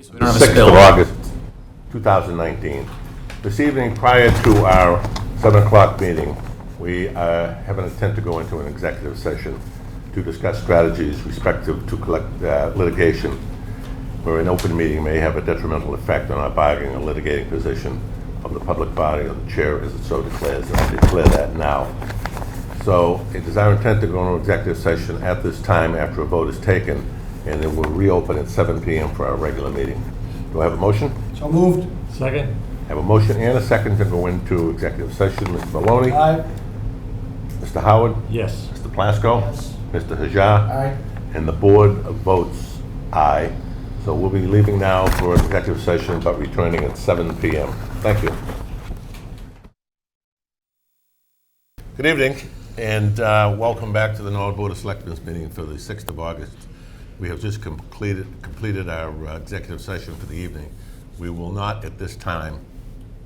Okay, so we don't have a 6th spill. of August, 2019. This evening, prior to our 7 o'clock meeting, we have an intent to go into an executive session to discuss strategies respective to litigation, where an open meeting may have a detrimental effect on our bargaining or litigating position of the public body or the chair as it so declares, and I declare that now. So it is our intent to go into executive session at this time after a vote is taken, and then we'll reopen at 7 p.m. for our regular meeting. Do I have a motion? So moved. Second. I have a motion and a second to go into executive session. Mr. Maloney? Aye. Mr. Howard? Yes. Mr. Plasko? Yes. Mr. Hajar? Aye. And the board votes aye. So we'll be leaving now for an executive session, but returning at 7 p.m. Thank you. Good evening, and welcome back to the Norwood Board of Selectmen's meeting for the 6th of August. We have just completed our executive session for the evening. We will not at this time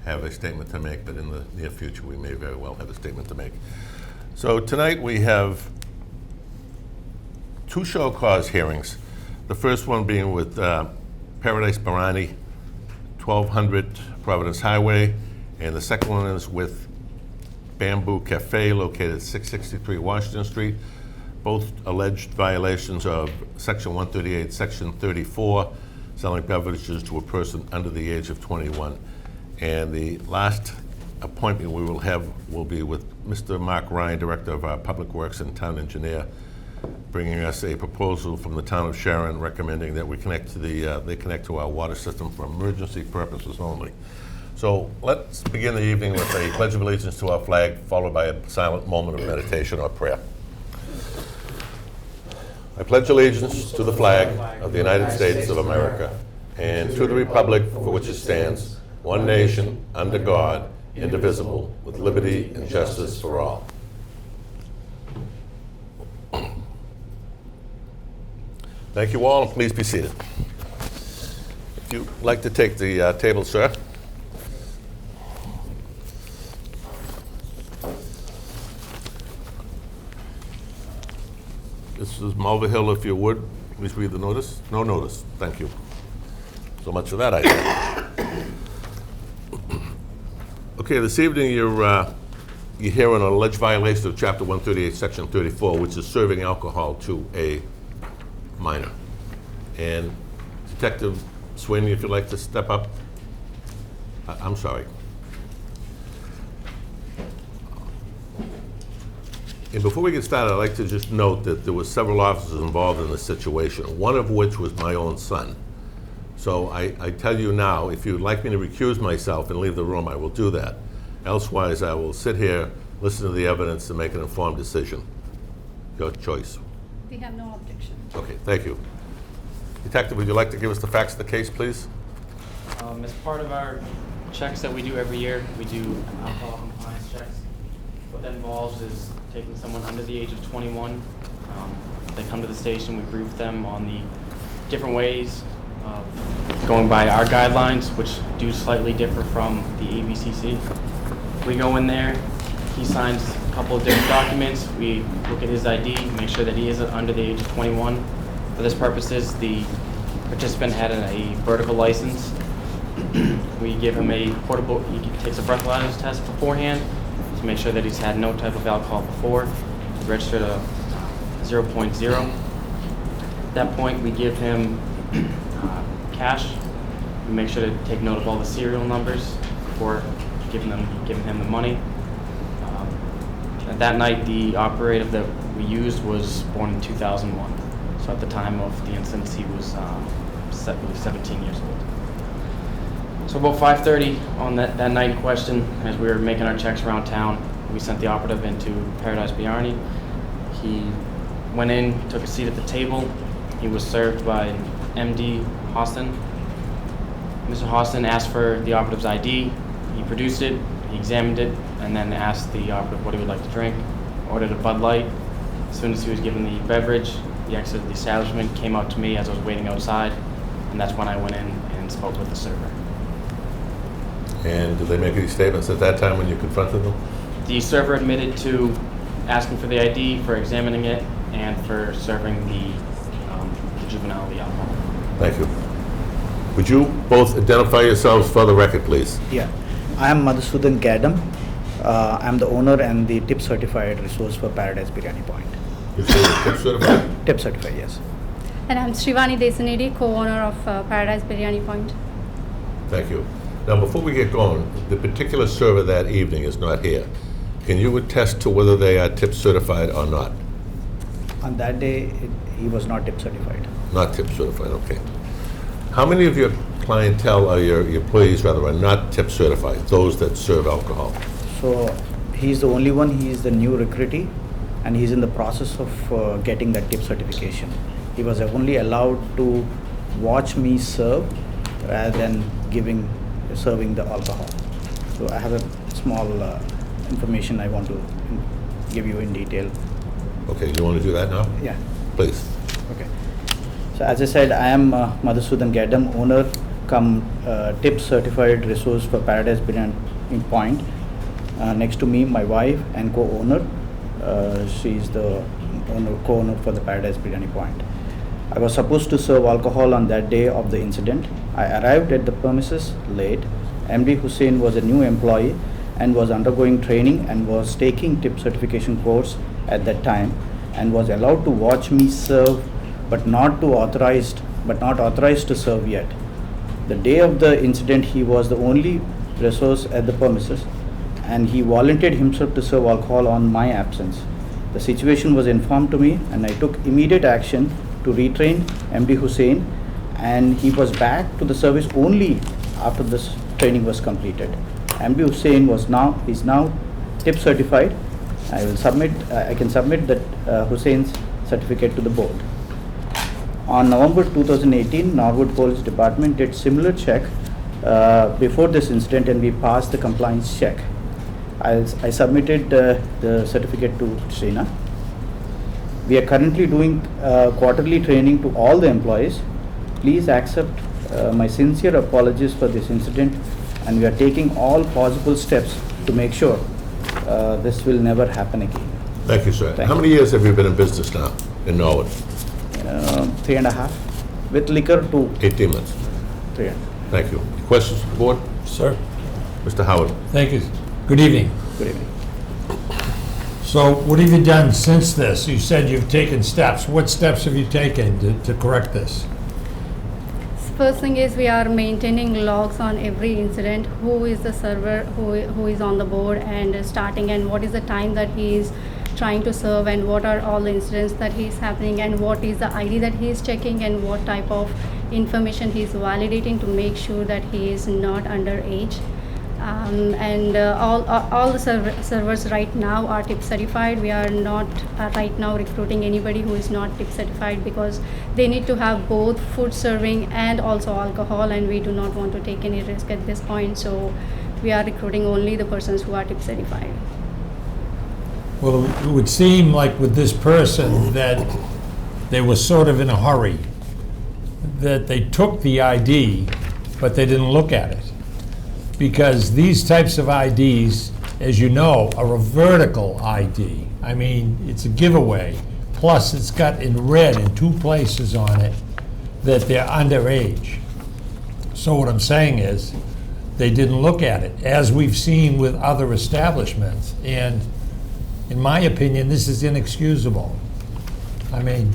have a statement to make, but in the near future we may very well have a statement to make. So tonight we have 2 show cause hearings. The first one being with Paradise Barani, 1200 Providence Highway, and the second one is with Bamboo Cafe located at 663 Washington Street. Both alleged violations of Section 138, Section 34, selling beverages to a person under the age of 21. And the last appointment we will have will be with Mr. Mark Ryan, Director of our Public Works and Town Engineer, bringing us a proposal from the town of Sharon recommending that we connect to they connect to our water system for emergency purposes only. So let's begin the evening with a pledge of allegiance to our flag, followed by a silent moment of meditation or prayer. I pledge allegiance to the flag of the United States of America and to the republic for which it stands, one nation, under God, indivisible, with liberty and justice for all. Thank you all, and please be seated. If you'd like to take the table, sir. This is Mulvihill, if you would, please read the notice. No notice, thank you. So much for that item. Okay, this evening you're hearing an alleged violation of Chapter 138, Section 34, which is serving alcohol to a minor. And Detective Sweeney, if you'd like to step up. I'm sorry. And before we get started, I'd like to just note that there were several officers involved in this situation, one of which was my own son. So I tell you now, if you'd like me to recuse myself and leave the room, I will do that. Elsewise, I will sit here, listen to the evidence, and make an informed decision. Your choice. We have no objection. Okay, thank you. Detective, would you like to give us the facts of the case, please? As part of our checks that we do every year, we do alcohol compliance checks. What that involves is taking someone under the age of 21. They come to the station, we brief them on the different ways of going by our guidelines, which do slightly differ from the ABCC. We go in there, he signs a couple of different documents, we look at his ID, make sure that he is under the age of 21. For this purposes, the participant had a vertical license. We give him a portable, he takes a breathalyzer test beforehand to make sure that he's had no type of alcohol before. He registered a 0.0. At that point, we give him cash. We make sure to take note of all the serial numbers before giving him the money. At that night, the operative that we used was born in 2001. So at the time of the incident, he was 17 years old. So about 5:30 on that night in question, as we were making our checks around town, we sent the operative into Paradise Barani. He went in, took a seat at the table. He was served by MD Hostin. Mr. Hostin asked for the operative's ID. He produced it, he examined it, and then asked the operative what he would like to drink. Ordered a Bud Light. As soon as he was given the beverage, he exited the establishment, came out to me as I was waiting outside, and that's when I went in and spoke with the server. And did they make any statements at that time when you confronted them? The server admitted to asking for the ID, for examining it, and for serving the juvenile the alcohol. Thank you. Would you both identify yourselves for the record, please? Yeah, I am Madhusudan Gadam. I am the owner and the tip certified resource for Paradise Biryani Point. You say you're tip certified? Tip certified, yes. And I'm Srivani Desanedi, co-owner of Paradise Biryani Point. Thank you. Now, before we get going, the particular server that evening is not here. Can you attest to whether they are tip certified or not? On that day, he was not tip certified. Not tip certified, okay. How many of your clientele, or your employees rather, are not tip certified, those that serve alcohol? So he's the only one. He is the new recruitee, and he's in the process of getting that tip certification. He was only allowed to watch me serve rather than serving the alcohol. So I have a small information I want to give you in detail. Okay, you want to do that now? Yeah. Please. Okay. So as I said, I am Madhusudan Gadam, owner cum tip certified resource for Paradise Biryani Point. Next to me, my wife and co-owner. She is the co-owner for the Paradise Biryani Point. I was supposed to serve alcohol on that day of the incident. I arrived at the premises late. MD Hussain was a new employee and was undergoing training and was taking tip certification course at that time, and was allowed to watch me serve, but not authorized to serve yet. The day of the incident, he was the only resource at the premises, and he volunteered himself to serve alcohol on my absence. The situation was informed to me, and I took immediate action to retrain MD Hussain, and he was back to the service only after this training was completed. MD Hussain is now tip certified. I can submit that Hussain's certificate to the board. On November 2018, Norwood Police Department did similar check before this incident, and we passed the compliance check. I submitted the certificate to Srina. We are currently doing quarterly training to all the employees. Please accept my sincere apologies for this incident, and we are taking all possible steps to make sure this will never happen again. Thank you, sir. Thank How you. many years have you been in business now in Norwood? 3.5. With liquor to 18 months. 3.5. Thank you. Questions from the board? Sir, Mr. Howard? thank you. Good evening. Good evening. So what have you done since this? You said you've taken steps. What steps have you taken to correct this? First thing is we are maintaining logs on every incident, who is the server, who is on the board and starting, and what is the time that he is trying to serve, and what are all the incidents that he is happening, and what is the ID that he is checking, and what type of information he is validating to make sure that he is not underage. All the servers right now are tip certified. We are not right now recruiting anybody who is not tip certified, because they need to have both food serving and also alcohol, and we do not want to take any risk at this point. So we are recruiting only the persons who are tip certified. Well, it would seem like with this person that they were sort of in a hurry, that they took the ID, but they didn't look at it. Because these types of IDs, as you know, are a vertical ID. I mean, it's a giveaway. Plus, it's got in red in 2 places on it that they're underage. So what I'm saying is, they didn't look at it, as we've seen with other establishments. And in my opinion, this is inexcusable. I mean,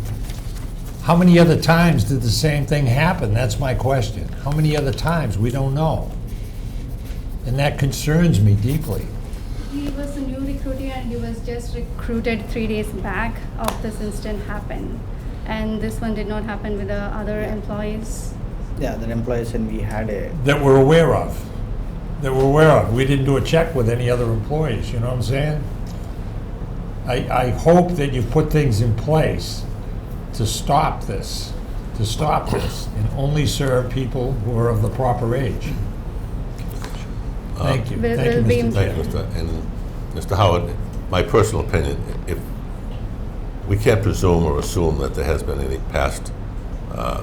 how many other times did the same thing happen? That's my question. How many other times? We don't know. And that concerns me deeply. He was a new recruitee, and he was just recruited 3 days back of this incident happened. And this one did not happen with the other employees. Yeah, the employees, and we had a That we're aware of. That we're aware of. We didn't do a check with any other employees, you know what I'm saying? I hope that you put things in place to stop this, and only serve people who are of the proper age. Thank you. Will- Thank you, will be- Mr. Thank you, Chair. Mr. And Mr. Howard, my personal opinion, if we can't presume or assume that there has been any past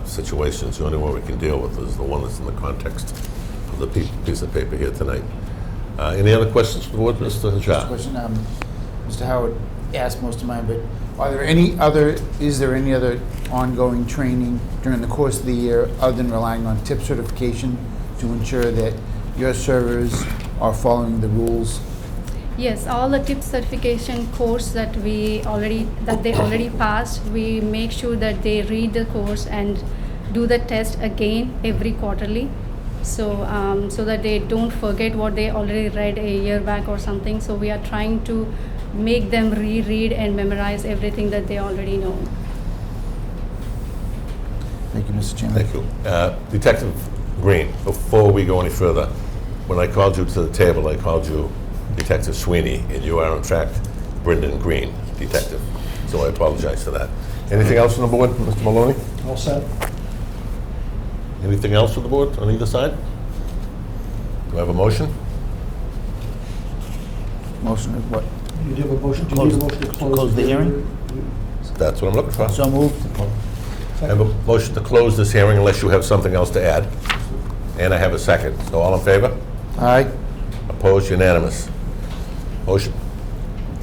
situations, the only one we can deal with is the one that's in the context of the piece of paper here tonight. Any other questions for the board, Mr. Just a Hajar? question, Mr. Howard, asked most of mine, but is there any other ongoing training during the course of the year other than relying on tip certification to ensure that your servers are following the rules? Yes, all the tip certification course that they already passed, we make sure that they read the course and do the test again every quarterly. So, so that they don't forget what they already read a year back or something. So we are trying to make them reread and memorize everything that they already know. Thank you, Mr. Chairman. Thank you. Detective Green, before we go any further, when I called you to the table, I called you Detective Sweeney, and you are in fact Brendan Green, detective. So I apologize for that. Anything else on the board, Mr. Maloney? All set? Anything else on the board on either side? Do I have a motion? Motion is what? You have a motion, do you need a motion to Close the hearing? That's what I'm looking for. So moved. I have a motion to close this hearing unless you have something else to add. And I have a second. So all in favor? Aye. Opposed? Unanimous. Motion.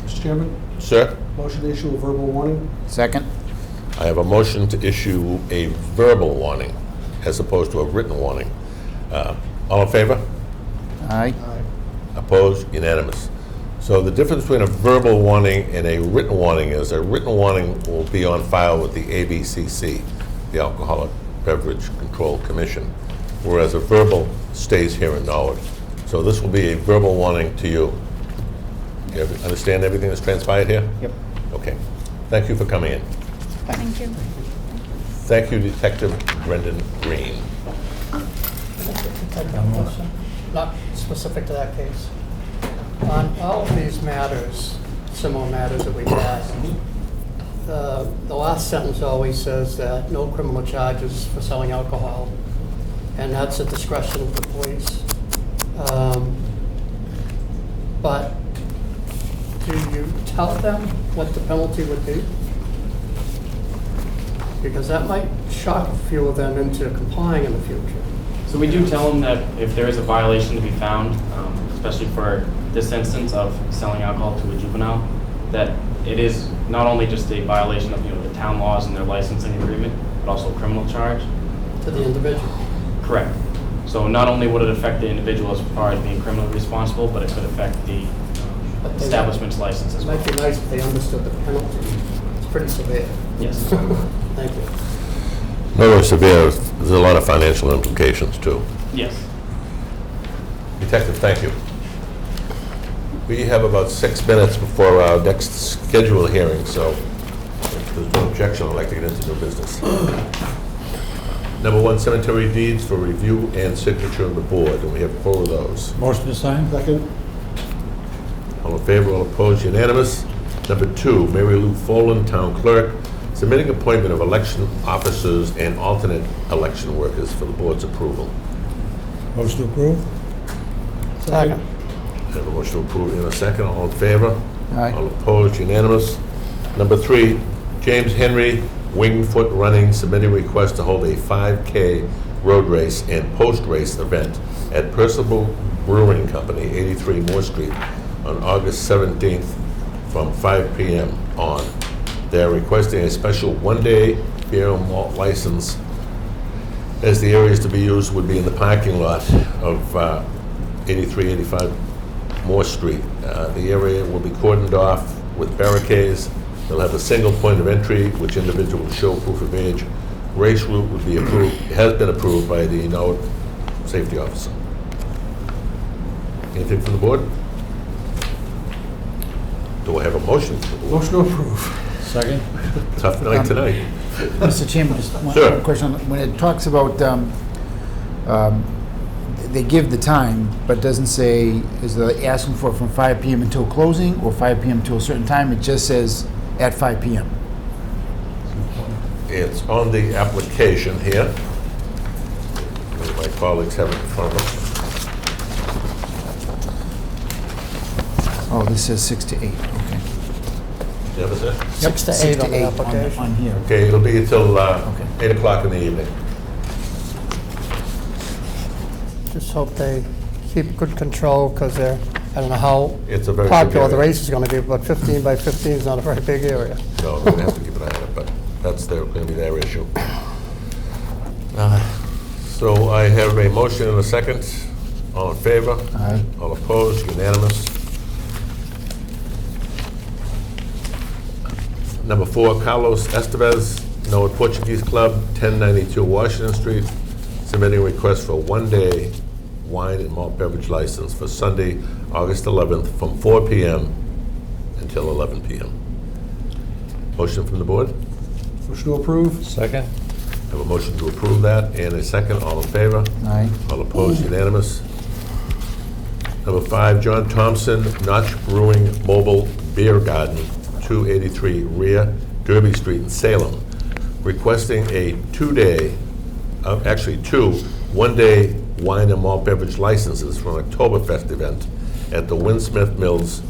Mr. Chairman, Sir, motion to issue a verbal warning. Second. I have a motion to issue a verbal warning as opposed to a written warning. All in favor? Aye. Aye. Opposed? Unanimous. So the difference between a verbal warning and a written warning is a written warning will be on file with the ABCC, the Alcoholic Beverage Control Commission, whereas a verbal stays here in Norwood. So this will be a verbal warning to you. You understand everything that's transpired here? Yep. Okay. Thank you for coming in. Thank you. Thank you, Detective Brendan Green. Not specific to that case. On all of these matters, similar matters that we've had, the last sentence always says that no criminal charges for selling alcohol, and that's at discretion of the police. But do you tell them what the penalty would be? Because that might shock a few of them into complying in the future. So we do tell them that if there is a violation to be found, especially for this instance of selling alcohol to a juvenile, that it is not only just a violation of the town laws and their licensing agreement, but also a criminal charge. To the individual. Correct. So not only would it affect the individual as far as being criminally responsible, but it could affect the But they- establishment's license as It well. might be nice if they understood the penalty. It's pretty severe. Yes. Thank you. Not only severe, there's a lot of financial implications too. Yes. Detective, thank you. We have about 6 minutes before our next scheduled hearing, so if there's no objection, I'd like to get into new business. Number 1, cemetery deeds for review and signature of the board, and we have 4 of those. Motion to sign? Second. All in favor, all opposed, unanimous. Number 2, Mary Lou Follen, Town Clerk, submitting appointment of election officers and alternate election workers for the board's approval. Motion to approve? Second. I have a motion to approve in a second. All in favor? Aye. All opposed? Unanimous. Number 3, James Henry, Wingfoot Running, submitting request to hold a 5K road race and post-race event at Percival Brewing Company, 83 Moore Street, on August 17th from 5 p.m. on. They are requesting a special one-day beer and malt license, as the areas to be used would be in the parking lot of 8385 Moore Street. The area will be cordoned off with barricades. They'll have a single point of entry, which individuals show proof of age. Race route would be approved, has been approved by the Norwood Safety Officer. Anything from the board? Do I have a motion? Motion to approve. Second? Tough night tonight. Mr. Chairman, just one Sure. question. When it talks about, they give the time, but doesn't say, is they asking for it from 5 p.m. until closing or 5 p.m. to a certain time? It just says at 5 p.m. It's on the application here. My colleagues have it in front of them. Oh, this says 6 to 8, okay. Do you have it there? 6 to 8 on the application. On here. Okay, it'll be until Okay. 8 o'clock in the evening. Just hope they keep good control, because they're I don't know how It's a very big popular the area. race is going to be, but 15 by 15 is not a very big area. No, we're gonna have to keep an eye on it, but that's gonna be their issue. So I have a motion and a second. All in favor? Aye. All opposed? Unanimous. Number 4, Carlos Estevez, Noah Portuguese Club, 1092 Washington Street, submitting a request for a one-day wine and malt beverage license for Sunday, August 11th, from 4 p.m. until 11 p.m. Motion from the board? Motion to approve? Second? Have a motion to approve that, and a second. All in favor? Aye. All opposed? Unanimous. Number 5, John Thompson, Notch Brewing Mobile Beer Garden, 283 Rear Derby Street in Salem, requesting a two one-day wine and malt beverage licenses for an Oktoberfest event at the Winsmith Mills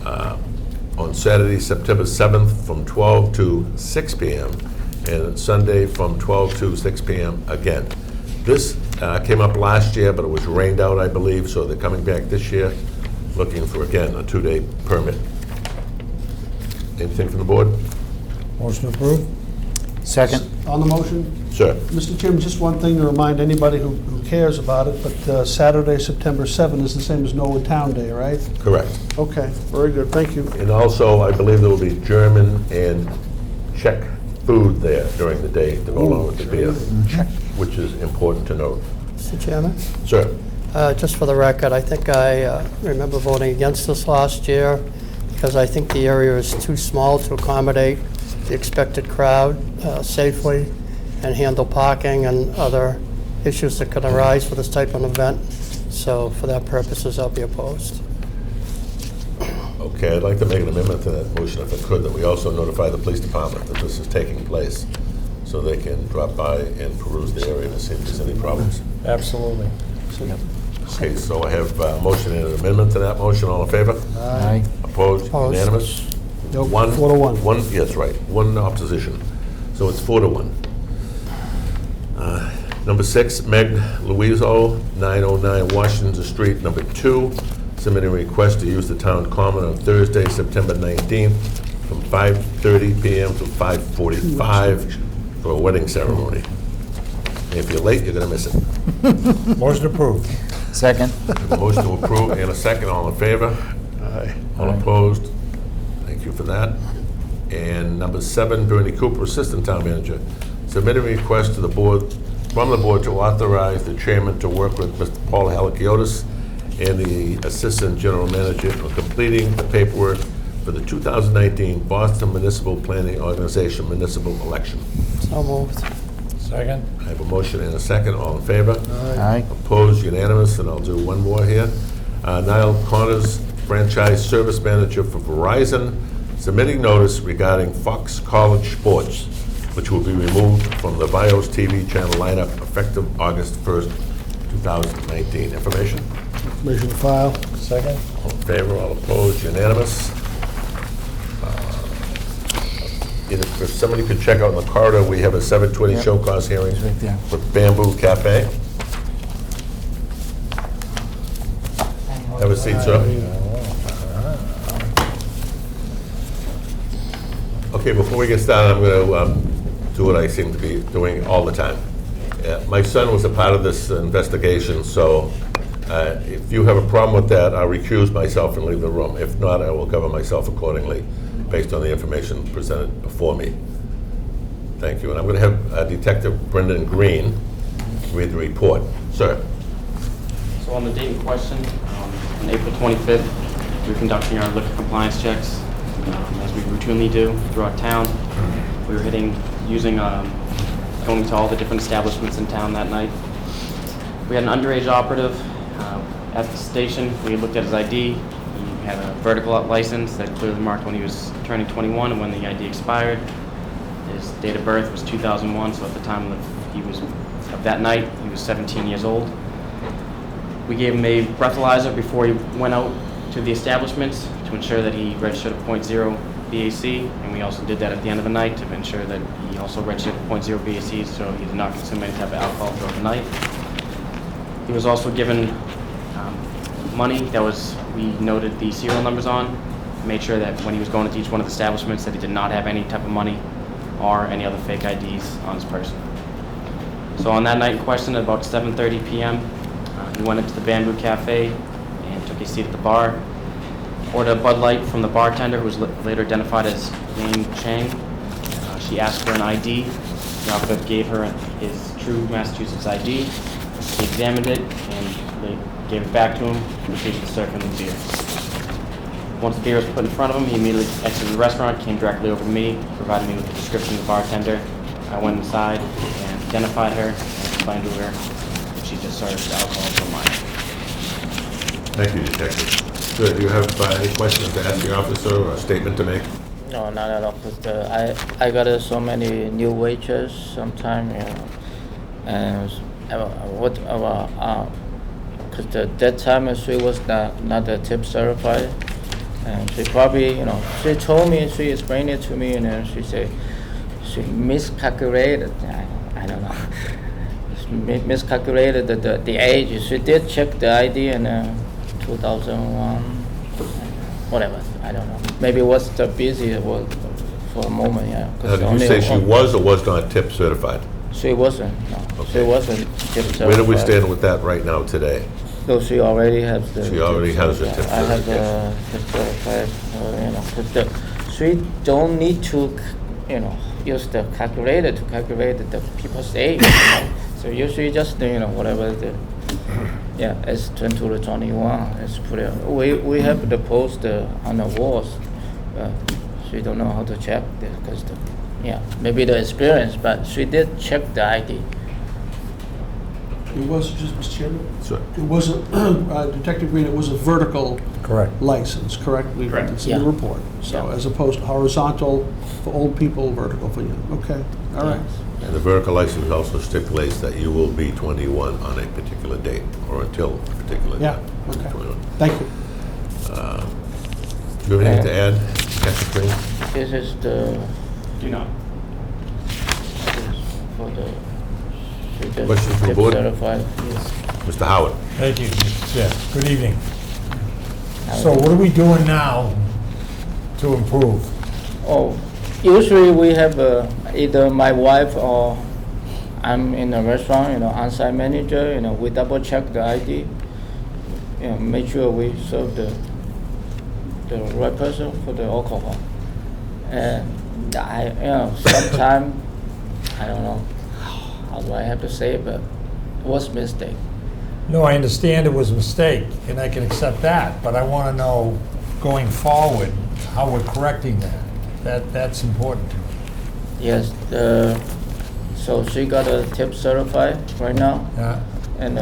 on Saturday, September 7th from 12 to 6 p.m. and Sunday from 12 to 6 p.m. again. This came up last year, but it was rained out, I believe, so they're coming back this year, looking for, again, a 2-day permit. Anything from the board? Motion approved? Second. On the motion? Sir? Mr. Chairman, just one thing to remind anybody who cares about it, but Saturday, September 7th is the same as Norwood Town Day, right? Correct. Okay, very good, thank you. And also, I believe there will be German and Czech food there during the day to go along with the beer, which is important to note. Mr. Chairman? Sir? Just for the record, I think I remember voting against this last year because I think the area is too small to accommodate the expected crowd safely and handle parking and other issues that could arise for this type of event. So for that purposes, I'll be opposed. Okay, I'd like to make an amendment to that motion if I could, that we also notify the police department that this is taking place, so they can drop by and peruse the area to see if there's any problems. Absolutely. Okay, so I have a motion and an amendment to that motion. All in favor? Aye. Opposed? Opposed. Unanimous? Nope, 4 to 1. One, yes, right, one opposition. So it's 4 to 1. Number 6, Meg Luiso, 909 Washington Street, number 2, submitting a request to use the town common on Thursday, September 19th, from 5:30 p.m. to 5:45 for a wedding ceremony. And if you're late, you're gonna miss it. Motion approved? Second. A motion to approve and a second. All in favor? Aye. All opposed? Thank you for that. And number 7, Bernie Cooper, Assistant Town Manager, submitted a request to the board, from the board, to authorize the chairman to work with Mr. Paul Halakiotis and the Assistant General Manager on completing the paperwork for the 2019 Boston Municipal Planning Organization municipal election. So moved. Second? I have a motion and a second. All in favor? Aye. Opposed, unanimous, and I'll do one more here. Niall Connors, Franchise Service Manager for Verizon, submitting notice regarding Fox College Sports, which will be removed from the Vios TV channel lineup effective August 1st, 2019. Information? Information to file. Second? All in favor, all opposed, unanimous. If somebody could check out in the corridor, we have a 7:20 Yep. show cause hearing Right there. for Bamboo Cafe. Have a seat, sir. Okay, before we get started, I'm going to do what I seem to be doing all the time. My son was a part of this investigation, so if you have a problem with that, I'll recuse myself and leave the room. If not, I will cover myself accordingly, based on the information presented before me. Thank you. And I'm going to have Detective Brendan Green read the report. Sir? So on the date in question, on April 25th, we were conducting our liquor compliance checks, as we routinely do throughout town. We were going to all the different establishments in town that night. We had an underage operative at the station. We looked at his ID. He had a vertical license that clearly marked when he was turning 21 and when the ID expired. His date of birth was 2001, so at the time of that night, he was 17 years old. We gave him a breathalyzer before he went out to the establishment to ensure that he registered a .0 BAC, and we also did that at the end of the night to ensure that he also registered a .0 BAC, so he did not consume any type of alcohol throughout the night. He was also given money that was we noted the serial numbers on, made sure that when he was going into each one of the establishments that he did not have any type of money or any other fake IDs on his person. So on that night in question, at about 7:30 p.m., he went into the Bamboo Cafe and took a seat at the bar, ordered a Bud Light from the bartender, who was later identified as Yang Chang. She asked for an ID. The operative gave her his true Massachusetts ID. He examined it and they gave it back to him and proceeded to serve him the beer. Once the beer was put in front of him, he immediately exited the restaurant, came directly over to me, provided me with the description of the bartender. I went inside and identified her and explained to her that she just served alcohol to a minor. Thank you, Detective. Good. Do you have any questions to ask the officer or a statement to make? No, not at all. Cause I got so many new waiters sometime, you know, and what about because that time she was not a tip certified, and she probably, you know, she told me, she explained it to me, and then she said she miscalculated. I don't know. She miscalculated the age. She did check the ID in 2001, whatever. I don't know. Maybe it was too busy for a moment, yeah. Did you say she was or was not tip certified? She wasn't, no. She Okay. wasn't tip certified. Where do we stand with that right now today? So she already has the. She already has the tip I have the tip certified, you know, because she don't need to, you know, use the calculator to calculate the people's age. You know? So usually just, you know, whatever the, yeah, it's 20 to 21. It's pretty. We have the poster on the walls. She don't know how to check because yeah, maybe the experience, but she did check the ID. It was, just, Mr. Chairman, Sir. it was a, Detective Green, it was a vertical Correct. license, correct? Correct. It's in the Yeah. report. So Yeah. as opposed to horizontal for old people, vertical for young. Okay, all right. And the vertical license also stipulates that you will be 21 on a particular date, or until a particular Yeah, date. okay. 21. Thank you. Do you have anything to add, Captain Green? This is the. Do not. For the. She did Questions from the tip board? certified. Mr. Howard? Thank you. Yeah, good evening. So what are we doing now to improve? Oh, usually we have either my wife or I'm in a restaurant, you know, on-site manager, you know, we double check the ID, you know, make sure we serve the right person for the alcohol. And you know, sometimes, I don't know, how do I have to say it, but it was a mistake. No, I understand it was a mistake, and I can accept that, but I want to know, going forward, how we're correcting that. That's important to me. Yes, so she got a tip certified right now, Yeah, and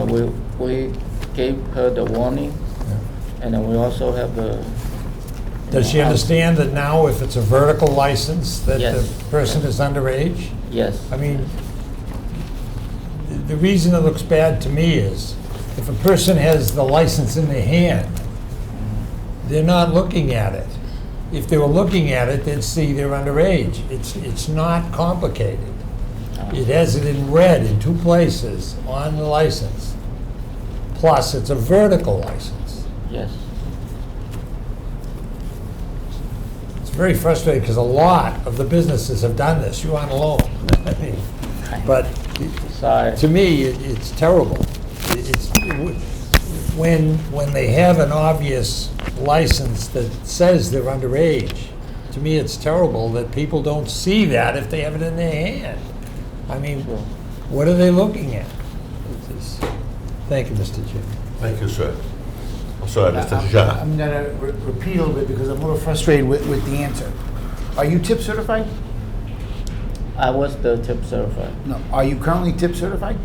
we gave her the warning, yeah. and then we also have the. Does she understand that now if it's a vertical license, that Yes. the person is underage? Yes. I mean, the reason it looks bad to me is, if a person has the license in their hand, they're not looking at it. If they were looking at it, they'd see they're underage. It's not complicated. It has it in red in 2 places on the license. Plus, it's a vertical license. Yes. It's very frustrating because a lot of the businesses have done this. You aren't alone. I mean, but Sorry. to me, it's terrible. It's when they have an obvious license that says they're underage. To me, it's terrible that people don't see that if they have it in their hand. I mean, what are they looking at? Thank you, Mr. Chairman. Thank you, sir. I'm sorry, Mr. Shah. I'm gonna repeat a little bit because I'm a little frustrated with the answer. Are you tip certified? I was the tip certified. No. Are you currently tip certified?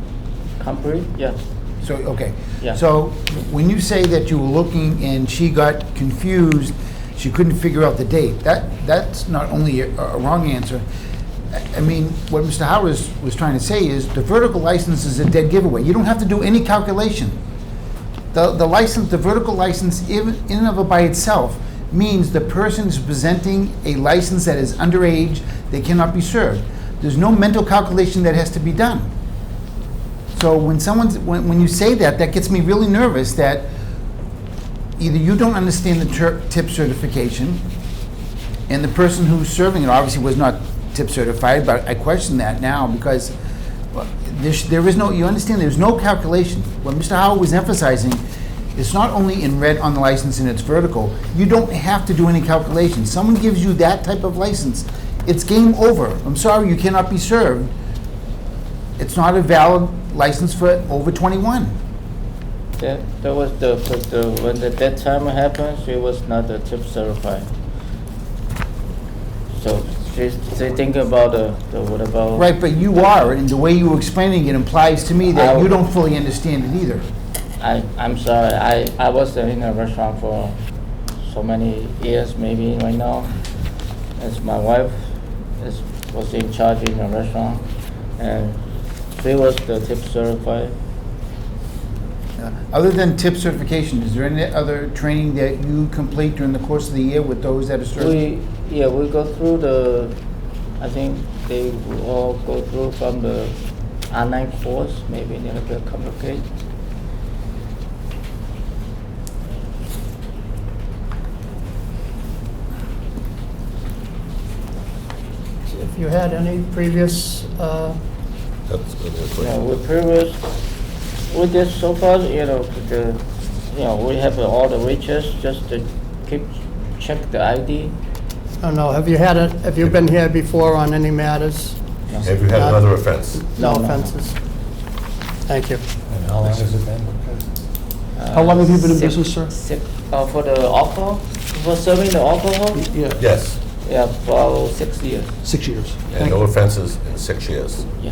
Complete? Yeah. So, okay. Yeah. So when you say that you were looking and she got confused, she couldn't figure out the date, that's not only a wrong answer. I mean, what Mr. Howard was trying to say is the vertical license is a dead giveaway. You don't have to do any calculation. The license, the vertical license in and of it by itself means the person is presenting a license that is underage, they cannot be served. There's no mental calculation that has to be done. So when you say that, that gets me really nervous that either you don't understand the tip certification, and the person who's serving it obviously was not tip certified, but I question that now because there is no, you understand, there's no calculation. What Mr. Howard was emphasizing, it's not only in red on the license and it's vertical, you don't have to do any calculation. Someone gives you that type of license, it's game over. I'm sorry, you cannot be served. It's not a valid license for over 21. That was when the dead time happened, she was not the tip certified. So they think about what about? Right, but you are, and the way you were explaining it implies to me that you don't fully understand it either. I'm sorry, I was in a restaurant for so many years, maybe right now. As my wife was in charge in a restaurant, and she was the tip certified. Other than tip certification, is there any other training that you complete during the course of the year with those that are certified? We go through I think they will all go through from the online course, maybe a little bit complicated. If you had any previous, That's good. Yeah, we did so far, we have all the waitress just to check the ID. I don't know, have you been here before on any matters? Have you had another offense? No No. offenses? Thank you. And how long has it been? How long have you been in business, sir? For the alcohol, for serving the alcohol? Yeah, Yes, Yeah, about 6 years. 6 years. and no offenses in 6 years. Yeah.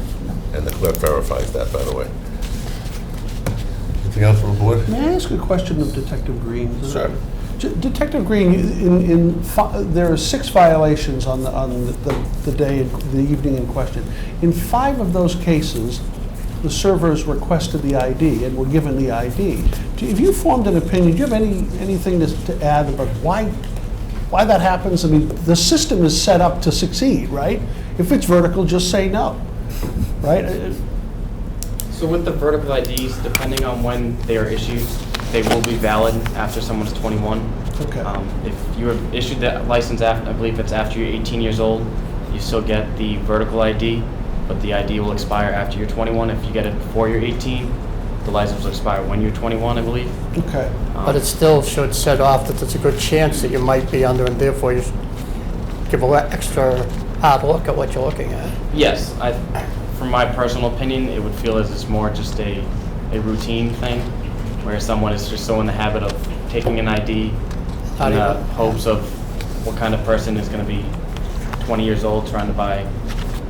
And the clerk verifies that, by the way. Anything else from the board? May I ask a question of Detective Green? Sure. Detective Green, there are 6 violations on the day, the evening in question. In 5 of those cases, the servers requested the ID and were given the ID. If you formed an opinion, do you have anything to add about why that happens? I mean, the system is set up to succeed, right? If it's vertical, just say no, right? So with the vertical IDs, depending on when they are issued, they will be valid after someone's 21. Okay. If you were issued that license after, I believe it's after you're 18 years old, you still get the vertical ID, but the ID will expire after you're 21. If you get it before you're 18, the license will expire when you're 21, I believe. Okay. But it still should set off that there's a good chance that you might be under, and therefore you should give a extra hard look at what you're looking at. Yes, from my personal opinion, it would feel as it's more just a routine thing, where someone is just so in the habit of taking an ID Not in the even- hopes of what kind of person is going to be 20 years old trying to buy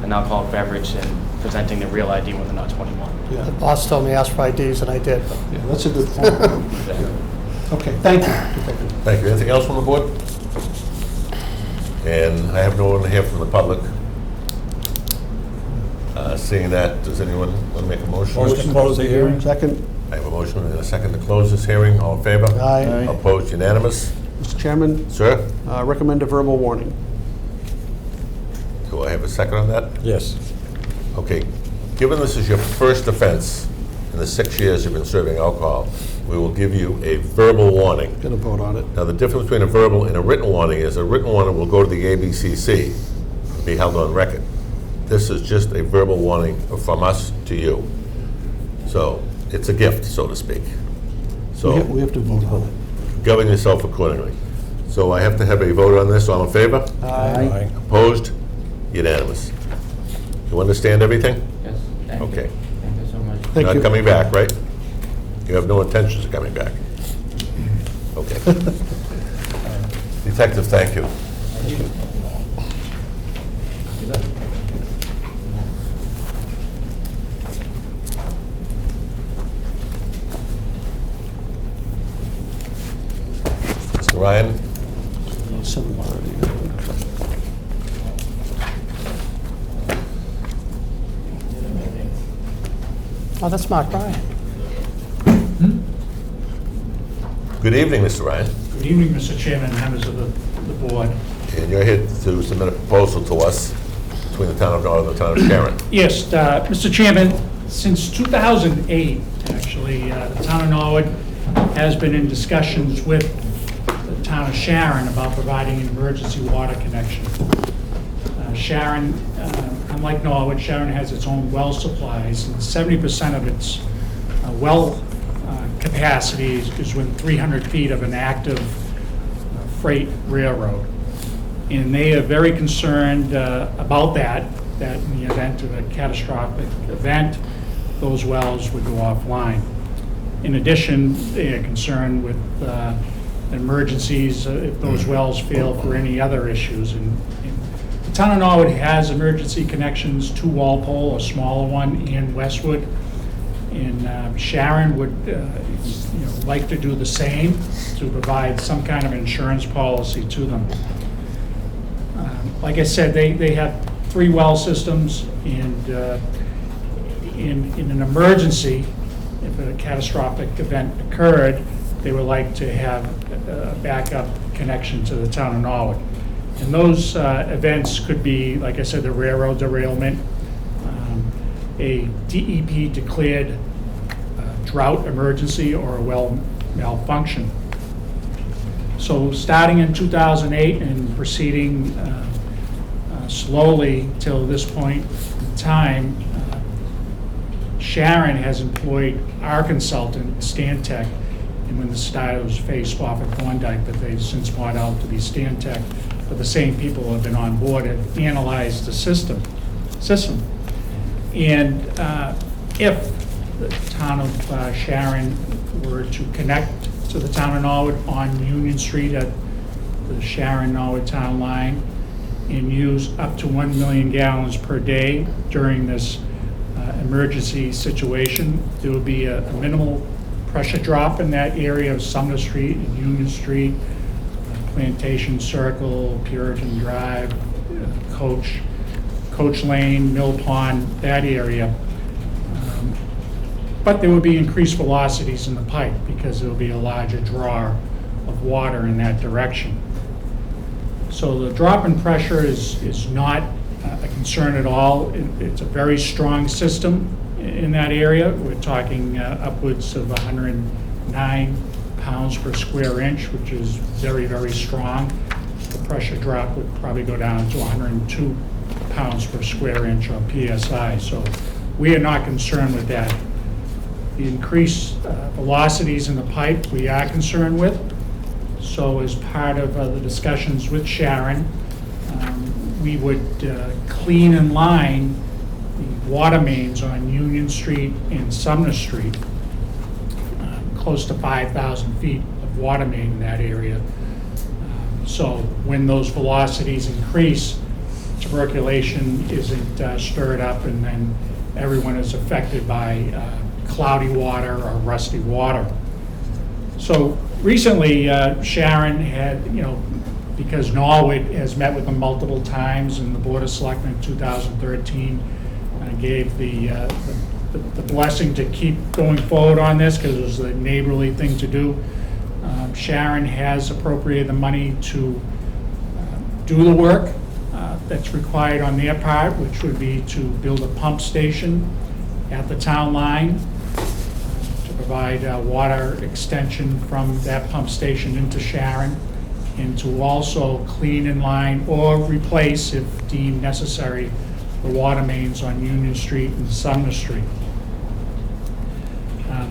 an alcoholic beverage and presenting the real ID when they're not 21. The Yeah, boss told me ask for IDs, and I did, but yeah, that's a good point. Okay, thank you, Detective. Thank you. Anything else from the board? And I have no one here from the public. Seeing that, does anyone want to make a motion? Motion to close the hearing. Second. I have a motion and a second to close this hearing. All in favor? Aye. Opposed? Unanimous? Mr. Chairman, Sir, recommend a verbal warning. do I have a second on that? Yes. Okay. Given this is your first offense in the 6 years you've been serving alcohol, we will give you a verbal warning. Going to vote on it. Now, the difference between a verbal and a written warning is a written warning will go to the ABCC, and be held on record. This is just a verbal warning from us to you. So it's a gift, so to speak. So We have to vote on it. govern yourself accordingly. So I have to have a vote on this. All in favor? Aye. Opposed? Unanimous. You understand everything? Yes. Thank you. Okay. Thank you so much. Thank You're you. not coming back, right? You have no intentions of coming back? Okay. Detective, thank you. Mr. Ryan? 7:30. oh, that's Mark Ryan. Good evening, Mr. Ryan. Good evening, Mr. Chairman, members of the board. And you're here to submit a proposal to us between the town of Norwood and the town of Sharon. Yes, Mr. Chairman, since 2008, actually, the town of Norwood has been in discussions with the town of Sharon about providing an emergency water connection. Sharon, unlike Norwood, Sharon has its own well supplies, and 70% of its well capacity is within 300 feet of an active freight railroad. And they are very concerned about that in the event of a catastrophic event, those wells would go offline. In addition, they are concerned with emergencies if those wells fail for any other issues. And the town of Norwood has emergency connections to Walpole, a smaller one, and Westwood. And Sharon would like to do the same, to provide some kind of insurance policy to them. Like I said, they have 3 well systems, and in an emergency, if a catastrophic event occurred, they would like to have a backup connection to the town of Norwood. And those events could be, like I said, the railroad derailment, a DEP declared drought emergency, or a well malfunction. So starting in 2008 and proceeding slowly till this point in time, Sharon has employed our consultant, Stantec, and when the started was faced off at Thorndike, that they've since bought out to be Stantec, but the same people who have been on board have analyzed the system. And if the town of Sharon were to connect to the town of Norwood on Union Street at the Sharon-Norwood Town Line and use up to 1 million gallons per day during this emergency situation, there would be a minimal pressure drop in that area of Sumner Street and Union Street, Plantation Circle, Puritan Drive, Coach Lane, Mill Pond, that area. But there would be increased velocities in the pipe because there will be a larger draw of water in that direction. So the drop in pressure is not a concern at all. It's a very strong system in that area. We're talking upwards of 109 pounds per square inch, which is very, very strong. The pressure drop would probably go down to 102 pounds per square inch, or PSI. So we are not concerned with that. The increased velocities in the pipe we are concerned with. So as part of the discussions with Sharon, we would clean and line the water mains on Union Street and Sumner Street, close to 5,000 feet of water main in that area. So when those velocities increase, tuberculation isn't stirred up, and then everyone is affected by cloudy water or rusty water. So recently, Sharon had, because Norwood has met with them multiple times, and the Board of Selectmen in 2013 gave the blessing to keep going forward on this because it was a neighborly thing to do. Sharon has appropriated the money to do the work that's required on their part, which would be to build a pump station at the town line to provide water extension from that pump station into Sharon, and to also clean and line or replace, if deemed necessary, the water mains on Union Street and Sumner Street.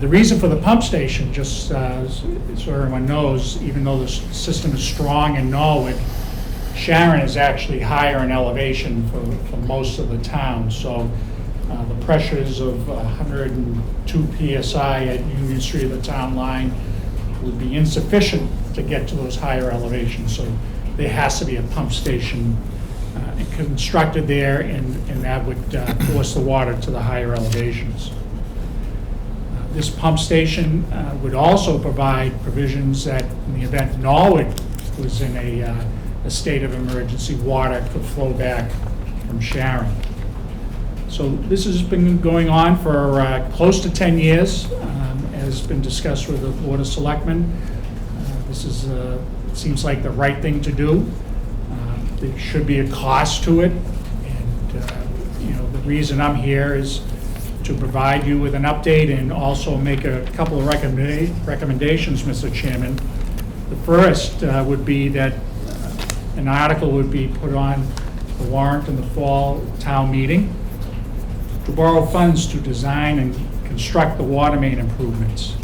The reason for the pump station, just so everyone knows, even though the system is strong in Norwood, Sharon is actually higher in elevation for most of the town. So the pressures of 102 PSI at Union Street, the town line, would be insufficient to get to those higher elevations. So there has to be a pump station constructed there, and that would force the water to the higher elevations. This pump station would also provide provisions that in the event Norwood was in a state of emergency, water could flow back from Sharon. So this has been going on for close to 10 years, as has been discussed with the Board of Selectmen. This is, seems like the right thing to do. There should be a cost to it, and the reason I'm here is to provide you with an update and also make a couple of recommendations, Mr. Chairman. The first would be that an article would be put on the warrant in the fall town meeting to borrow funds to design and construct the water main improvements.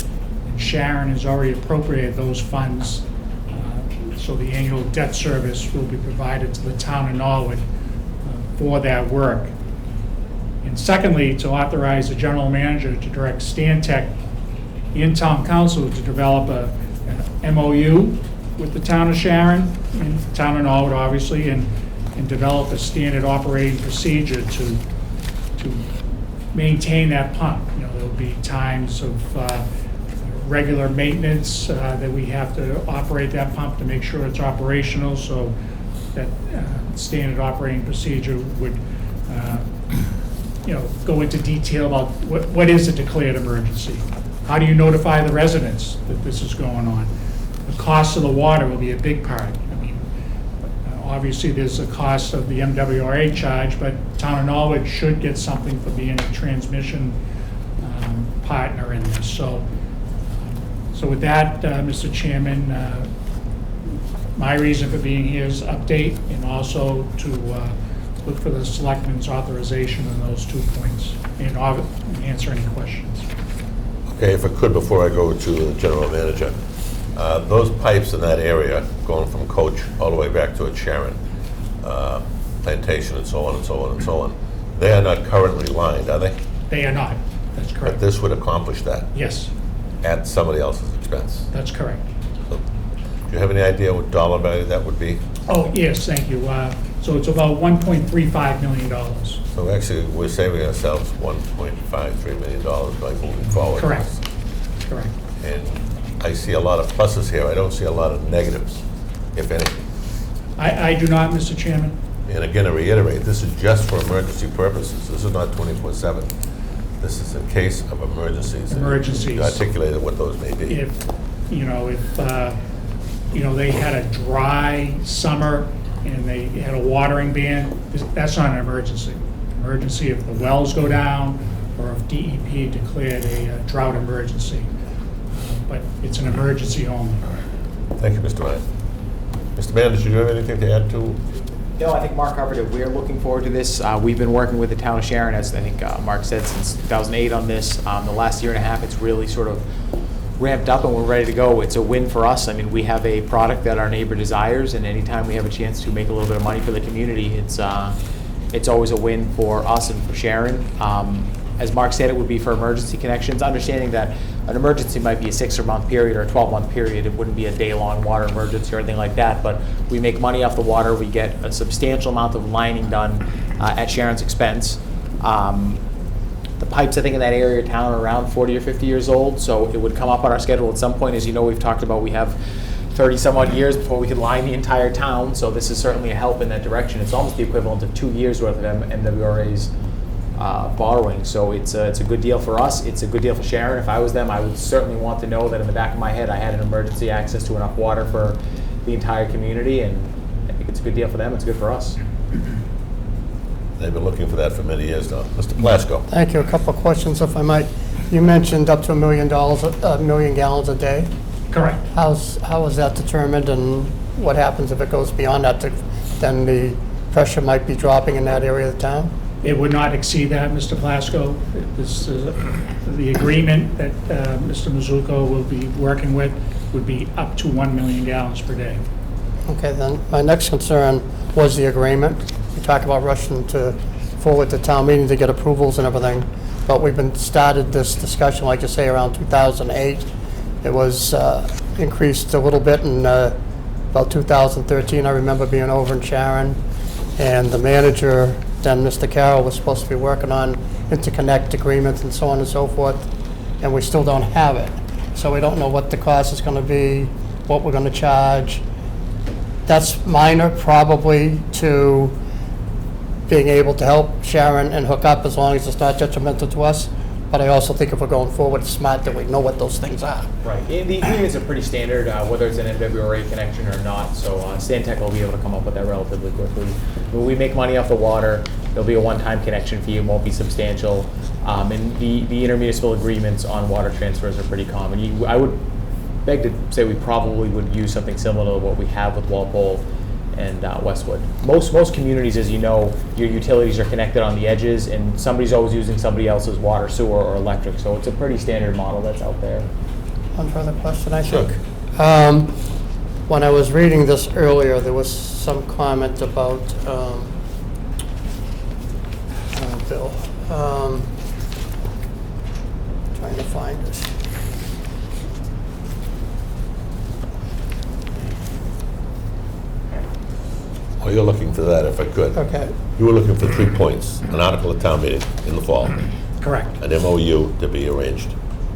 And Sharon has already appropriated those funds, so the annual debt service will be provided to the town of Norwood for that work. And secondly, to authorize the general manager to direct Stantec and town council to develop a MOU with the town of Sharon and the town of Norwood, obviously, and develop a standard operating procedure to maintain that pump. You know, there'll be times of regular maintenance that we have to operate that pump to make sure it's operational, so that standard operating procedure would go into detail about what is a declared emergency. How do you notify the residents that this is going on? The cost of the water will be a big part. I mean, obviously there's a cost of the MWRA charge, but town of Norwood should get something for being a transmission partner in this. So with that, Mr. Chairman, my reason for being here is update and also to look for the selectmen's authorization on those 2 points and answer any questions. Okay, if I could, before I go to the general manager, those pipes in that area, going from Coach all the way back to Sharon, Plantation and so on and so on and so on, they are not currently lined, are they? They are not. That's correct. But this would accomplish that Yes, at somebody else's expense. that's correct. So, do you have any idea what dollar value that would be? Oh, yes, thank you. So it's about $1.35 million. So actually, we're saving ourselves $1.53 million by moving forward. Correct. Correct. And I see a lot of pluses here. I don't see a lot of negatives, if any. I do not, Mr. Chairman. And again, to reiterate, this is just for emergency purposes. This is not 24/7. This is in case of emergencies. and Emergencies. You articulated what those may be. If they had a dry summer and they had a watering ban, that's not an emergency. Emergency if the wells go down or if DEP declared a drought emergency. But it's an emergency only. Thank you, Mr. Ryan. Mr. Manager, do you have anything to add to? No, I think Mark covered it. We're looking forward to this. We've been working with the town of Sharon, as I think Mark said, since 2008 on this. The last year and a half, it's really sort of ramped up and we're ready to go. It's a win for us. I mean, we have a product that our neighbor desires, and anytime we have a chance to make a little bit of money for the community, it's always a win for us and for Sharon. As Mark said, it would be for emergency connections, understanding that an emergency might be a 6-month period or a 12-month period. It wouldn't be a day-long water emergency or anything like that, but we make money off the water. We get a substantial amount of lining done at Sharon's expense. The pipes, I think, in that area of town are around 40 or 50 years old, so it would come up on our schedule at some point. As you know, we've talked about we have 30-some-odd years before we could line the entire town, so this is certainly a help in that direction. It's almost the equivalent of 2 years' worth of MWRA's borrowing, so it's a good deal for us. It's a good deal for Sharon. If I was them, I would certainly want to know that in the back of my head I had an emergency access to enough water for the entire community, and I think it's a good deal for them. It's good for us. They've been looking for that for many years now. Mr. Plasko. Thank you. A couple of questions, if I might. You mentioned up to $1 million gallons a day. Correct. How is that determined, and what happens if it goes beyond that? Then the pressure might be dropping in that area of the town? It would not exceed that, Mr. Plasko. This is the agreement that Mr. Mizuko will be working with would be up to 1 million gallons per day. Okay, then my next concern was the agreement. We talk about rushing forward to town meeting to get approvals and everything, but we've started this discussion, like you say, around 2008. It was increased a little bit in about 2013. I remember being over in Sharon, and the manager, then Mr. Carroll, was supposed to be working on interconnect agreements and so on and so forth, and we still don't have it. So we don't know what the cost is going to be, what we're going to charge. That's minor, probably, to being able to help Sharon and hook up, as long as it's not detrimental to us. But I also think if we're going forward, it's smart that we know what those things are. Right, and the agreements are pretty standard, whether it's an MWRA connection or not, so Stantec will be able to come up with that relatively quickly. When we make money off the water, there'll be a one-time connection fee, it won't be substantial, and the intermunicipal agreements on water transfers are pretty common. I would beg to say we probably would use something similar to what we have with Walpole and Westwood. Most communities, as you know, your utilities are connected on the edges, and somebody's always using somebody else's water, sewer, or electric. So it's a pretty standard model that's out there. One further question, I Sure. think. When I was reading this earlier, there was some comment about, Bill, trying to find it. While you're looking for that, if I could. Okay. You were looking for 3 points, an article at town meeting in the fall, Correct. an MOU to be arranged.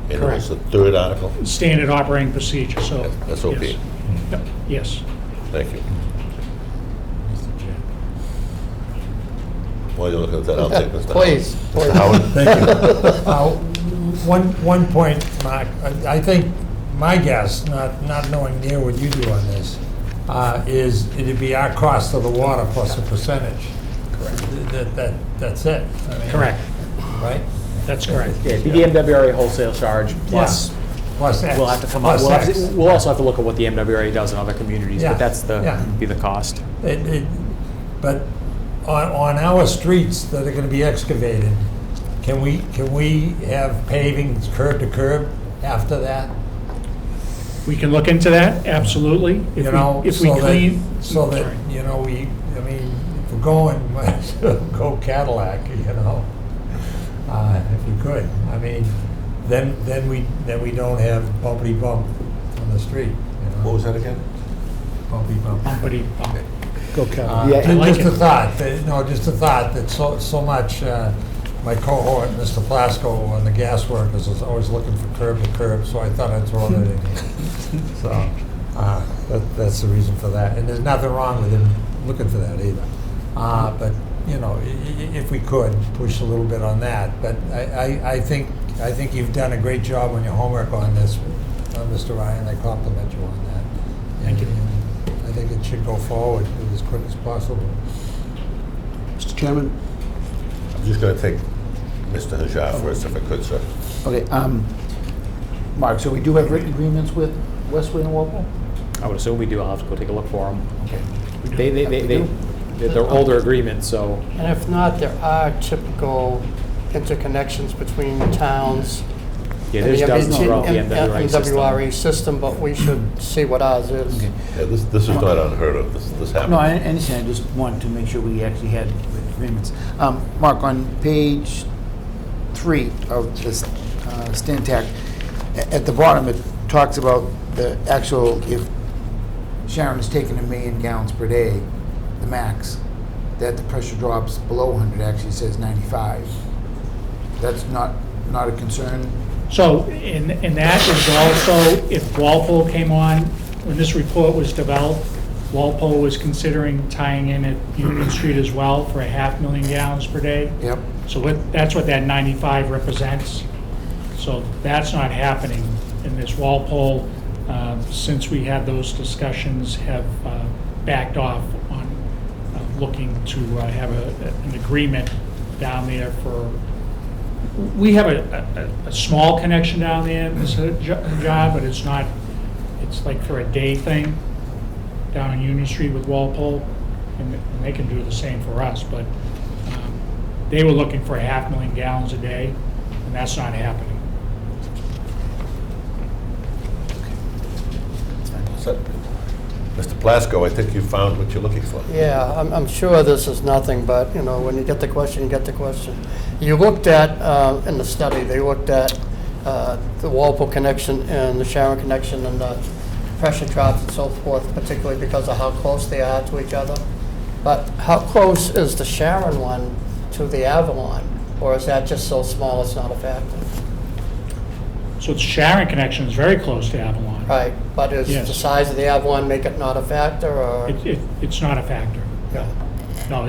And it was the third article? Standard operating procedure, so. SOP. Yes. Yep, yes. Thank you. While you're looking at that, I'll take Mr. Howard. Please, Mr. please. Howard? Thank you. One point, Mark, I think my guess, not knowing near what you do on this, is it'd be our cost of the water plus a percentage. Correct. That's it. I mean, Correct. Right? That's correct. Yeah, it'd be the MWRA wholesale charge plus. Plus X. We'll have to come up. Plus X. We'll also have to look at what the MWRA does in other communities, Yeah, but that's yeah. be the cost. But on our streets that are gonna be excavated, can we have paving curb to curb after that? We can look into that, absolutely. If You know, we so clean. that, Sorry. you know, I mean, if we're going, might as well go Cadillac, you know, if we could. I mean, then we don't have bumpity bump on the street, you know. What was that again? Bumpity bump. Bumpity bump. Go Cal. I like Just a it. thought, just a thought that so much, my cohort, Mr. Plasko, on the gas workers is always looking for curb to curb, so I thought I'd throw that in here. So, that's the reason for that. And there's nothing wrong with him looking for that either. But, you know, if we could, push a little bit on that. But I think you've done a great job on your homework on this, Mr. Ryan. I compliment you on that. Thank you. And I think it should go forward as quick as possible. Mr. Chairman? I'm just going to take Mr. Hajar first, if I could, sir. Okay, Mark, so we do have written agreements with Westwood and Walpole? I would assume we do. I'll have to go take a look for them. Okay. They're older agreements, so. And if not, there are typical interconnections between towns. Yeah, there's dozens throughout the MWRA system. MWRA system, but we should see what ours is. Okay. Yeah, this is not unheard of. This happens. No, I understand, I just wanted to make sure we actually had written agreements. Mark, on page 3 of this Stantec, at the bottom, it talks about the actual, if Sharon is taking 1 million gallons per day, the max, that the pressure drops below 100, actually says 95. That's not a concern? So, and that is also, if Walpole came on, when this report was developed, Walpole was considering tying in at Union Street as well for 500,000 gallons per day. Yep. So that's what that 95 represents. So that's not happening in this. Walpole, since we had those discussions, have backed off on looking to have an agreement down there for, we have a small connection down there, Mr. Job, but it's not, it's like for a day thing down on Union Street with Walpole, and they can do the same for us, but they were looking for 500,000 gallons a day, and that's not happening. So, Mr. Plasko, I think you found what you're looking for. Yeah, I'm sure this is nothing, but, you know, when you get the question, you get the question. You looked at, in the study, they looked at the Walpole connection and the Sharon connection and the pressure drops and so forth, particularly because of how close they are to each other. But how close is the Sharon one to the Avalon? Or is that just so small it's not a factor? So the Sharon connection is very close to Avalon. Right, but is Yes. the size of the Avalon make it not a factor, or? It's not a factor. Yeah. No,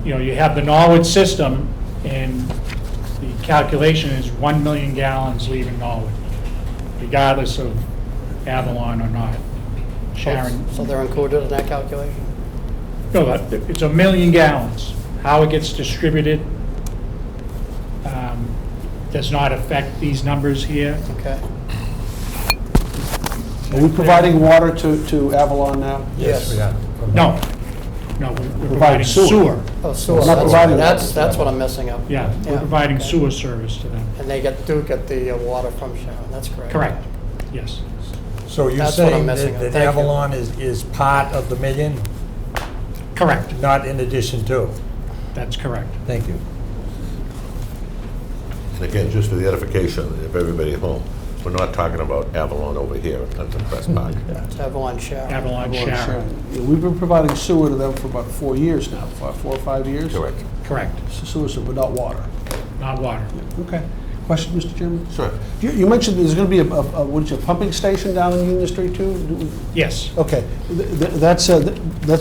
you know, you have the Norwood system, and the calculation is 1 million gallons leaving Norwood, regardless of Avalon or not. Sharon, So they're included in that calculation? no, it's 1 million gallons. How it gets distributed does not affect these numbers here. Okay. Are we providing water to Avalon now? Yes. we are. No, we're providing sewer. Oh, sewer, Not providing- that's what I'm messing up. Yeah, we're Yeah, providing okay. sewer service to them. And they do get the water from Sharon, that's correct? Correct, yes. So you're That's what I'm saying messing that up. that Thank you. Avalon is part of the million, Correct, not in addition to? that's correct. Thank you. And again, just for the edification of everybody at home, we're not talking about Avalon over here at Clinton Press Park. It's Avalon Sharon. Avalon Avalon Sharon, Yeah, we've been providing sewer to them for about 4 years now, 4 or 5 years? Correct. correct, Sewer, but not water. not water. Okay. Question, Mr. Chairman? Sure. You mentioned there's going to be what is it, a pumping station down in Union Street too? Yes, Okay, that's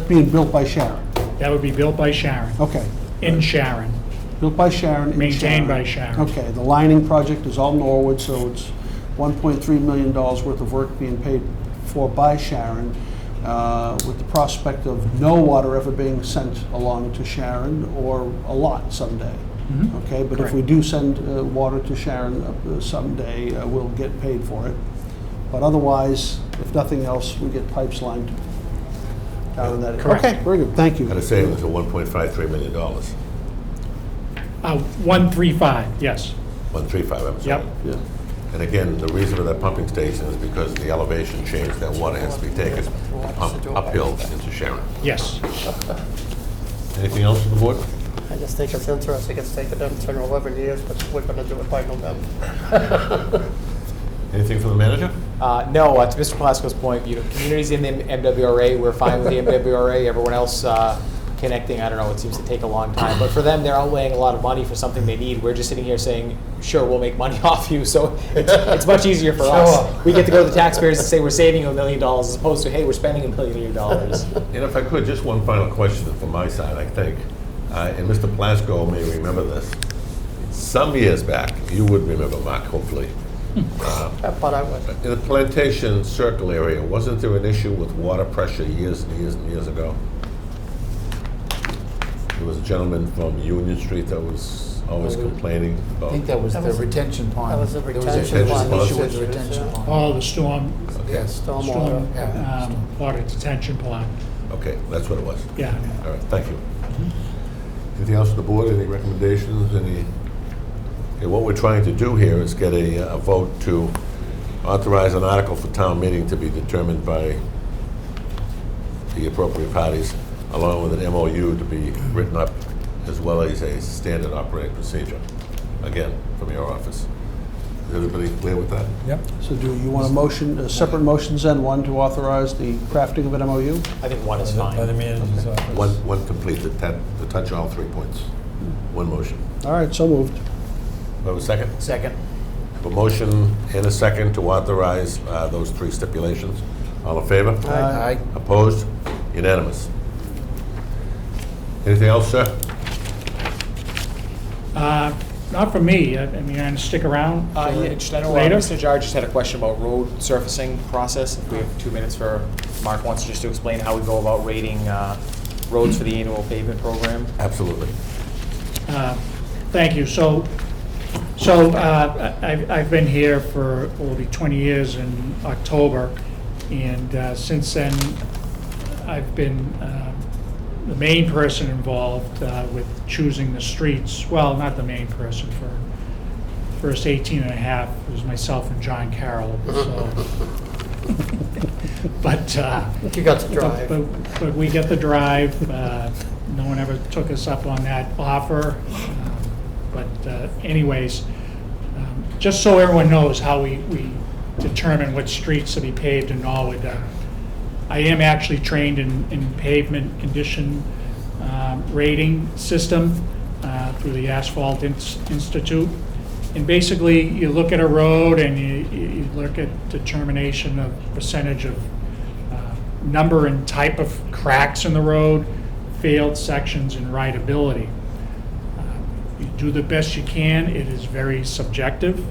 being built by Sharon. that would be built by Sharon, Okay, in Sharon. built by Sharon. in Maintained by Sharon. Okay, the lining project is all Norwood, so it's $1.3 million worth of work being paid for by Sharon, with the prospect of no water ever being sent along to Sharon or a lot someday. Mhm. Okay, but if Correct. we do send water to Sharon someday, we'll get paid for it. But otherwise, if nothing else, we get pipes lined down in that area. Correct. Okay, very good, thank you. Gotta say, it was a $1.53 million. 135, yes, 135, I'm sorry. Yep. Yeah. And again, the reason for that pumping station is because the elevation change, that water has to be taken and pumped uphill into Sharon. yes. Anything else from the board? I just think it's interesting, it's taken them 10 or 11 years, but we're gonna do it by November. Anything from the manager? No, to Mr. Plasko's point, communities in the MWRA, we're fine with the MWRA. Everyone else connecting, I don't know, it seems to take a long time. But for them, they're outlaying a lot of money for something they need. We're just sitting here saying, sure, we'll make money off you. So it's much easier for us. Sure. We get to go to the taxpayers and say we're saving $1 million as opposed to, hey, we're spending $1 million. And if I could, just one final question from my side, I think. And Mr. Plasko may remember this. Some years back, you would remember, Mark, hopefully. But I would. In the Plantation Circle area, wasn't there an issue with water pressure years and years and years ago? There was a gentleman from Union Street that was always complaining I about. think that was the retention pond. That was the There retention pond There was issue an issue with the retention Yeah. pond. All the storm Yes. Stormwater. Yeah. water detention pond, Okay, that's what it was. yeah. All right, thank you. Anything else from the board? Any recommendations? Okay, what we're trying to do here is get a vote to authorize an article for town meeting to be determined by the appropriate parties, along with an MOU to be written up, as well as a standard operating procedure, again, from your office. Is everybody clear with that? Yep. So do you want a motion, separate motions then, one to authorize the crafting of an MOU? I think one is By the fine. manager's office. One complete, to touch all 3 points. One motion. All right, so moved. Do I have a second? Second. Have a motion and a second to authorize those 3 stipulations. All in favor? Aye. Opposed? Unanimous. Anything else, sir? Not for me, I mean, I'm gonna stick around Yeah, just, I know later. Mr. Jar just had a question about road surfacing process. If we have 2 minutes for, Mark wants just to explain how we go about rating roads for the annual pavement program. Absolutely. Thank you. So I've been here for, it will be 20 years in October, and since then, I've been the main person involved with choosing the streets. Well, not the main person, for the first 18 and a half, it was myself and John Carroll, so. But You got to drive. but we get the drive. No one ever took us up on that offer. But anyways, just so everyone knows how we determine which streets to be paved in Norwood, I am actually trained in pavement condition rating system through the Asphalt Institute. And basically, you look at a road and you look at determination of percentage of number and type of cracks in the road, failed sections, and rideability. You do the best you can. It is very subjective.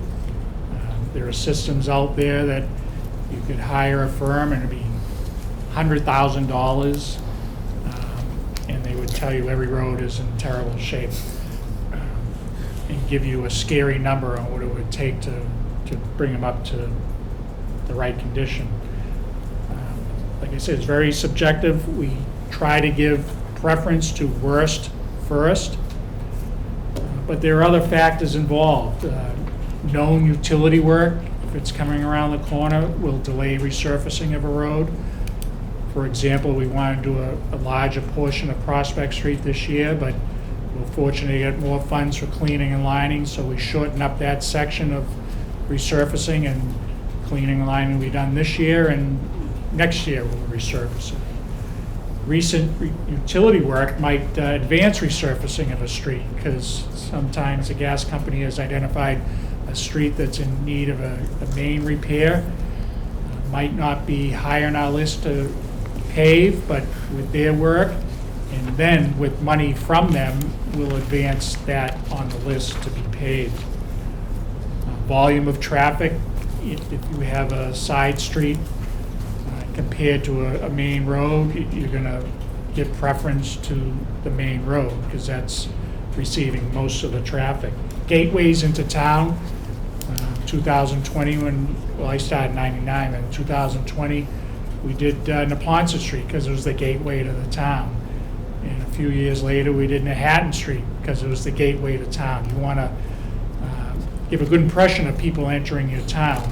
There are systems out there that you could hire a firm and it'd be $100,000, and they would tell you every road is in terrible shape, and give you a scary number on what it would take to bring them up to the right condition. Like I said, it's very subjective. We try to give preference to worst first, but there are other factors involved. Known utility work, if it's coming around the corner, will delay resurfacing of a road. For example, we want to do a larger portion of Prospect Street this year, but we're fortunate to get more funds for cleaning and lining, so we shorten up that section of resurfacing, and cleaning and lining will be done this year, and next year we'll resurface it. Recent utility work might advance resurfacing of a street, because sometimes the gas company has identified a street that's in need of a main repair. Might not be high on our list to pave, but with their work, and then with money from them, we'll advance that on the list to be paved. Volume of traffic, if you have a side street compared to a main road, you're gonna give preference to the main road, because that's receiving most of the traffic. Gateways into town, 2020, I started in 99, and in 2020, we did Neponset Street, because it was the gateway to the town. And a few years later, we did Manhattan Street, because it was the gateway to town. You want to give a good impression of people entering your town.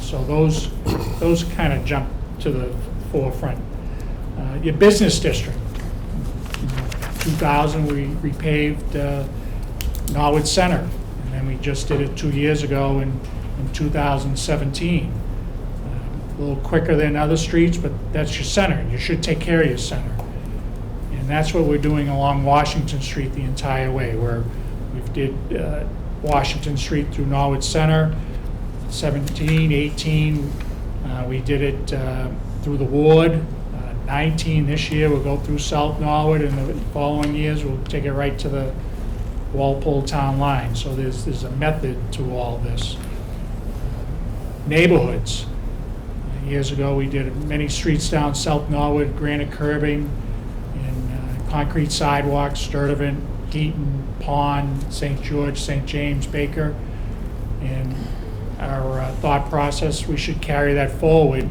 So those kind of jump to the forefront. Your business district. In 2000, we repaved Norwood Center, and then we just did it 2 years ago in 2017. A little quicker than other streets, but that's your center. You should take care of your center. And that's what we're doing along Washington Street the entire way, where we did Washington Street through Norwood Center, 17, 18, we did it through the Ward, 19 this year, we'll go through South Norwood, and the following years, we'll take it right to the Walpole Town line. So there's a method to all this. Neighborhoods. Years ago, we did many streets down South Norwood, granite curbing, and concrete sidewalks, Sturtevant, Heaton, Pond, St. George, St. James, Baker. And our thought process, we should carry that forward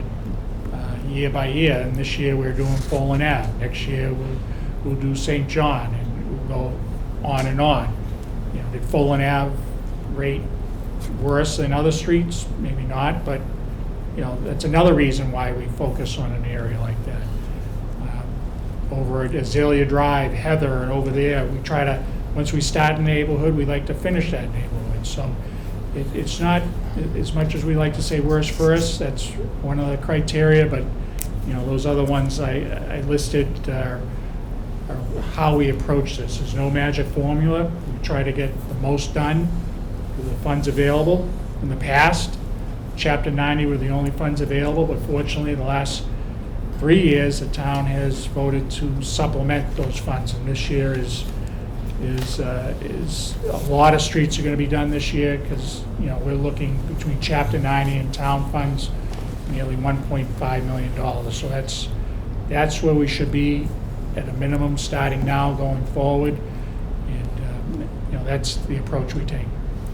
year by year. And this year, we're doing Poland Ave. Next year, we'll do St. John, and we'll go on and on. You know, did Poland Ave rate worse than other streets? Maybe not, but you know, that's another reason why we focus on an area like that. Over at Azalea Drive, Heather, and over there, we try to, once we start a neighborhood, we like to finish that neighborhood. So it's not, as much as we like to say worst first, that's one of the criteria, but you know, those other ones I listed are how we approach this. There's no magic formula. We try to get the most done with the funds available. In the past, Chapter 90 were the only funds available, but fortunately, the last 3 years, the town has voted to supplement those funds, and this year is a lot of streets are going to be done this year, because you know, we're looking between Chapter 90 and town funds, nearly $1.5 million. So that's where we should be at a minimum, starting now, going forward, and you know, that's the approach we take.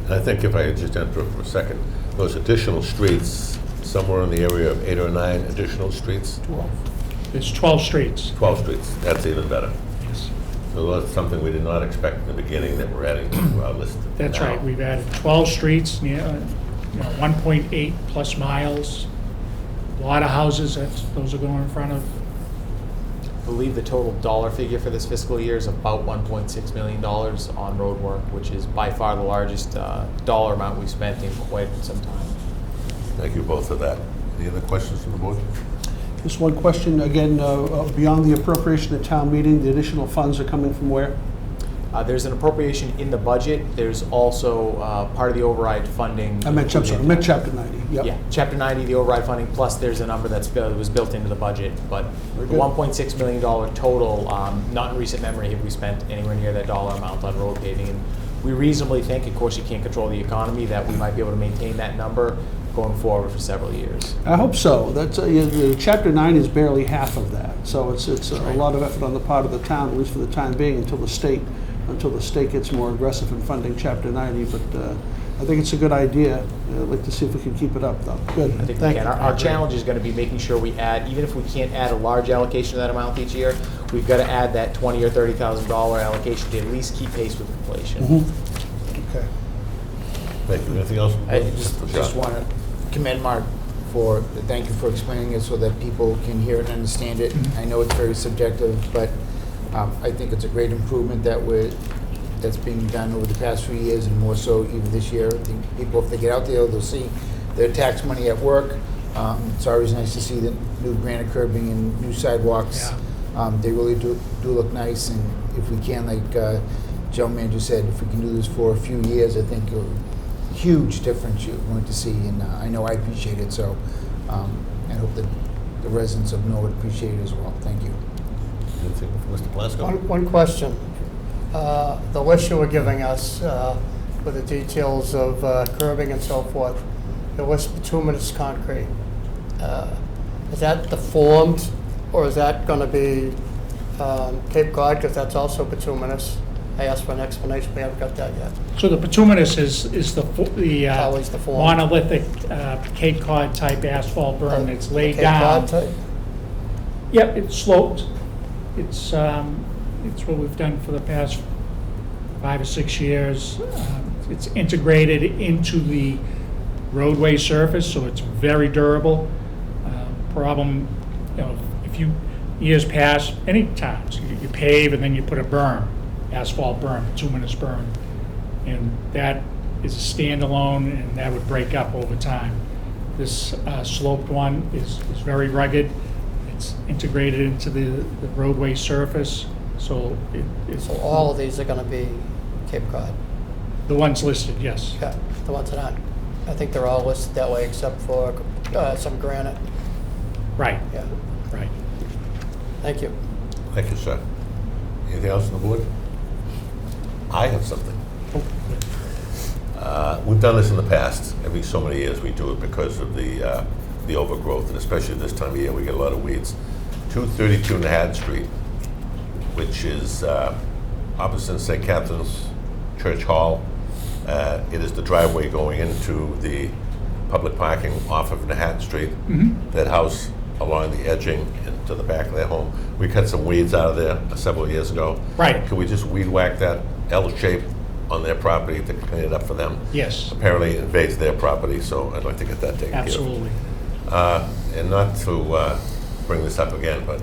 I think if I could just interrupt for a second, those additional streets, somewhere in the area of 8 or 9 additional streets? 12. There's 12 streets. 12 streets, that's even better. Yes. So that's something we did not expect in the beginning that we're adding to our list. That's now. right. We've added 12 streets, near 1.8 plus miles. A lot of houses, those are going in front of. I believe the total dollar figure for this fiscal year is about $1.6 million on road work, which is by far the largest dollar amount we've spent in quite some time. Thank you both for that. Any other questions from the board? Just one question, again, beyond the appropriation at town meeting, the additional funds are coming from where? There's an appropriation in the budget. There's also part of the override funding. I meant Chapter 90, yep. Yeah, Chapter 90, the override funding, plus there's a number that was built into the budget. But the $1.6 million total, not in recent memory have we spent anywhere near that dollar amount on road paving. And we reasonably think, of course, you can't control the economy, that we might be able to maintain that number going forward for several years. I hope so. That's, Chapter 9 is barely half of that, so it's a lot of effort on the part of the town, at least for the time being, until the state gets more aggressive in funding Chapter 90, but I think it's a good idea. I'd like to see if we can keep it up, though. Good, I think we thank can. you. Our challenge is going to be making sure we add, even if we can't add a large allocation of that amount each year, we've got to add that $20,000 or $30,000 allocation to at least keep pace with inflation. Okay. Thank you. Anything else? I just want to commend Mark thank you for explaining it so that people can hear it and understand it. I know it's very subjective, but I think it's a great improvement that's being done over the past few years, and more so even this year. I think people, if they get out there, they'll see their tax money at work. It's always nice to see the new granite curbing and new sidewalks. They really do look nice, and if we can, like Joe Manager said, if we can do this for a few years, I think huge difference you're going to see, and I know I appreciate it, so I hope that the residents of Norwood appreciate it as well. Thank you. Anything from Mr. Plasko? One question. The list you were giving us with the details of curbing and so forth, it was bituminous concrete. Is that deformed, or is that going to be Cape Cod, because that's also bituminous? I asked for an explanation, we haven't got that yet. So the bituminous is Always the form. monolithic Cape Cod type asphalt berm that's laid Cape down. Cod type? Yep, it's sloped. It's what we've done for the past 5 or 6 years. It's integrated into the roadway surface, so it's very durable. Problem, if you, years past, any times, you pave and then you put a berm, asphalt berm, bituminous berm, and that is a standalone, and that would break up over time. This sloped one is very rugged. It's integrated into the roadway surface, so it's So all of these are going to be Cape Cod? the ones listed, yes. Yeah, the ones that aren't. I think they're all listed that way except for some granite. Right, Yeah, right. thank you. Thank you, sir. Anything else on the board? I have something. We've done this in the past. Every so many years we do it because of the overgrowth, and especially this time of year we get a lot of weeds. 232 Manhattan Street, which is opposite St. Catherine's Church Hall. It is the driveway going into the public parking off of Manhattan Street. That house along the edging and to the back of their home. We cut some weeds out of there several years ago. Right. Could we just weed whack that L shape on their property to clean it up for them? Yes, Apparently it invades their property, so I'd like to get that taken care of. absolutely. And not to bring this up again, but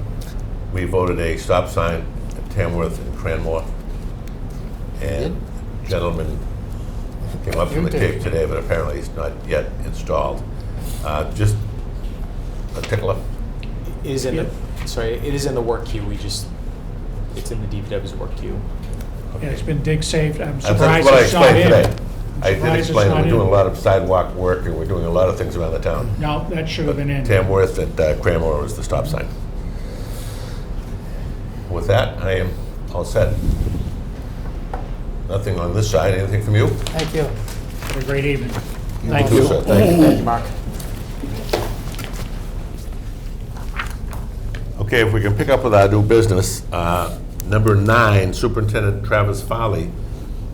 we voted a stop sign at Tamworth and Cranmore. And gentleman came up from the Cape today, but apparently it's not yet installed. Just a tickler. It is in it is in the work queue. It's in the DPW's work queue. Yeah, it's been dig safe. I'm That's surprised what I it's not explained in. today. I did Surprised it's explain that not we're doing a in. lot of sidewalk work and we're doing a lot of things around the town. No, that should have been in. Tamworth and Cranmore is the stop sign. With that, I am all set. Nothing on this side. Anything from you? Thank you. Have a great evening. Thank you, sir. Thank you. Thank you, Mark. Okay, if we can pick up with our new business, number 9, Superintendent Travis Farley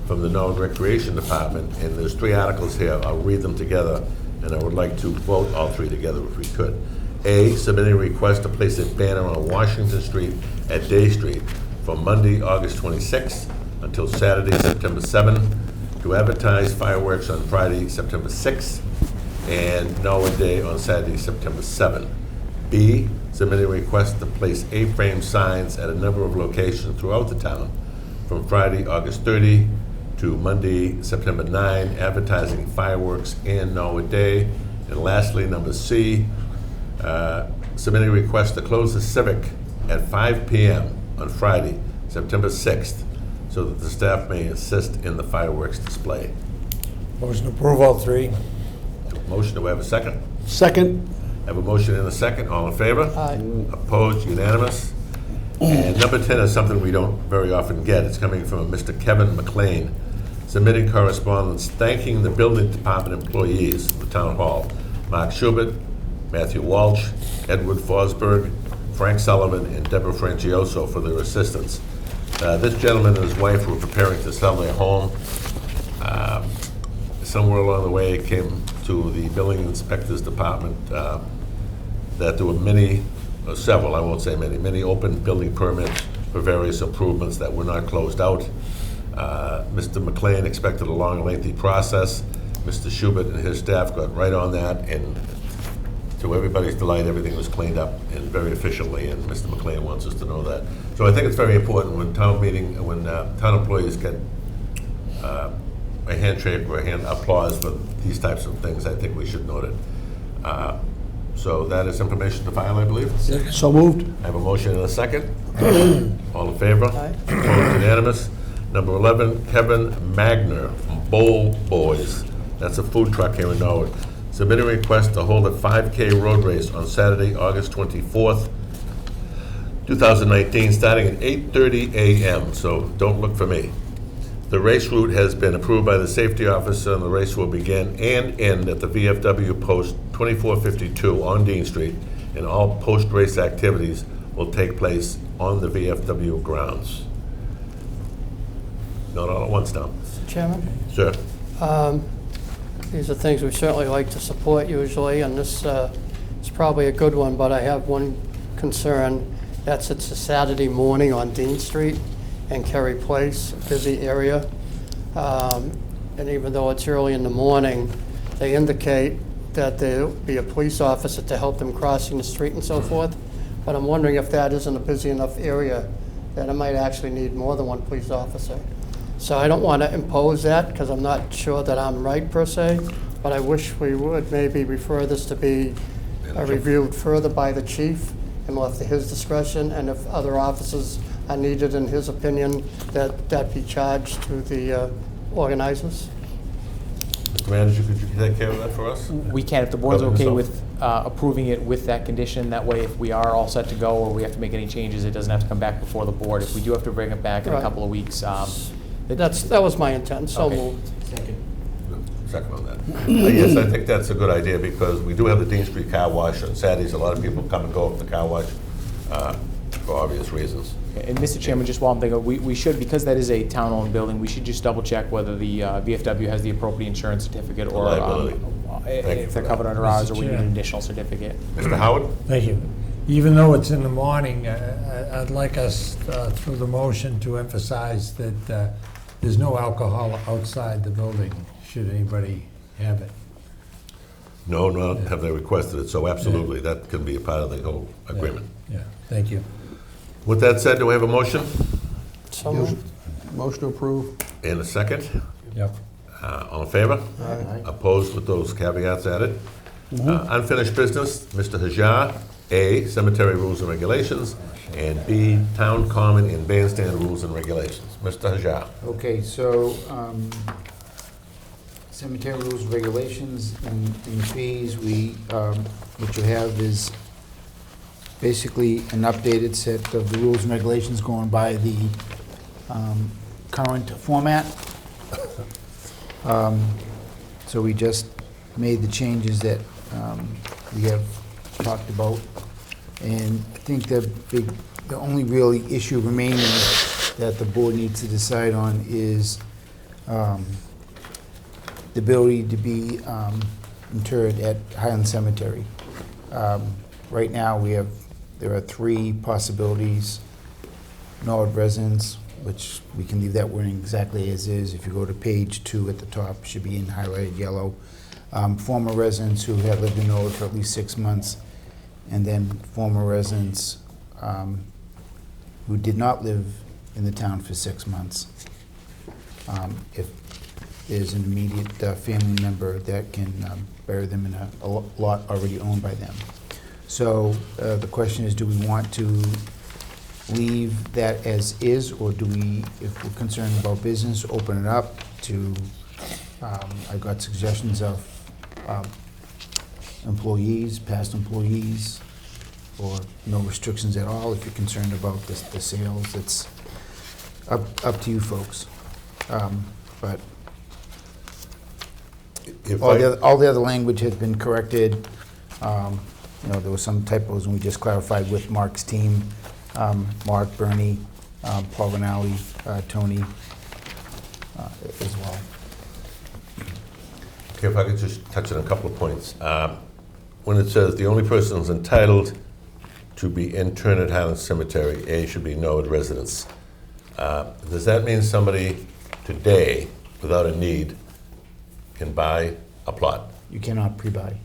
from the Norwood Recreation Department, and there's 3 articles here. I'll read them together, and I would like to vote all 3 together if we could. A, submitting a request to place a banner on Washington Street at Day Street from Monday, August 26th until Saturday, September 7th, to advertise fireworks on Friday, September 6th, and Norwood Day on Saturday, September 7th. B, submitting a request to place A-frame signs at a number of locations throughout the town from Friday, August 30 to Monday, September 9, advertising fireworks and Norwood Day. And lastly, number C, submitting a request to close the Civic at 5 p.m. on Friday, September 6th, so that the staff may assist in the fireworks display. Motion to approve all 3. Motion, do we have a second? Second. Have a motion and a second. All in favor? Aye. Opposed? Unanimous? And number 10 is something we don't very often get. It's coming from Mr. Kevin McLean submitting correspondence thanking the building department employees of the town hall, Mark Schubert, Matthew Walsh, Edward Fosberg, Frank Sullivan, and Deborah Francioso for their assistance. This gentleman and his wife were preparing to sell their home. Somewhere along the way, it came to the building inspector's department that there were many, several, I won't say many open building permits for various improvements that were not closed out. Mr. McLean expected a long, lengthy process. Mr. Schubert and his staff got right on that, and to everybody's delight, everything was cleaned up and very efficiently, and Mr. McLean wants us to know that. So I think it's very important when town employees get a handshake or a hand applause for these types of things. I think we should note it. So that is information to file, I believe. So moved. I have a motion and a second. All in favor? Aye. Opposed, unanimous. Number 11, Kevin Magner from Bowl Boys. That's a food truck here in Norwood. Submitting a request to hold a 5K road race on Saturday, August 24th, 2019, starting at 8:30 a.m., so don't look for me. The race route has been approved by the safety officer, and the race will begin and end at the VFW post 2452 on Dean Street, and all post-race activities will take place on the VFW grounds. Not all at once now. Mr. Chairman? Sir? These are things we certainly like to support usually, and this is probably a good one, but I have one concern. It's a Saturday morning on Dean Street and Kerry Place, a busy area. And even though it's early in the morning, they indicate that there'll be a police officer to help them crossing the street and so forth. But I'm wondering if that isn't a busy enough area that it might actually need more than one police officer. So I don't want to impose that because I'm not sure that I'm right per se, but I wish we would maybe refer this to be reviewed further by the chief and left to his discretion, and if other officers are needed in his opinion, that be charged to the organizers. Mr. Manager, could you take care of that for us? We can, if the board's Cover okay yourself. with approving it with that condition. That way, if we are all set to go or we have to make any changes, it doesn't have to come back before the board. If we do have to bring it back in a Right. couple of weeks, That was my intent, so Okay. moved. Second on that. Yes, I think that's a good idea because we do have the Dean Street Car Wash on Saturdays. A lot of people come and go from the car wash for obvious reasons. And Mr. Chairman, just while I'm thinking, we should, because that is a town-owned building, we should just double-check whether the VFW has the appropriate insurance certificate or Liability. Thank you if for they're that. covered under ours, or we need Chair. an additional certificate. Mr. Howard? Thank you. Even though it's in the morning, I'd like us, through the motion, to emphasize that there's no alcohol outside the building, should anybody have it. No, not have they requested it, so absolutely, that can be a part of the whole agreement. Yeah, thank you. With that said, do we have a motion So moved. Motion to approve. and a second? Yep. All in favor? Opposed with those caveats added? Unfinished business, Mr. Hajar, A, cemetery rules and regulations, and B, town common and bandstand rules and regulations. Mr. Hajar. Okay, so cemetery rules, regulations, and the fees, what you have is basically an updated set of the rules and regulations going by the current format. So we just made the changes that we have talked about. And I think the only really issue remaining that the board needs to decide on is the ability to be interred at Highland Cemetery. Right now, there are three possibilities. Norwood residents, which we can leave that wording exactly as is. If you go to page 2 at the top, it should be in highlighted yellow. Former residents who have lived in Norwood for at least 6 months, and then former residents who did not live in the town for 6 months. If there's an immediate family member that can bury them in a lot already owned by them. So the question is, do we want to leave that as is, or do we, if we're concerned about business, open it up to, I got suggestions of employees, past employees, or no restrictions at all. If you're concerned about the sales, it's up to you folks. But If All I- all the other language has been corrected. You know, there were some typos, and we just clarified with Mark's team, Mark, Bernie, Paul Rinaldi, Tony, as well. Okay, if I could just touch on a couple of points. When it says the only person who's entitled to be interned at Highland Cemetery, A, should be Norwood residents. Does that mean somebody today, without a need, can buy a plot? You cannot pre-buy.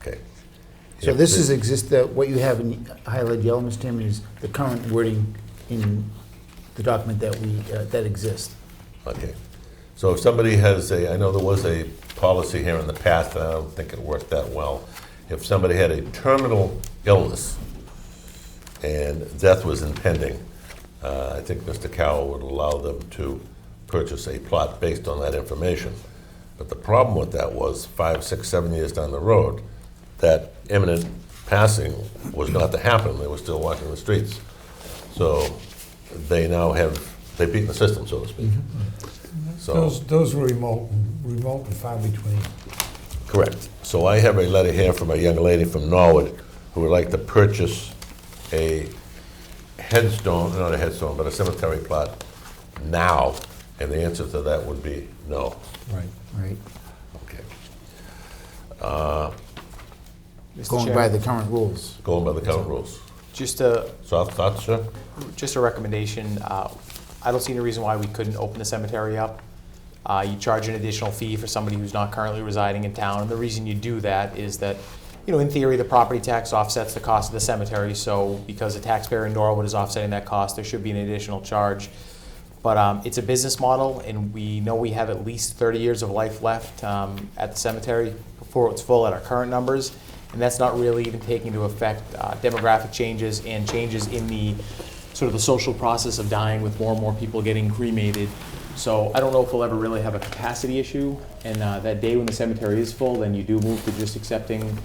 Okay. So If this the- is what you have in highlighted yellow, Mr. Chairman, is the current wording in the document that exists. Okay. So if somebody has I know there was a policy here in the past, and I don't think it worked that well. If somebody had a terminal illness and death was impending, I think Mr. Cowell would allow them to purchase a plot based on that information. But the problem with that was 5, 6, 7 years down the road, that imminent passing was not to happen. They were still walking the streets. So they now they've beaten the system, so to speak. So, Those were remote and far between. correct. So I have a letter here from a young lady from Norwood who would like to purchase a headstone, not a headstone, but a cemetery plot now, and the answer to that would be no. Right. Right. Okay. Mr. Going Chair, by the current rules. Going by the current rules. Just a Thoughts, sir? just a recommendation. I don't see any reason why we couldn't open the cemetery up. You charge an additional fee for somebody who's not currently residing in town, and the reason you do that is that, you know, in theory, the property tax offsets the cost of the cemetery, so because a taxpayer in Norwood is offsetting that cost, there should be an additional charge. But it's a business model, and we know we have at least 30 years of life left at the cemetery before it's full at our current numbers, and that's not really even taking into effect demographic changes and changes in the sort of the social process of dying, with more and more people getting cremated. So I don't know if we'll ever really have a capacity issue, and that day when the cemetery is full, then you do move to just accepting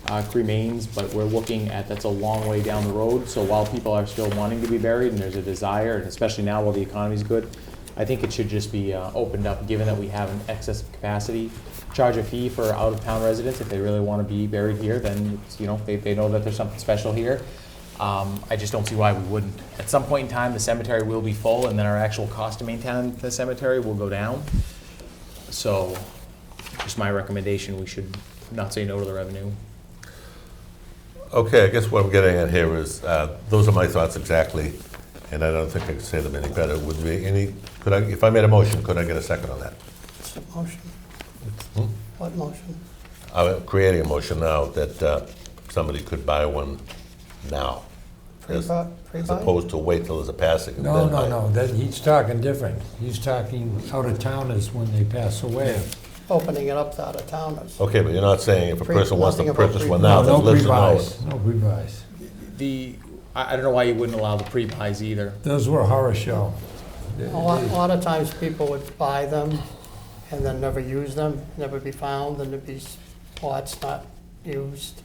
cremains, but we're looking at, that's a long way down the road. So while people are still wanting to be buried and there's a desire, and especially now while the economy's good, I think it should just be opened up, given that we have an excess of capacity. Charge a fee for out-of-town residents if they really want to be buried here, then it's, you know, they know that there's something special here. I just don't see why we wouldn't. At some point in time, the cemetery will be full, and then our actual cost to maintain the cemetery will go down. So, just my recommendation, we should not say no to the revenue. Okay, I guess what I'm getting at here is, those are my thoughts exactly, and I don't think I can say them any better. Would be any, if I made a motion, could I get a second on that? What's the motion? What motion? I'm creating a motion now that somebody could buy one now, as Pre-buy? opposed to wait till there's a passing. and No, then buy. no, that, he's talking different. He's talking out-of-towners when they pass away. Opening it up to out-of-towners. Okay, but you're not saying if a person wants to Nothing about purchase one pre-buy. now No that lives in pre-buys, Norwood. no pre-buys. I don't know why you wouldn't allow the pre-buys either. Those were a horror show. A lot of times people would buy them and then never use them, never be found, and there'd be plots not used.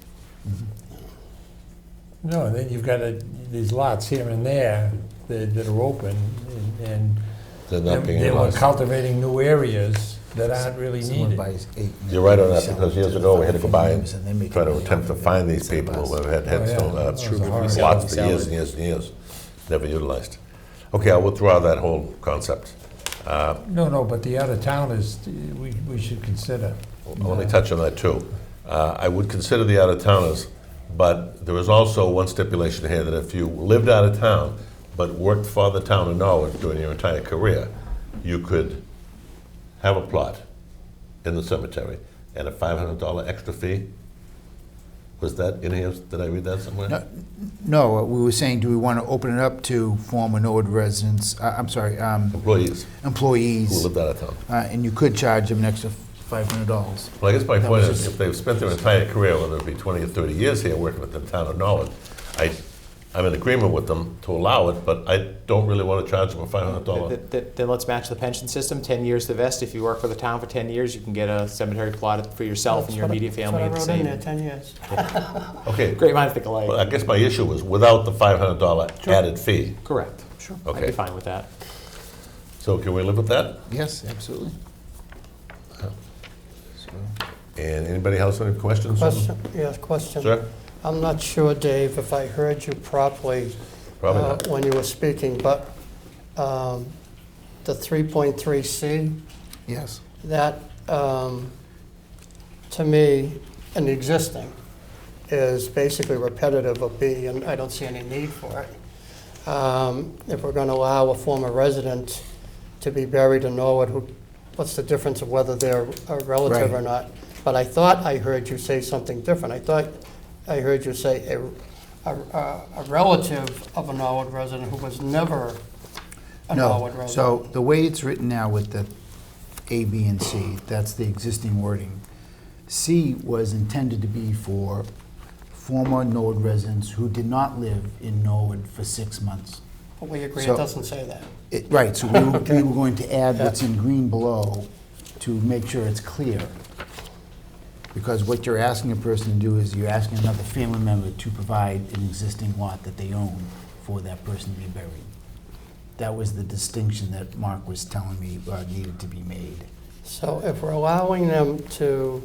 No, then you've got these lots here and there that are open, and They're not being they were utilized. cultivating new areas that aren't really Someone needed. buys 8. You're right on that, because years ago, we had to go by and they and make try to money attempt to off of find it. these people who have had Oh, yeah. headstone, That's true. lots Resell for it. years and years and years, never utilized. Okay, I'll withdraw that whole concept. No, but the out-of-towners, we should consider. Let me touch on that too. I would consider the out-of-towners, but there is also one stipulation here that if you lived out of town but worked for the town of Norwood during your entire career, you could have a plot in the cemetery at a $500 extra fee. Was that in here? Did I read that somewhere? No, we were saying, do we want to open it up to former Norwood residents, Employees employees? who lived out of town. And you could charge them an extra $500. Well, I guess my That point was is, just- if they've spent their entire career, whether it be 20 or 30 years here working with the town of Norwood, I'm in agreement with them to allow it, but I don't really want to charge them a $500. Then let's match the pension system, 10 years to vest. If you work for the town for 10 years, you can get a cemetery plot for yourself and your immediate family at the That's what I wrote in same. there, 10 years. Okay, Great minds think alike. well, I guess my issue is without the $500 added fee. Correct. Sure. I'd Okay. be fine with that. So can we live with that? Yes, absolutely. And anybody else have any questions? Question, yes, question. Sir? I'm not sure, Dave, if I heard you properly Probably not. when you were speaking, but the 3.3C, Yes. that, to me, in the existing, is basically repetitive of B, and I don't see any need for it. If we're going to allow a former resident to be buried in Norwood, what's the difference of whether they're a relative or Right. not? But I thought I heard you say something different. I thought I heard you say a relative of a Norwood resident who was never a Norwood No, resident. so the way it's written now with the A, B, and C, that's the existing wording. C was intended to be for former Norwood residents who did not live in Norwood for 6 months. But we agree it so- doesn't say that. Right, so we were going to add what's in green below to make sure it's clear. Because what you're asking a person to do is you're asking another family member to provide an existing lot that they own for that person to be buried. That was the distinction that Mark was telling me needed to be made. So if we're allowing them to,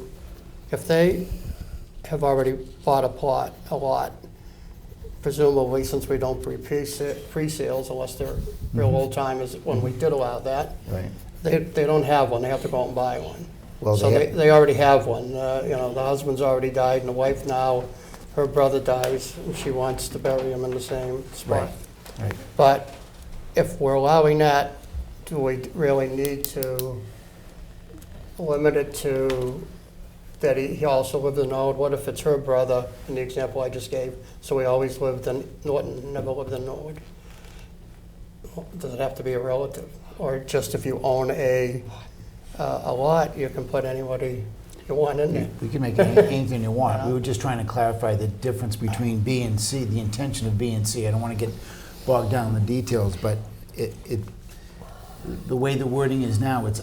if they have already bought a lot, presumably since we don't pre-sales unless they're real old timers, when we did allow that, Right. they don't have one, they have to go out and buy one. Well, So they- they already have one. You know, the husband's already died and the wife now, her brother dies and she wants to bury him in the same spot. Right. But if we're allowing that, do we really need to limit it to that he also lived in Norwood? What if it's her brother, in the example I just gave, so he always lived in Norton, never lived in Norwood? Does it have to be a relative? Or just if you own a lot, you can put anybody you want in there? We can make anything you want. We were just trying to clarify the difference between B and C, the intention of B and C. I don't want to get bogged down in the details, but the way the wording is now, it's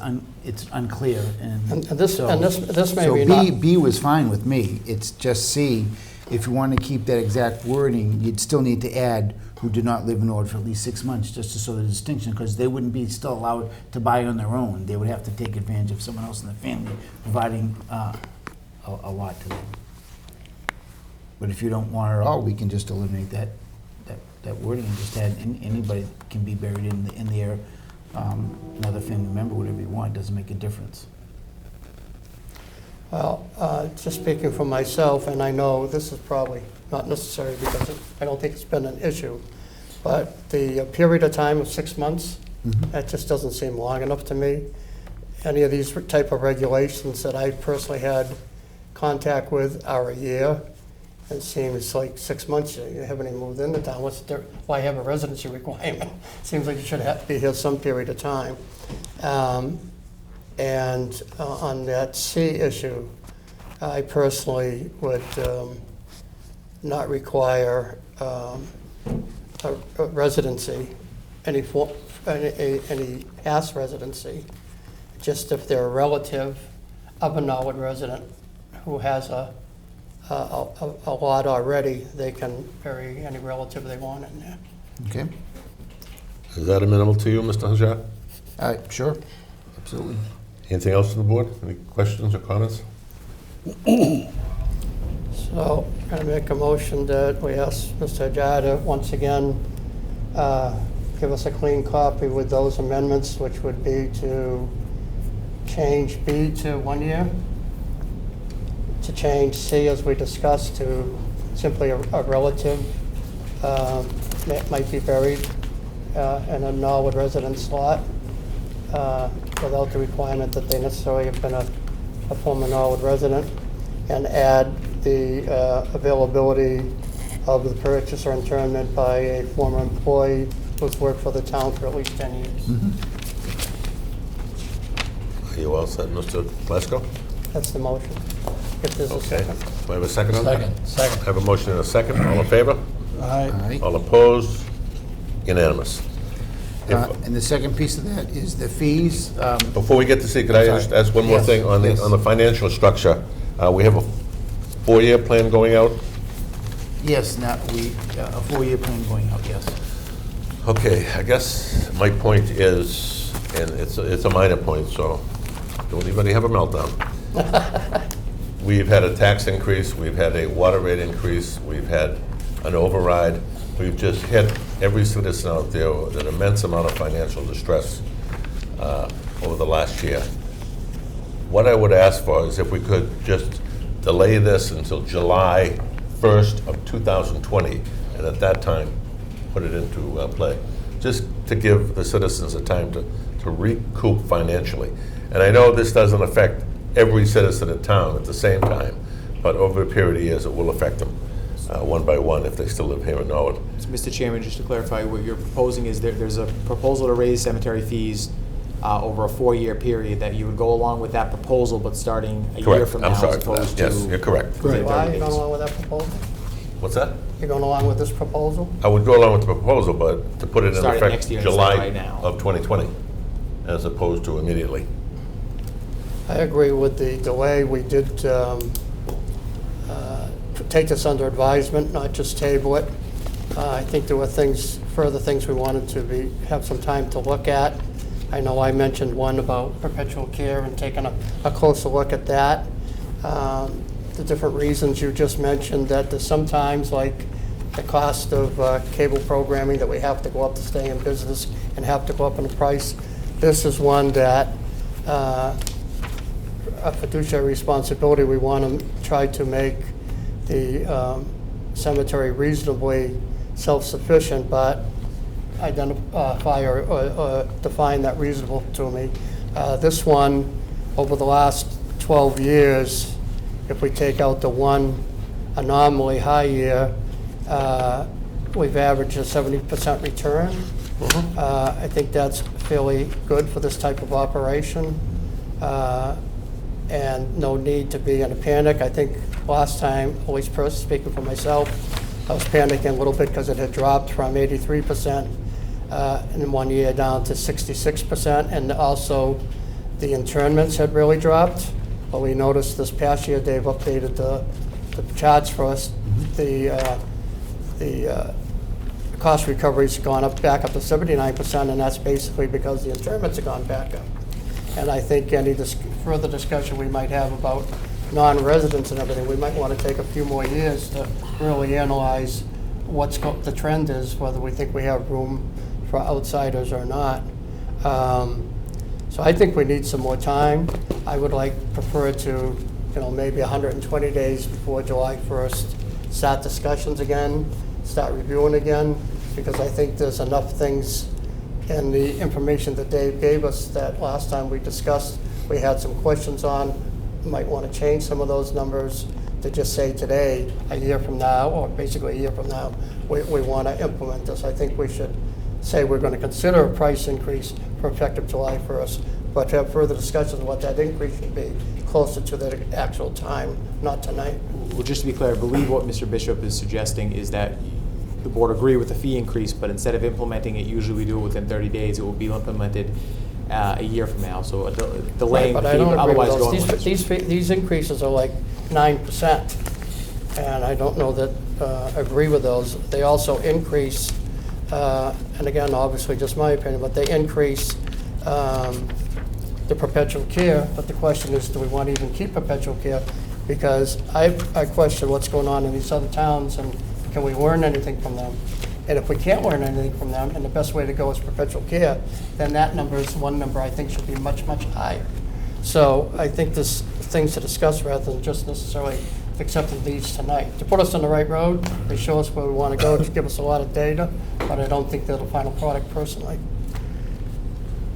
unclear. And this may So be B, not. B was fine with me. It's just C. If you want to keep that exact wording, you'd still need to add who did not live in Norwood for at least 6 months, just to show the distinction, because they wouldn't be still allowed to buy on their own. They would have to take advantage of someone else in the family providing a lot to them. But if you don't want it at all, we can just eliminate that wording and just add anybody can be buried in there, another family member, whatever you want. It doesn't make a difference. Well, just speaking for myself, and I know this is probably not necessary because I don't think it's been an issue, but the period of time of 6 months, that just doesn't seem long enough to me. Any of these type of regulations that I personally had contact with are a year. It seems like 6 months, you haven't even moved into town. Why have a residency requirement? Seems like you should be here some period of time. And on that C issue, I personally would not require a residency, any past residency, just if they're a relative of a Norwood resident who has a lot already, they can bury any relative they want in there. Okay? Is that amenable to you, Mr. Hajar? Sure, absolutely. Anything else from the board? Any questions or comments? So, I'm going to make a motion that we ask Mr. Hajar to once again give us a clean copy with those amendments, which would be to change B to 1 year, to change C, as we discussed, to simply a relative that might be buried in a Norwood residence lot, without the requirement that they necessarily have been a former Norwood resident, and add the availability of the purchase or internment by a former employee who's worked for the town for at least 10 years. Are you all set, Mr. Plasko? That's the motion. If there's a Okay. second. Do I have a second on that? Second. I have a motion and a second. All in favor? Aye. All opposed? Unanimous. And the second piece of that is the fees. Before we get to C, could I just ask one more Yes, thing on yes. the financial structure? We have a 4-year plan going out. Yes, now a 4-year plan going out, yes. Okay, I guess my point is, and it's a minor point, so don't anybody have a meltdown. We've had a tax increase, we've had a water rate increase, we've had an override. We've just hit every citizen out there with an immense amount of financial distress over the last year. What I would ask for is if we could just delay this until July 1st of 2020, and at that time, put it into play, just to give the citizens a time to recoup financially. And I know this doesn't affect every citizen in town at the same time, but over a period of years, it will affect them one by one if they still live here in Norwood. So, Mr. Chairman, just to clarify, what you're proposing is there's a proposal to raise cemetery fees over a 4-year period, that you would go along with that proposal, but starting a year Correct. from now I'm as sorry for opposed that. to... Yes, you're correct. within Why 30 are you going days. along with that proposal? What's that? You're going along with this proposal? I would go along with the proposal, but to put it in Starting effect next year instead of July right now. of 2020, as opposed to immediately. I agree with the delay. We did take this under advisement, not just table it. I think there were further things we wanted to have some time to look at. I know I mentioned one about perpetual care and taking a closer look at that. The different reasons you just mentioned, that there's sometimes, like the cost of cable programming, that we have to go up to stay in business and have to go up in the price. This is one that a fiduciary responsibility. We want to try to make the cemetery reasonably self-sufficient, but identify or define that reasonable to me. This one, over the last 12 years, if we take out the one anomaly high year, we've averaged a 70% return. I think that's fairly good for this type of operation, and no need to be in a panic. I think last time, at least personally speaking for myself, I was panicking a little bit because it had dropped from 83% in 1 year down to 66%, and also the internments had really dropped. But we noticed this past year, they've updated the charts for us. The cost recovery's gone back up to 79%, and that's basically because the internments have gone back up. And I think any further discussion we might have about non-residents and everything, we might want to take a few more years to really analyze what the trend is, whether we think we have room for outsiders or not. So I think we need some more time. I would prefer to, maybe 120 days before July 1st, start discussions again, start reviewing again, because I think there's enough things in the information that Dave gave us that last time we discussed, we had some questions on. We might want to change some of those numbers to just say today, a year from now, or basically a year from now, we want to implement this. I think we should say we're going to consider a price increase for effective July 1st, but to have further discussions of what that increase should be closer to the actual time, not tonight. Well, just to be clear, I believe what Mr. Bishop is suggesting is that the board agree with the fee increase, but instead of implementing it, usually we do it within 30 days, it will be implemented a year from now. So delaying Right, the but I fee, don't agree otherwise with going those. These increases are like 9%, and I don't know that I agree with those. They also increase, and again, obviously just my opinion, but they increase the perpetual care. But the question is, do we want to even keep perpetual care? Because I question what's going on in these other towns, and can we learn anything from them? And if we can't learn anything from them, and the best way to go is perpetual care, then that number is one number I think should be much, much higher. So I think there's things to discuss rather than just necessarily accepting these tonight. To put us on the right road, they show us where we want to go, to give us a lot of data, but I don't think they're the final product personally.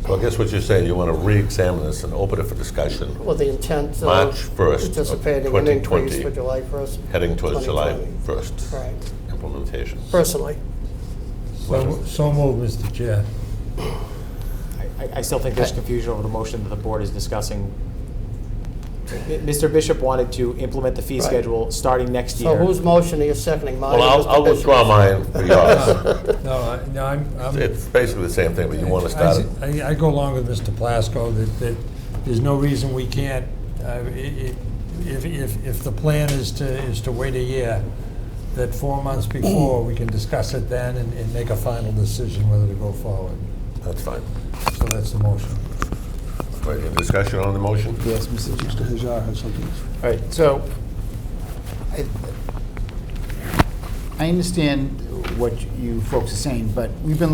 So I guess what you're saying, you want to re-examine this and open it for discussion, With the intent March of 1st of anticipating an increase 2020, for July 1st. heading towards July 2020. 1st Right, implementation. personally. So moved, Mr. Chair. I still think there's confusion over the motion that the board is discussing. Mr. Bishop wanted to implement the fee Right. schedule starting next year. So whose motion are you seconding? Mine or Well, Mr. I'll Bishop's? withdraw mine for yours. No, I'm. It's basically the same thing, but you want to start it. I go along with Mr. Plasko that there's no reason we can't, if the plan is to wait a year, that 4 months before, we can discuss it then and make a final decision whether to go forward. That's fine. So that's the motion. Right, any discussion on the motion? Yes, Mr. Chairman. Mr. Hajar has something. All right, so I understand what you folks are saying, but we have been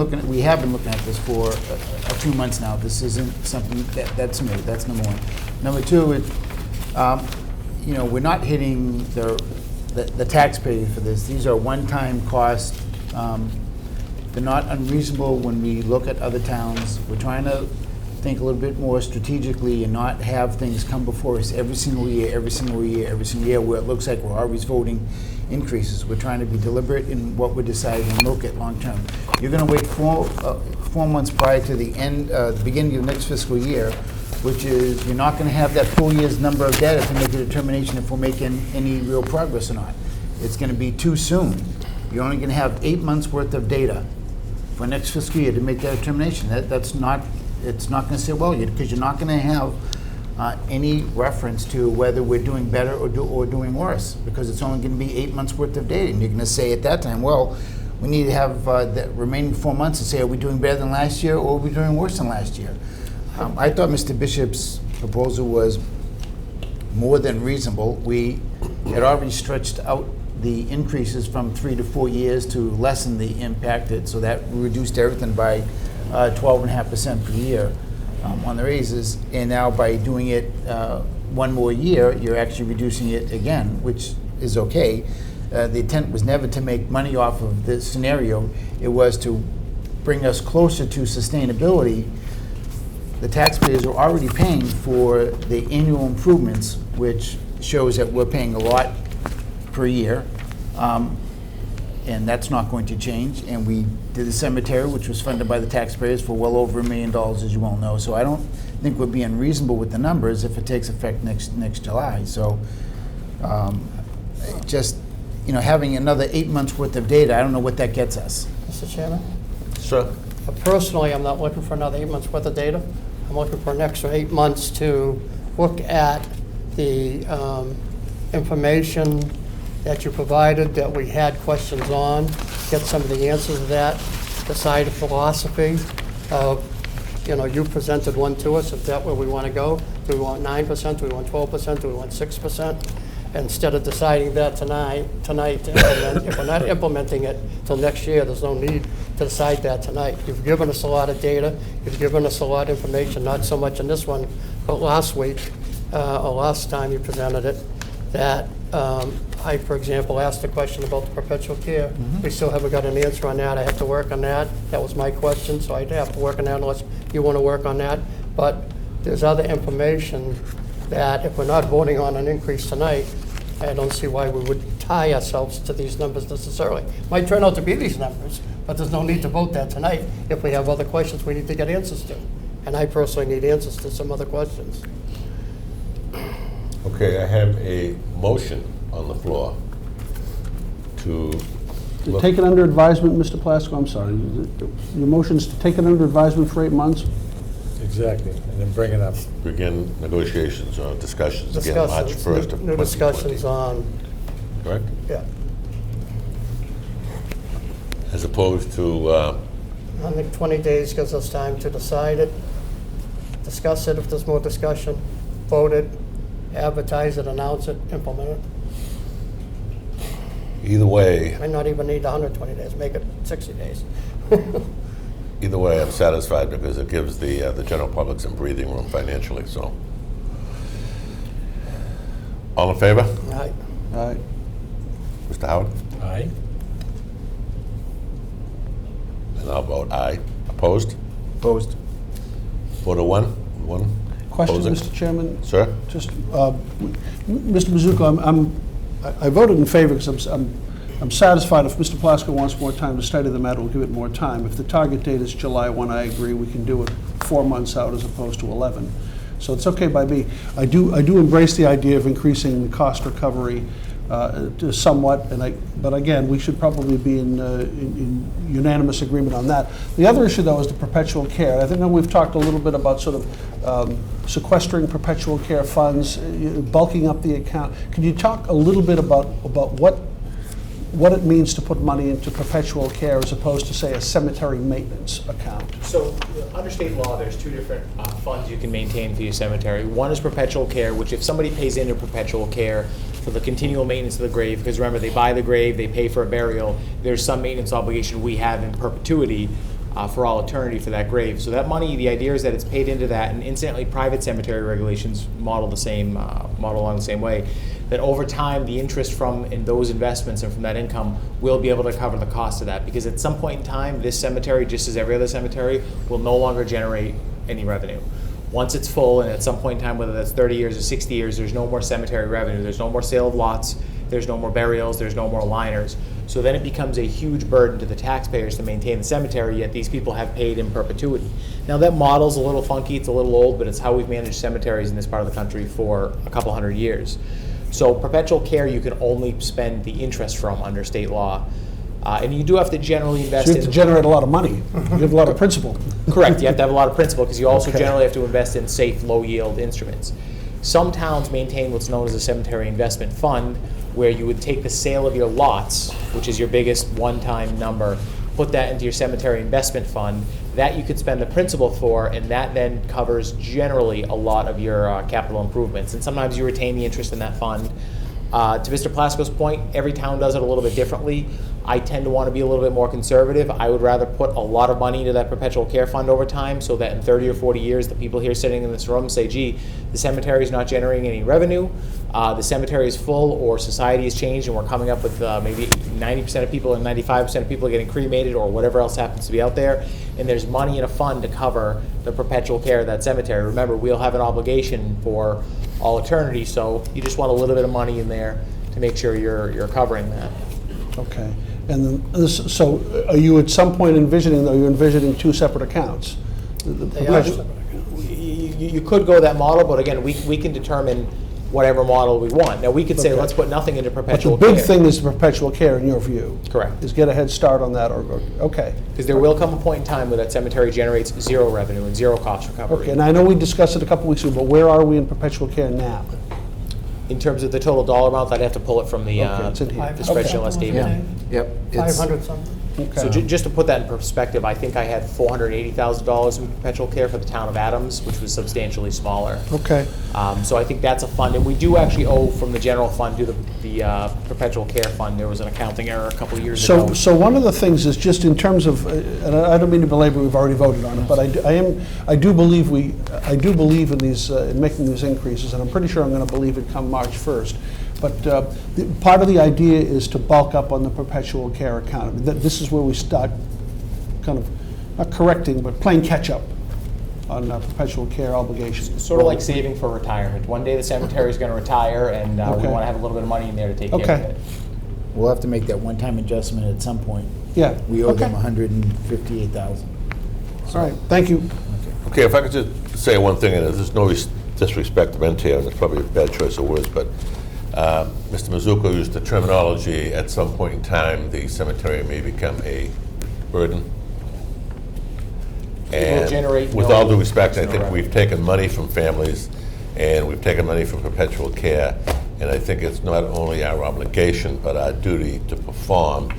looking at this for a few months now. This isn't something that's new. That's number one. Number two, we're not hitting the taxpayer for this. These are one-time costs. They're not unreasonable when we look at other towns. We're trying to think a little bit more strategically and not have things come before us every single year, where it looks like we're always voting increases. We're trying to be deliberate in what we're deciding and look at long-term. You're going to wait 4 months prior to the beginning of the next fiscal year, which is, you're not going to have that full year's number of data to make a determination if we're making any real progress or not. It's going to be too soon. You're only going to have 8 months' worth of data for next fiscal year to make that determination. It's not going to sit well yet, because you're not going to have any reference to whether we're doing better or doing worse, because it's only going to be 8 months' worth of data. And you're going to say at that time, well, we need to have the remaining 4 months to say, are we doing better than last year, or are we doing worse than last year? I thought Mr. Bishop's proposal was more than reasonable. We had already stretched out the increases from 3 to 4 years to lessen the impact, so that reduced everything by 12.5% per year on the raises. And now by doing it one more year, you're actually reducing it again, which is okay. The intent was never to make money off of this scenario. It was to bring us closer to sustainability. The taxpayers are already paying for the annual improvements, which shows that we're paying a lot per year, and that's not going to change. And we did the cemetery, which was funded by the taxpayers for well over $1 million, as you all know. So I don't think we're being reasonable with the numbers if it takes effect next July. So just, having another 8 months worth of data, I don't know what that gets us. Mr. Chairman? Sir? Personally, I'm not looking for another 8 months worth of data. I'm looking for an extra 8 months to look at the information that you provided, that we had questions on, get some of the answers to that, decide a philosophy of, you presented one to us, if that's where we want to go. Do we want 9%? Do we want 12%? Do we want 6%? Instead of deciding that tonight to implement, if we're not implementing it till next year, there's no need to decide that tonight. You've given us a lot of data. You've given us a lot of information, not so much in this one, but last week, or last time you presented it, that I, for example, asked a question about the perpetual care. We still haven't got an answer on that. I have to work on that. That was my question, so I'd have to work on that unless you want to work on that. But there's other information that if we're not voting on an increase tonight, I don't see why we would tie ourselves to these numbers necessarily. Might turn out to be these numbers, but there's no need to vote that tonight if we have other questions we need to get answers to. And I personally need answers to some other questions. Okay, I have a motion on the floor to look. Take it under advisement, Mr. Plasko, I'm sorry. Your motion's to take it under advisement for 8 months? Exactly, and then bring it up. Begin negotiations or discussions again March 1st of New discussions 2020. on, Correct? yeah. As opposed to, I think 20 days gives us time to decide it, discuss it if there's more discussion, vote it, advertise it, announce it, implement it. either way, Might not even need 120 days, make it 60 days. I'm satisfied because it gives the general public some breathing room financially, so. All in favor? Right. All right. Mr. Howard? Aye. And I'll vote aye. Opposed? Opposed? 4 to 1? One Question, opposing? Mr. Chairman? Sir? Just, Mr. Mizuko, I voted in favor because I'm satisfied if Mr. Plasko wants more time to study the matter, we'll give it more time. If the target date is July 1, I agree, we can do it 4 months out as opposed to 11. So it's okay by me. I do embrace the idea of increasing the cost recovery to somewhat, but again, we should probably be in unanimous agreement on that. The other issue, though, is the perpetual care. I think we've talked a little bit about sort of sequestering perpetual care funds, bulking up the account. Can you talk a little bit about what it means to put money into perpetual care as opposed to, say, a cemetery maintenance account. So, under state law, there's two different funds you can maintain for your cemetery. One is perpetual care, which if somebody pays into perpetual care for the continual maintenance of the grave, because remember, they buy the grave, they pay for a burial, there's some maintenance obligation we have in perpetuity for all eternity for that grave. So that money, the idea is that it's paid into that, and incidentally, private cemetery regulations model along the same way, that over time, the interest from in those investments and from that income will be able to cover the cost of that. Because at some point in time, this cemetery, just as every other cemetery, will no longer generate any revenue. Once it's full, and at some point in time, whether that's 30 years or 60 years, there's no more cemetery revenue. There's no more sale of lots. There's no more burials. There's no more liners. So then it becomes a huge burden to the taxpayers to maintain the cemetery, yet these people have paid in perpetuity. Now that model's a little funky, it's a little old, but it's how we've managed cemeteries in this part of the country for a couple hundred years. So perpetual care, you can only spend the interest from under state law. And you do have to generally invest So you have to generate a lot of money. You have a lot of principal. Correct, you have to have a lot of principal, because you also Okay. generally have to invest in safe, low-yield instruments. Some towns maintain what's known as a cemetery investment fund, where you would take the sale of your lots, which is your biggest one-time number, put that into your cemetery investment fund. That you could spend the principal for, and that then covers generally a lot of your capital improvements. And sometimes you retain the interest in that fund. To Mr. Plasko's point, every town does it a little bit differently. I tend to want to be a little bit more conservative. I would rather put a lot of money into that perpetual care fund over time, so that in 30 or 40 years, the people here sitting in this room say, gee, the cemetery is not generating any revenue, the cemetery is full, or society has changed and we're coming up with maybe 90% of people and 95% of people are getting cremated, or whatever else happens to be out there, and there's money in a fund to cover the perpetual care of that cemetery. Remember, we'll have an obligation for all eternity, so you just want a little bit of money in there to make sure you're covering that. Okay. And then this, so are you at some point envisioning, though, you're envisioning two separate accounts? They are separate. You could go that model, but again, we can determine whatever model we want. Now, we could say, Okay. let's put nothing into But the perpetual care. big thing is perpetual care, in your view? Correct. Is get a head start on that, or, okay. Because there will come a point in time where that cemetery generates zero revenue and zero cost recovery. Okay, and I know we discussed it a couple weeks ago, but where are we in perpetual care now? In terms of the total dollar amount, I'd have to pull it from the Okay, it's in here. the spreadsheet unless David. Yep. it's- 500 something. Okay. So just to put that in perspective, I think I had $480,000 in perpetual care for the town of Adams, which was substantially smaller. Okay. So I think that's a fund, and we do actually owe from the general fund to the perpetual care fund. There was an accounting error a couple of years ago. So one of the things is just in terms of, and I don't mean to belabor, we've already voted on it, but I do believe in these, in making these increases, and I'm pretty sure I'm going to believe it come March 1st. But part of the idea is to bulk up on the perpetual care account. I mean, this is where we start kind of, not correcting, but playing catch-up on perpetual care obligations. Sort of like saving for retirement. One day the cemetery is going to retire, and we Okay. want to have a little bit of money in there to take care of Okay. it. We'll have to make that one-time adjustment at some point. Yeah. We owe them Okay. $158,000. All right, thank you. Okay, if I could just say one thing, and there's no disrespect to NTAO, and it's probably a bad choice of words, but Mr. Mizuko used the terminology, at some point in time, the cemetery may become a burden. It will generate with no- all due respect, I no think revenue. we've taken money from families, and we've taken money from perpetual care, and I think it's not only our obligation, but our duty to perform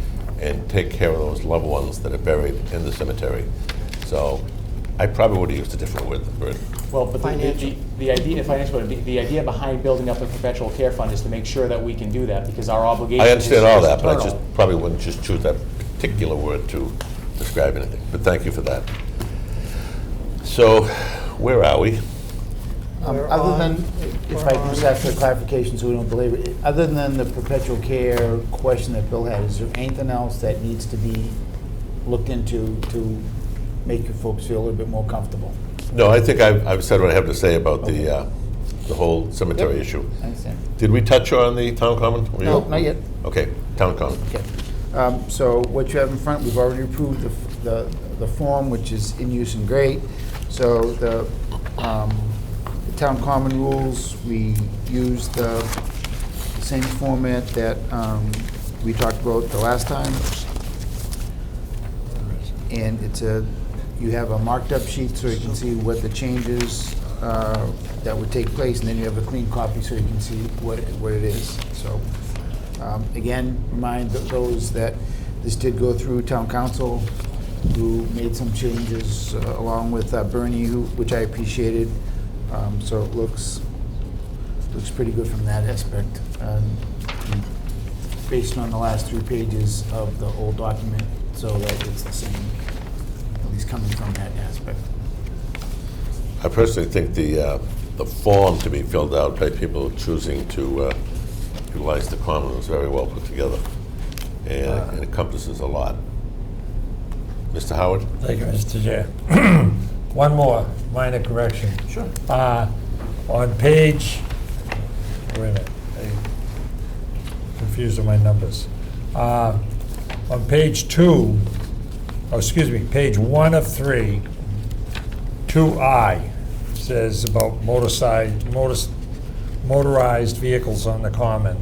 and take care of those loved ones that are buried in the cemetery. So I probably would have used a different word than burden. Well, but Financial. the idea, financial, the idea behind building up a perpetual care fund is to make sure that we can do that, because our obligation I understand all that, but I eternal. just probably wouldn't just choose that particular word to describe anything. But thank you for that. So, where are we? Other than, if I can just ask for clarification so we don't belabor it, other than the perpetual care question that Bill had, is there anything else that needs to be looked into to make you folks feel a little bit more comfortable? No, I think I've said what I have to say about the whole cemetery Yep. issue. I understand. Did we touch on the town common? Were you- No, not yet. Okay, town common. Okay. So what you have in front, we've already approved the form, which is in use and great. So the town common rules, we use the same format that we talked about the last time. And it's you have a marked up sheet so you can see what the changes that would take place, and then you have a clean copy so you can see what it is. So Again, remind those that this did go through town council, who made some changes along with Bernie, which I appreciated. So it looks pretty good from that aspect. Based on the last 3 pages of the old document, so that it's the same, at least coming from that aspect. I personally think the form to be filled out by people choosing to utilize the common was very well put together, and it encompasses a lot. Mr. Howard? Thank you, Mr. Chair. One more minor correction. Sure. On page, wait a minute, I'm confused with my numbers. On page 2, page 1 of 3, 2I, says about motorized vehicles on the common.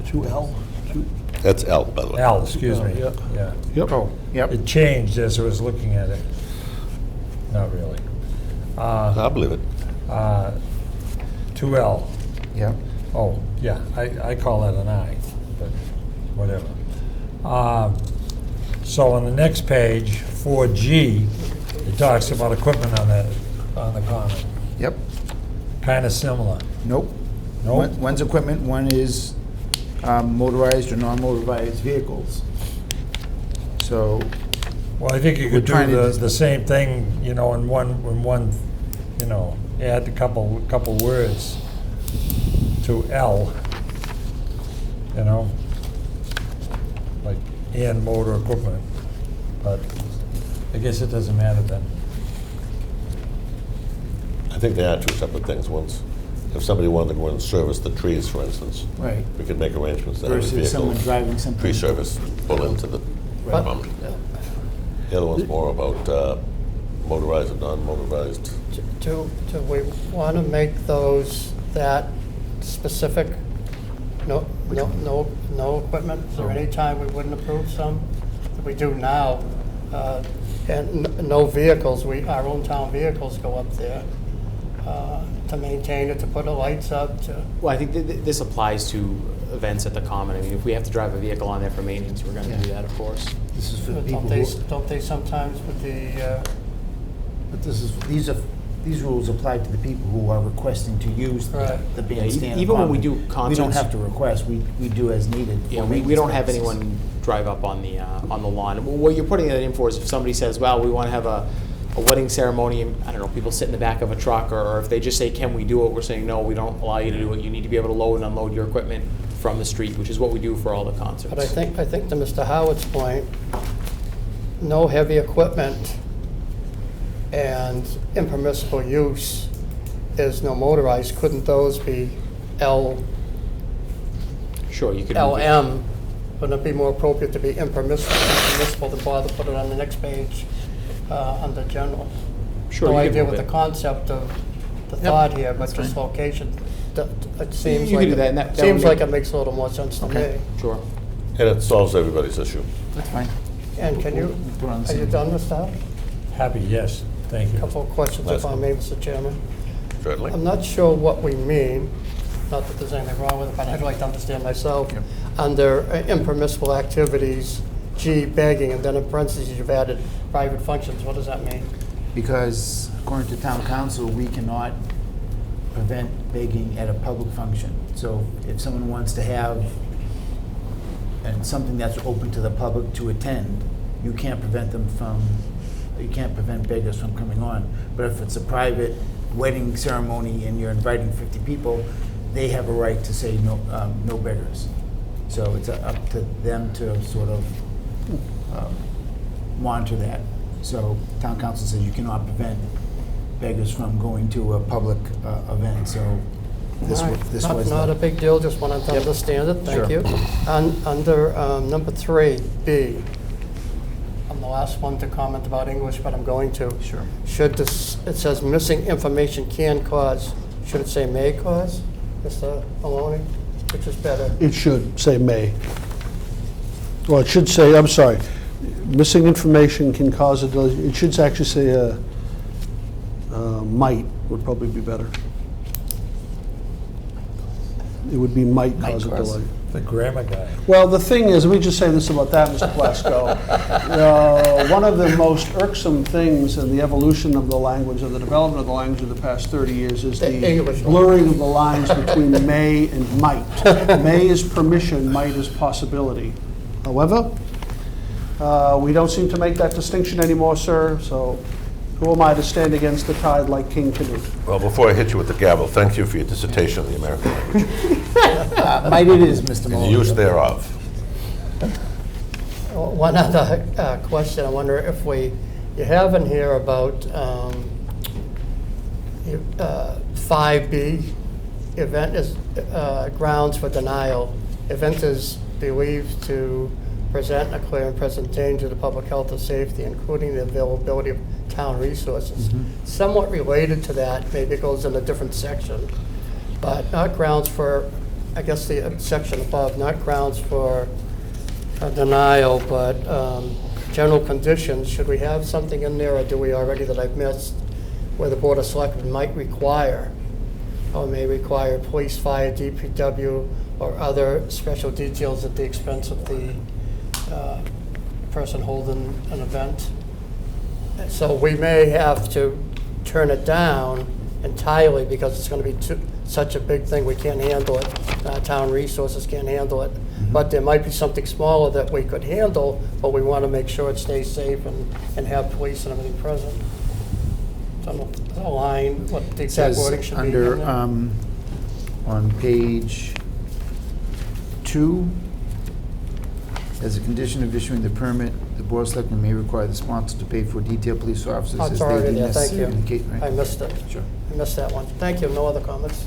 2L? That's L, by the way. L, excuse me, Yep. yeah. Yep. Oh, yep. It changed as I was looking at it. Not really. I believe it. 2L. Yep. Oh, yeah, I call that an I, but whatever. So on the next page, 4G, it talks about equipment on the common. Yep. Kind of similar. Nope. Nope. One's equipment, one is motorized or non-motorized vehicles. So, Well, I think you We're could trying do to the same thing, in one, add a couple words to L, like and motor equipment, but I guess it doesn't matter then. I think they are 2 separate things. Once, if somebody wanted to go and service the trees, for instance, right, we could make arrangements to have a versus someone vehicle, driving something. tree service, pull into the Right. common. The other one's more about motorized and non-motorized. Do we want to make those that specific? No equipment? Is there any time we wouldn't approve some that we do now? And no vehicles, our own town vehicles go up there to maintain it, to put the lights up, to... Well, I think this applies to events at the common. I mean, if we have to drive a vehicle on there for maintenance, we're going to do that, of course. This is for the But people don't they sometimes with the... but these rules apply to the people who are requesting to use Right. the bandstand. Even when we common. do We concerts. don't have to request, we do as needed. Yeah, for we maintenance don't have purposes. anyone drive up on the lawn. Well, what you're putting that in for is if somebody says, well, we want to have a wedding ceremony, and, I don't know, people sit in the back of a truck, or if they just say, can we do it, we're saying, no, we don't allow you to do it. You need to be able to load and unload your equipment from the street, which is what we do for all the concerts. But I think to Mr. Howard's point, no heavy equipment and impermissible use is no motorized. Couldn't those be Sure, you could. move it. LM? Wouldn't it be more appropriate to be impermissible to bother put it on the next page under general? Sure, No you could idea move what it. the concept of the thought here, but just location. It seems You like could do that, and that would seems like make- it makes a little more sense to me. Okay. Sure. And it solves everybody's issue. That's fine. And can you, Put on the are you same- done, Mr. Howard? Happy, yes, thank you. Couple of questions, if I may, Mr. Chairman. Certainly. I'm not sure what we mean, not that there's anything wrong with it, but I'd like to understand myself. Yep. Under impermissible activities, G, begging, and then in parentheses, you've added private functions. What does that mean? Because according to town council, we cannot prevent begging at a public function. So if someone wants to have and something that's open to the public to attend, you can't prevent beggars from coming on. But if it's a private wedding ceremony and you're inviting 50 people, they have a right to say no beggars. So it's up to them to sort of monitor that. So town council says you cannot prevent beggars from going to a public event, so this All right. was... Not a big deal, just wanted to Yep. understand it, thank Sure. you. Under number 3, B, I'm the last one to comment about English, but I'm going to. Sure. Should this, it says missing information can cause, should it say may cause, Mr. Maloney? Which is better? It should say may. Well, it should say, I'm sorry, missing information can cause a delay. It should actually say might would probably be better. It would be might Might cause a cause. delay. The grammar guy. Well, the thing is, let me just say this about that, Mr. Plasko. One of the most irksome things in the evolution of the language, or the development of the language of the past 30 years, is The the English one. blurring of the lines between may and might. May is permission, might is possibility. However, we don't seem to make that distinction anymore, sir, so who am I to stand against the tide like King Canute? Well, before I hit you with the gavel, thank you for your dissertation on the American language Might it is, Mr. and the Mullin. use thereof. One other question, I wonder if you have in here about 5B, event is grounds for denial. Event is believed to present a clear and present danger to public health or safety, including the availability of town resources. Somewhat related to that, maybe it goes in a different section, but not grounds for, I guess the section above, not grounds for a denial, but general conditions. Should we have something in there, or do we already that I've missed, where the Board of Selectmen might require, or may require police, fire, DPW, or other special details at the expense of the person holding an event? So we may have to turn it down entirely because it's going to be such a big thing, we can't handle it. Town resources can't handle it. But there might be something smaller that we could handle, but we want to make sure it stays safe and have police and everything present. So align what the It exact says wording should be. under, in there. on page 2, as a condition of issuing the permit, the Board of Selectmen may require the sponsor to pay for detailed police officers Oh, as it's they already deem there, thank necessary you. in the case. Right. I missed it. Sure. I missed that one. Thank you, no other comments?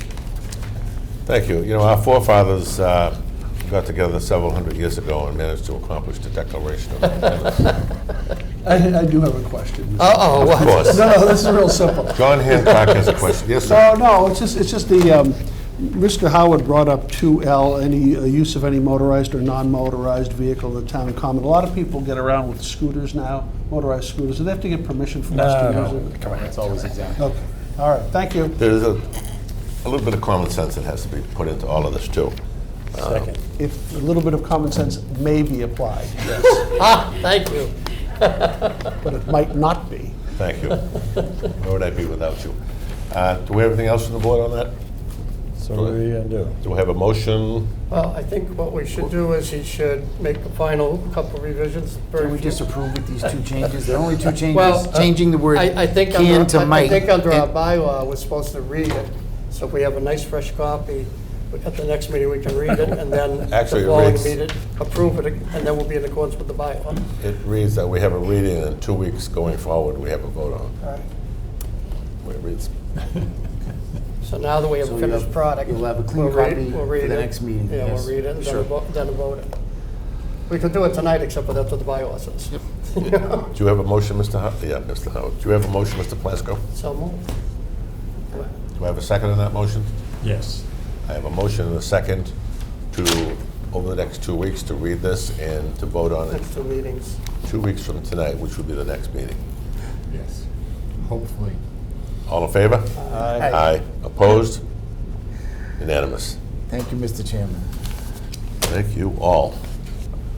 Thank you. You know, our forefathers got together several hundred years ago and managed to accomplish the Declaration of Independence. I do have a question. Uh-oh, Of what? course. No, this is real simple. John Hancock has a question. Yes, sir. No, it's just the, Mr. Howard brought up 2L, any use of any motorized or non-motorized vehicle in the town common. A lot of people get around with scooters now, motorized scooters. Do they have to get permission from us to use it? Come on, it's always exempt. Okay, all right, thank you. There's a little bit of common sense that has to be put into all of this, too. Second. If a little bit of common sense may be applied, yes, Thank you. but it might not be. Thank you. Where would I be without you? Do we have anything else from the board on that? So what are you gonna do? Do we have a motion? Well, I think what we should do is he should make the final couple revisions. Can we just approve with these 2 changes? There are only 2 changes, Well, changing the word I think can under, to I might. think under our And- bylaw, we're supposed to read it. So if we have a nice fresh copy, at the next meeting, we can read it, and then Actually, it the following reads- meeting, approve it, and then we'll be in accordance with the bylaw. It reads that we have a reading, and in 2 weeks going forward, we have a vote on it. All right. The way it reads. So now that we have So a you'll finished have- product. you'll have a clean we'll read- copy we'll for read the it. next meeting, Yeah, yes. we'll read it, and Sure. then vote it. We could do it tonight, except for that's what the bylaw says. Do you have a motion, Mr. Howard? Yeah, Mr. Howard. Do you have a motion, Mr. Plasko? So move. Do I have a second on that motion? Yes. I have a motion and a second to, over the next 2 weeks, to read this and to vote on it Next 2 meetings. 2 weeks from tonight, which would be the next meeting. Yes. Hopefully. All in favor? Aye. Aye. Opposed? Unanimous. Thank you, Mr. Chairman. Thank you all.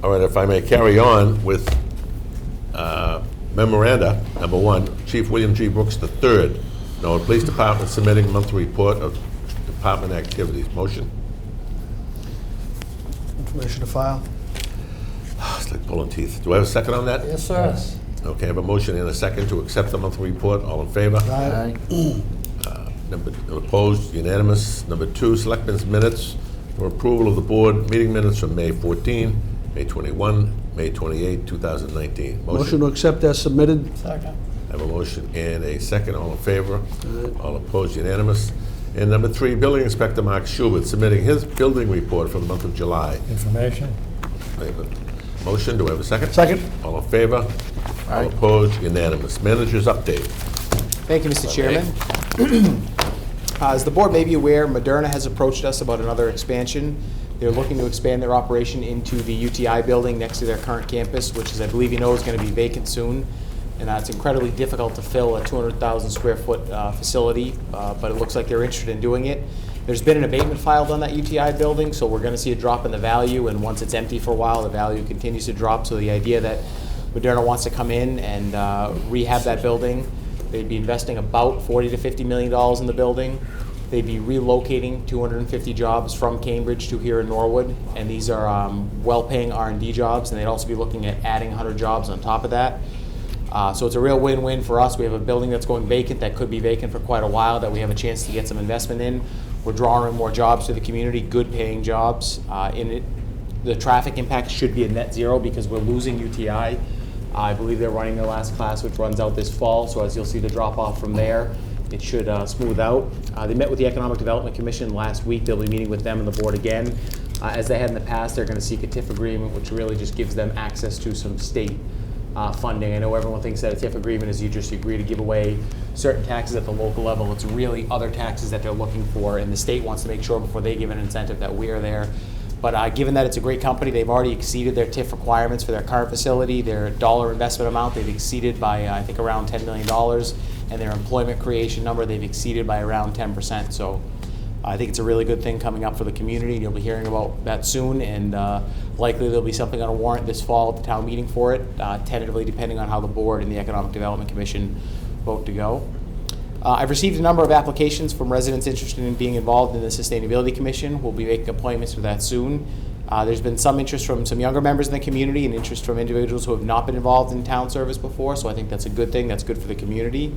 All right, if I may carry on with memoranda. Number 1, Chief William G. Brooks III, Norwood Police Department submitting monthly report of department activities. Motion? Information to file. It's like pulling teeth. Do I have a second on that? Yes, sir. Okay, I have a motion and a second to accept the monthly report. All in favor? Aye. Number opposed, unanimous. Number 2, Selectmen's minutes for approval of the board meeting minutes from May 14, May 21, May 28, 2019. Motion to accept as submitted. Second. I have a motion and a second. All in favor? All opposed, unanimous. And number 3, Building Inspector Mark Schubert submitting his building report for the month of July. Information? I have a motion. Do I have a second? Second. All in favor? All opposed, unanimous. Manager's update. Thank you, Mr. Chairman. As the board may be aware, Moderna has approached us about another expansion. They're looking to expand their operation into the UTI building next to their current campus, which, as I believe you know, is going to be vacant soon. And it's incredibly difficult to fill a 200,000 square foot facility, but it looks like they're interested in doing it. There's been an abatement filed on that UTI building, so we're going to see a drop in the value, and once it's empty for a while, the value continues to drop. So the idea that Moderna wants to come in and rehab that building, they'd be investing about $40 to $50 million in the building. They'd be relocating 250 jobs from Cambridge to here in Norwood, and these are well-paying R&D jobs, and they'd also be looking at adding 100 jobs on top of that. So it's a real win-win for us. We have a building that's going vacant, that could be vacant for quite a while, that we have a chance to get some investment in. We're drawing more jobs to the community, good-paying jobs. The traffic impact should be a net zero because we're losing UTI. I believe they're running their last class, which runs out this fall, so as you'll see the drop-off from there, it should smooth out. They met with the Economic Development Commission last week. They'll be meeting with them and the board again. As they had in the past, they're going to seek a TIF agreement, which really just gives them access to some state funding. I know everyone thinks that a TIF agreement is you just agree to give away certain taxes at the local level. It's really other taxes that they're looking for, and the state wants to make sure before they give an incentive that we are there. But given that it's a great company, they've already exceeded their TIF requirements for their current facility. Their dollar investment amount, they've exceeded by, I think, around $10 million. And their employment creation number, they've exceeded by around 10%. So I think it's a really good thing coming up for the community. You'll be hearing about that soon, and likely there'll be something on a warrant this fall at the town meeting for it, tentatively depending on how the board and the Economic Development Commission vote to go. I've received a number of applications from residents interested in being involved in the Sustainability Commission. We'll be making appointments for that soon. There's been some interest from some younger members in the community and interest from individuals who have not been involved in town service before, so I think that's a good thing. That's good for the community.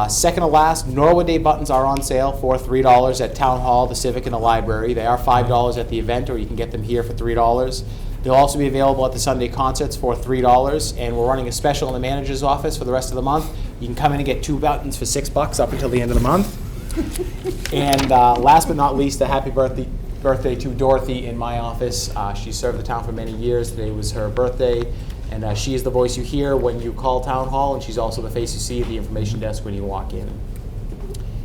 Second to last, Norwood Day buttons are on sale for $3 at Town Hall, the Civic, and the Library. They are $5 at the event, or you can get them here for $3. They'll also be available at the Sunday concerts for $3, and we're running a special in the manager's office for the rest of the month. You can come in and get 2 buttons for $6 up until the end of the month. And last but not least, a happy birthday to Dorothy in my office. She served the town for many years. Today was her birthday, and she is the voice you hear when you call Town Hall, and she's also the face you see at the information desk when you walk in.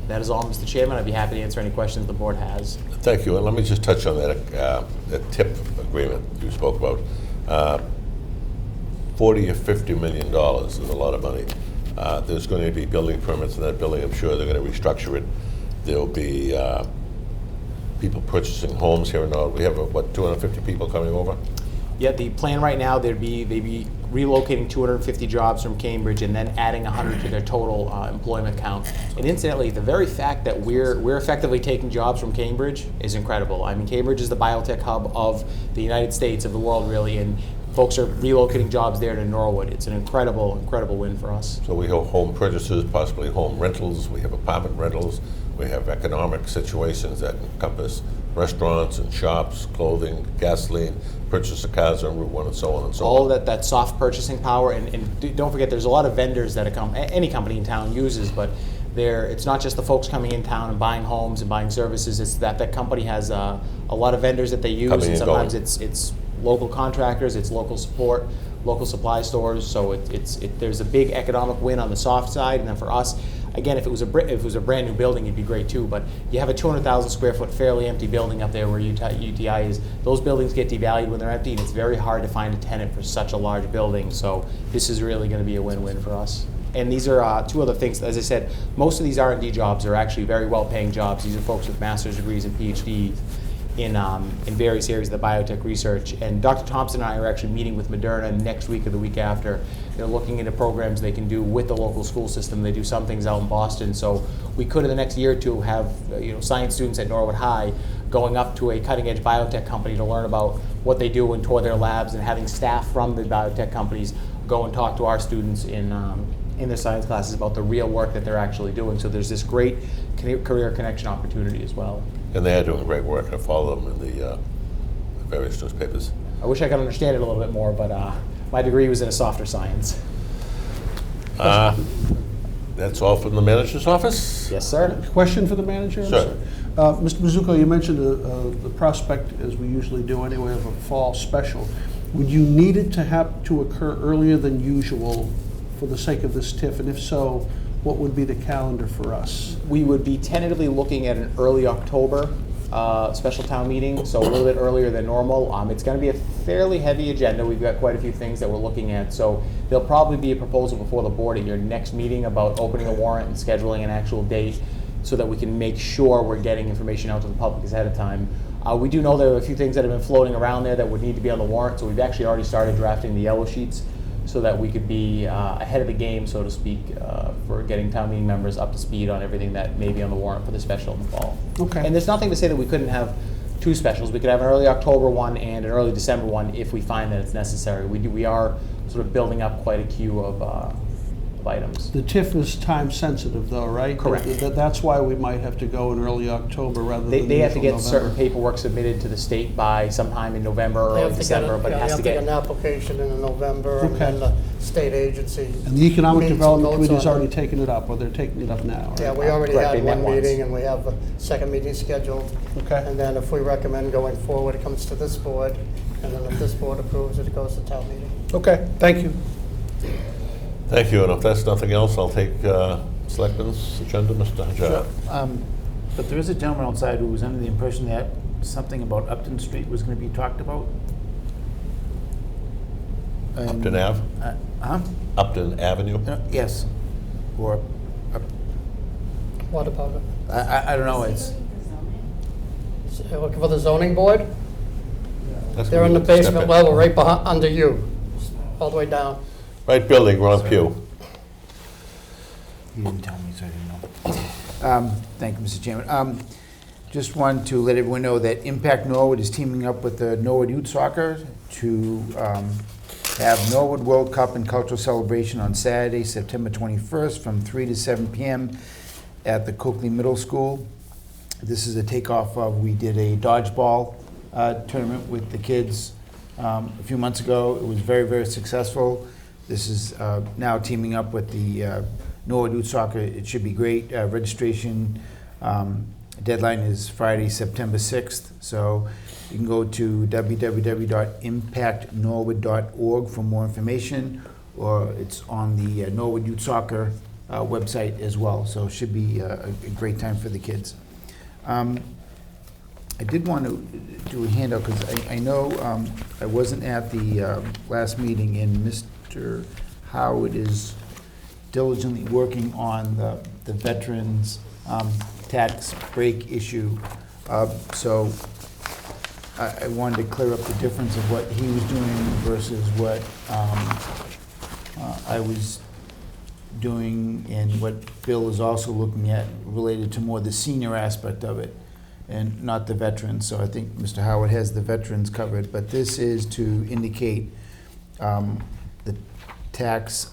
That is all, Mr. Chairman. I'd be happy to answer any questions the board has. Thank you. And let me just touch on that TIP agreement you spoke about. $40 or $50 million is a lot of money. There's going to be building permits in that building. I'm sure they're going to restructure it. There'll be people purchasing homes here in Norwood. We have, 250 people coming over? Yeah, the plan right now, they'd be relocating 250 jobs from Cambridge and then adding 100 to their total employment count. And incidentally, the very fact that we're effectively taking jobs from Cambridge is incredible. I mean, Cambridge is the biotech hub of the United States, of the world, really, and folks are relocating jobs there to Norwood. It's an incredible, incredible win for us. So we have home purchases, possibly home rentals. We have apartment rentals. We have economic situations that encompass restaurants and shops, clothing, gasoline, purchase of cars on Route 1, and so on and so on. All of that soft purchasing power, and don't forget, there's a lot of vendors that any company in town uses, but it's not just the folks coming in town and buying homes and buying services. It's that company has a lot of vendors that they use, Coming and and sometimes going. it's local contractors, it's local support, local supply stores. So there's a big economic win on the soft side, and then for us, again, if it was a brand new building, it'd be great too. But you have a 200,000 square foot fairly empty building up there where UTI is. Those buildings get devalued when they're empty, and it's very hard to find a tenant for such a large building. So this is really going to be a win-win for us. And these are two other things. As I said, most of these R&D jobs are actually very well-paying jobs. These are folks with master's degrees and PhDs in various areas of the biotech research. And Dr. Thompson and I are actually meeting with Moderna next week or the week after. They're looking into programs they can do with the local school system. They do some things out in Boston. So we could, in the next year or two, have science students at Norwood High going up to a cutting-edge biotech company to learn about what they do and tour their labs, and having staff from the biotech companies go and talk to our students in their science classes about the real work that they're actually doing. So there's this great career connection opportunity as well. And they are doing great work. I follow them in the various newspapers. I wish I could understand it a little bit more, but my degree was in a softer science. That's all from the manager's office? Yes, sir. Question for the manager? I'm Sure. sorry. Mr. Mizuko, you mentioned the prospect, as we usually do anyway, of a fall special. Would you need it to have to occur earlier than usual for the sake of this TIF? And if so, what would be the calendar for us? We would be tentatively looking at an early October special town meeting, so a little bit earlier than normal. It's going to be a fairly heavy agenda. We've got quite a few things that we're looking at, so there'll probably be a proposal before the board at your next meeting about opening a warrant and scheduling an actual date so that we can make sure we're getting information out to the public ahead of time. We do know there are a few things that have been floating around there that would need to be on the warrant, so we've actually already started drafting the yellow sheets so that we could be ahead of the game, so to speak, for getting town meeting members up to speed on everything that may be on the warrant for the special in the fall. Okay. And there's nothing to say that we couldn't have two specials. We could have an early October one and an early December one if we find that it's necessary. We are sort of building up quite a queue of items. The TIF is time sensitive though, right? Correct. That's why we might have to go in early October rather than They have to usual get certain November. paperwork submitted to the state by sometime in November or They have early to get December, it- but it yeah, has to They have get. to get an application in November, and Okay. then the state agency. And the Economic meets and Development votes Committee's on it. already taken it up, or they're taking it up now, right? Yeah, we already Correct, they had met one once. meeting, and we have a second meeting scheduled. Okay. And then if we recommend going forward, it comes to this board, and then if this board approves it, it goes to town meeting. Okay, thank you. Thank you, and if that's nothing else, I'll take Selectmen's agenda, Mr. Hajar. But there is a gentleman outside who was under the impression that something about Upton Street was going to be talked about. Upton Ave? Huh? Upton Avenue? Yes. Or, What about it? I don't know, it's, So you're looking for the zoning board? That's They're where in the we step basement in. level, right behind, under you, all the way down. Right building, wrong pew. you didn't tell me, so I didn't know. Thank you, Mr. Chairman. Just wanted to let everyone know that Impact Norwood is teaming up with the Norwood Youth Soccer to have Norwood World Cup and Cultural Celebration on Saturday, September 21st, from 3 to 7 p.m. at the Coakley Middle School. This is a takeoff of, we did a dodgeball tournament with the kids a few months ago. It was very, very successful. This is now teaming up with the Norwood Youth Soccer. It should be great. Registration deadline is Friday, September 6th. So you can go to www.impactnorwood.org for more information, or it's on the Norwood Youth Soccer website as well. So it should be a great time for the kids. I did want to do a handout because I know I wasn't at the last meeting, and Mr. Howard is diligently working on the veterans tax break issue. So I wanted to clear up the difference of what he was doing versus what I was doing, and what Bill is also looking at related to more the senior aspect of it and not the veterans. So I think Mr. Howard has the veterans covered, but this is to indicate the tax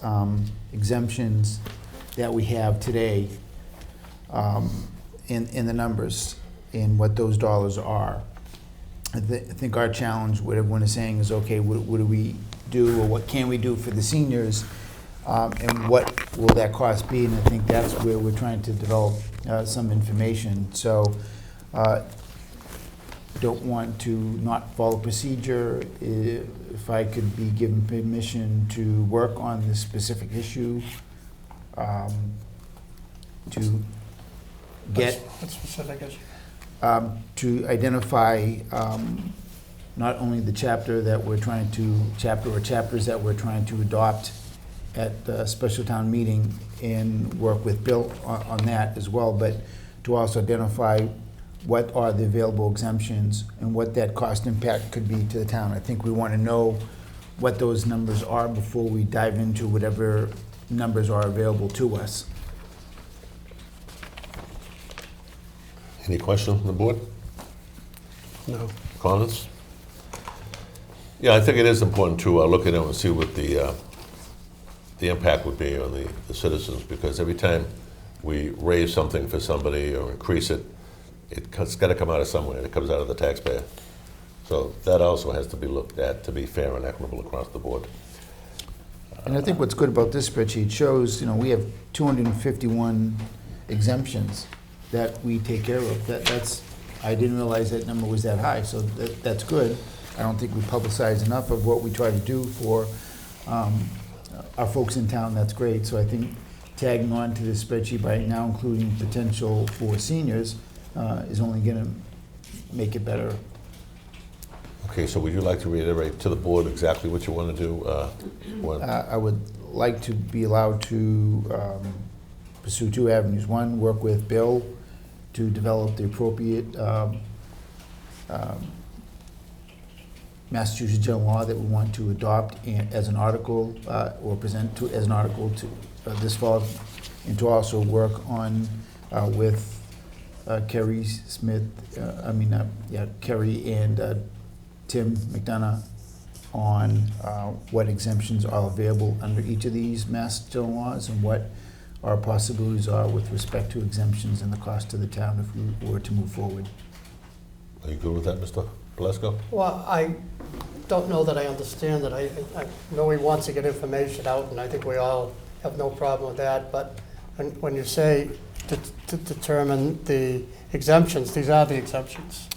exemptions that we have today in the numbers and what those dollars are. I think our challenge, what everyone is saying is, okay, what do we do, or what can we do for the seniors, and what will that cost be? And I think that's where we're trying to develop some information. So don't want to not follow procedure. If I could be given permission to work on this specific issue, to get What specific issue? to identify not only the chapter that we're trying to, chapters that we're trying to adopt at the special town meeting, and work with Bill on that as well, but to also identify what are the available exemptions and what that cost impact could be to the town. I think we want to know what those numbers are before we dive into whatever numbers are available to us. Any questions from the board? No. Comments? Yeah, I think it is important to look at it and see what the impact would be on the citizens, because every time we raise something for somebody or increase it, it's got to come out of somewhere. It comes out of the taxpayer. So that also has to be looked at to be fair and equitable across the board. And I think what's good about this spreadsheet shows, we have 251 exemptions that we take care of. That's, I didn't realize that number was that high, so that's good. I don't think we publicize enough of what we try to do for our folks in town. That's great. So I think tagging on to this spreadsheet by now including potential for seniors is only going to make it better. Okay, so would you like to reiterate to the board exactly what you want to do? I would like to be allowed to pursue two avenues. One, work with Bill to develop the appropriate Massachusetts general law that we want to adopt as an article, or present to, as an article to this fall, and to also work on with Kerry Smith, Kerry and Tim McDonough on what exemptions are available under each of these Mass general laws and what our possibilities are with respect to exemptions and the cost to the town if we were to move forward. Are you good with that, Mr. Plasko? Well, I don't know that I understand it. I know he wants to get information out, and I think we all have no problem with that, but when you say to determine the exemptions, these are the exemptions.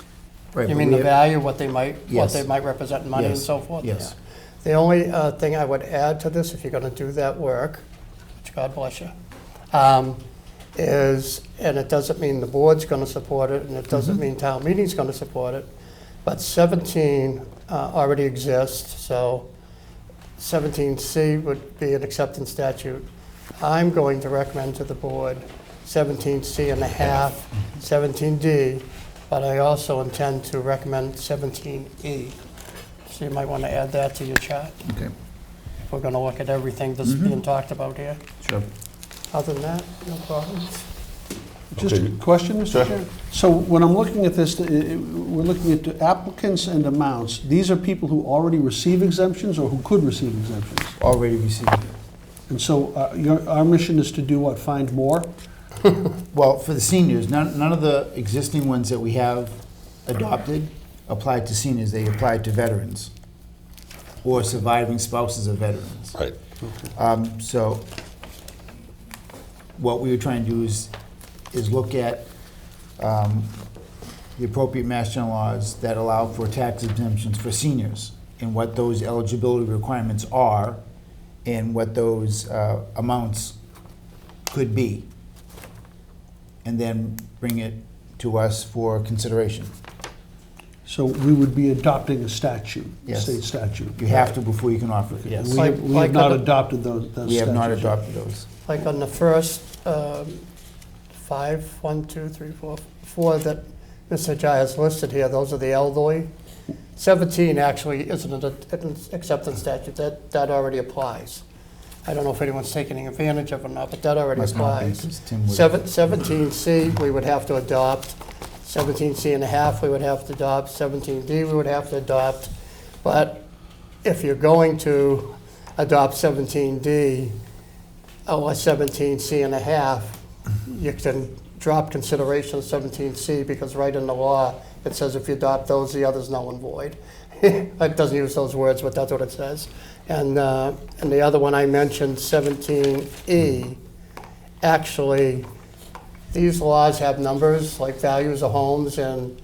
Right, You but mean we the have- value, what they might Yes. represent in money and Yes, so forth? yes. Yeah. The only thing I would add to this, if you're gonna do that work, which God bless you, is, and it doesn't mean the board's gonna support it, and it doesn't mean town meeting's gonna support it, but 17 already exists, so 17C would be an acceptance statute. I'm going to recommend to the board 17C and a half, 17D, but I also intend to recommend 17E. So you might want to add that to your chart. Okay, If we're going to look at everything that's being talked about here. sure. Other than that, no problems. Just a Okay. question, Mr. Sure. Chair? So when I'm looking at this, we're looking at the applicants and amounts. These are people who already receive exemptions or who could receive exemptions? Already received. And so our mission is to do what, find more? Well, for the seniors, none of the existing ones that we have adopted apply to seniors, they apply to veterans or surviving spouses of veterans. Right. So what we were trying to do is look at the appropriate Mass General laws that allow for tax exemptions for seniors and what those eligibility requirements are and what those amounts could be, and then bring it to us for consideration. So we would be adopting a statute, Yes. state statute. You have to before you can offer it. And Yes. we have Like not other- adopted those statutes. We have not yet. adopted those. Like on the first 5, 1, 2, 3, 4 that Mr. Jai has listed here, those are the elderly. 17 actually isn't an acceptance statute, that already applies. I don't know if anyone's taking advantage of it or not, but that already Must not be, applies. 'cause Tim would- 17C, we would have to adopt. 17C and a half, we would have to adopt. 17D, we would have to adopt. But if you're going to adopt 17D or 17C and a half, you can drop consideration of 17C because right in the law, it says if you adopt those, the others null and void. It doesn't use those words, but that's what it says. And the other one I mentioned, 17E, actually, these laws have numbers, like values of homes and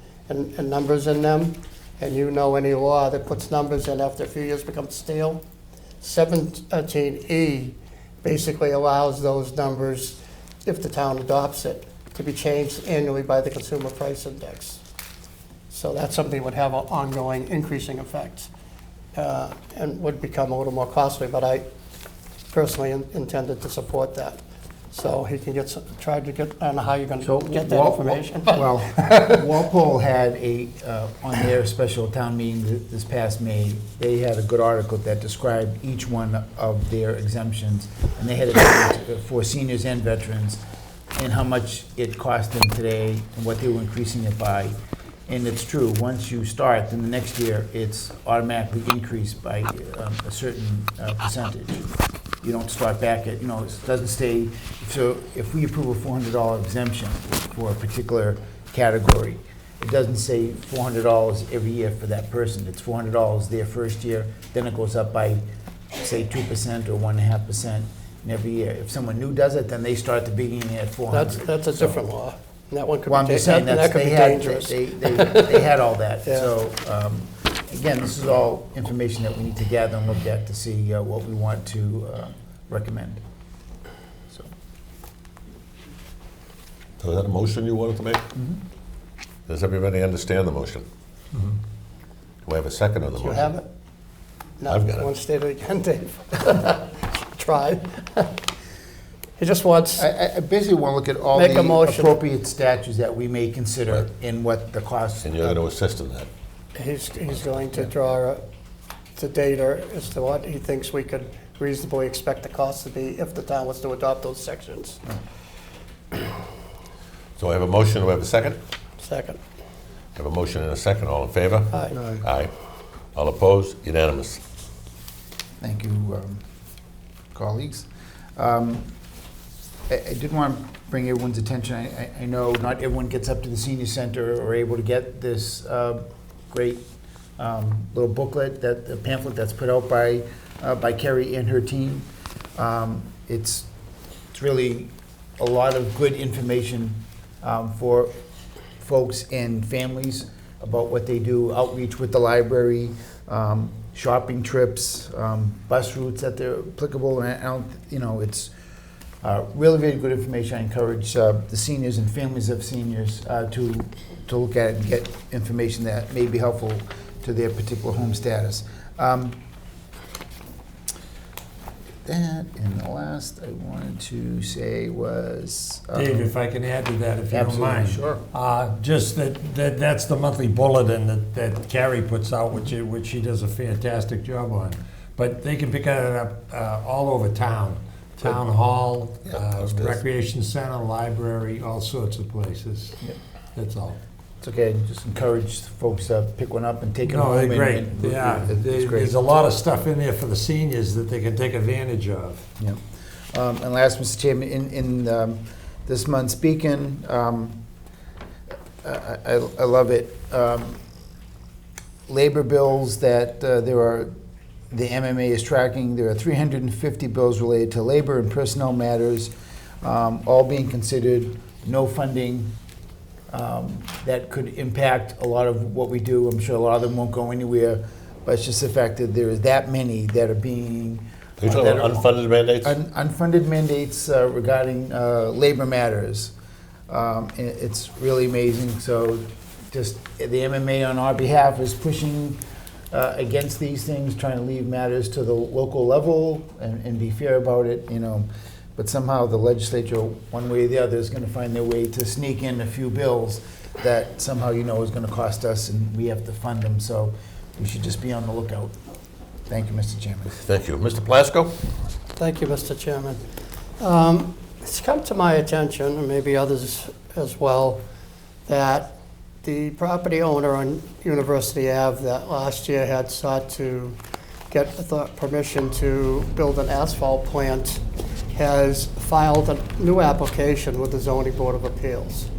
numbers in them. And you know any law that puts numbers in after a few years becomes stale. 17E basically allows those numbers, if the town adopts it, to be changed annually by the Consumer Price Index. So that's something that would have an ongoing increasing effect and would become a little more costly, but I personally intended to support that. So he can try to get, I don't know how you're So gonna get that information. Well, Walpole had on their special town meeting this past May, they had a good article that described each one of their exemptions, and they had it for seniors and veterans, and how much it cost them today, and what they were increasing it by. And it's true, once you start, then the next year, it's automatically increased by a certain percentage. You don't start back at, it doesn't stay, so if we approve a $400 exemption for a particular category, it doesn't say $400 every year for that person. It's $400 their first year, then it goes up by, say, 2% or 1.5% every year. If someone new does it, then they start at the beginning at $400. That's a different law. And that one could Well, I'm be, just saying, that could be dangerous. they had all that. Yeah. So, again, this is all information that we need to gather and look at to see what we want to recommend. So, So is that a motion you wanted to make? Does everybody understand the motion? Do I have a second on the Do motion? you have it? No, I've got it. want to state it again, Dave? Try. He just wants, I basically want to look at all Make a the motion. appropriate statutes that we may consider in what the costs. And you're going to assist in that. he's going to draw the data as to what he thinks we could reasonably expect the cost to be if the town was to adopt those sections. So I have a motion, do I have a second? Second. I have a motion and a second, all in favor? Aye. Aye. All opposed? Unanimous. Thank you, colleagues. I did want to bring everyone's attention, I know not everyone gets up to the senior center or able to get this great little booklet, the pamphlet that's put out by Kerry and her team. It's really a lot of good information for folks and families about what they do, outreach with the library, shopping trips, bus routes that they're applicable, and I don't, it's really, really good information. I encourage the seniors and families of seniors to look at it and get information that may be helpful to their particular home status. That, and the last I wanted to say was... Dave, if I can add to that, if you don't Absolutely, mind. sure. Just that's the monthly bulletin that Carrie puts out, which she does a fantastic job on. But they can pick it up all over town. Town hall, recreation center, library, all sorts of places. Yep. That's all. It's okay, just encourage folks to pick one up and take it No, home. they're and- great. and- Yeah, it's great. there's a lot of stuff in there for the seniors that they can take advantage of. Yep. And last, Mr. Chairman, in this month's Beacon, I love it. Labor bills that the MMA is tracking, there are 350 bills related to labor and personnel matters, all being considered, no funding that could impact a lot of what we do. I'm sure a lot of them won't go anywhere, but it's just the fact that there is that many that are being... Are you talking that about are- unfunded mandates? Unfunded mandates regarding labor matters. It's really amazing. So just the MMA on our behalf is pushing against these things, trying to leave matters to the local level and be fair about it, But somehow the legislature, one way or the other, is going to find their way to sneak in a few bills that somehow is going to cost us, and we have to fund them. So we should just be on the lookout. Thank you, Mr. Chairman. Thank you. Mr. Plasko? Thank you, Mr. Chairman. It's come to my attention, and maybe others as well, that the property owner on University Ave that last year had sought to get permission to build an asphalt plant has filed a new application with the Zoning Board of Appeals.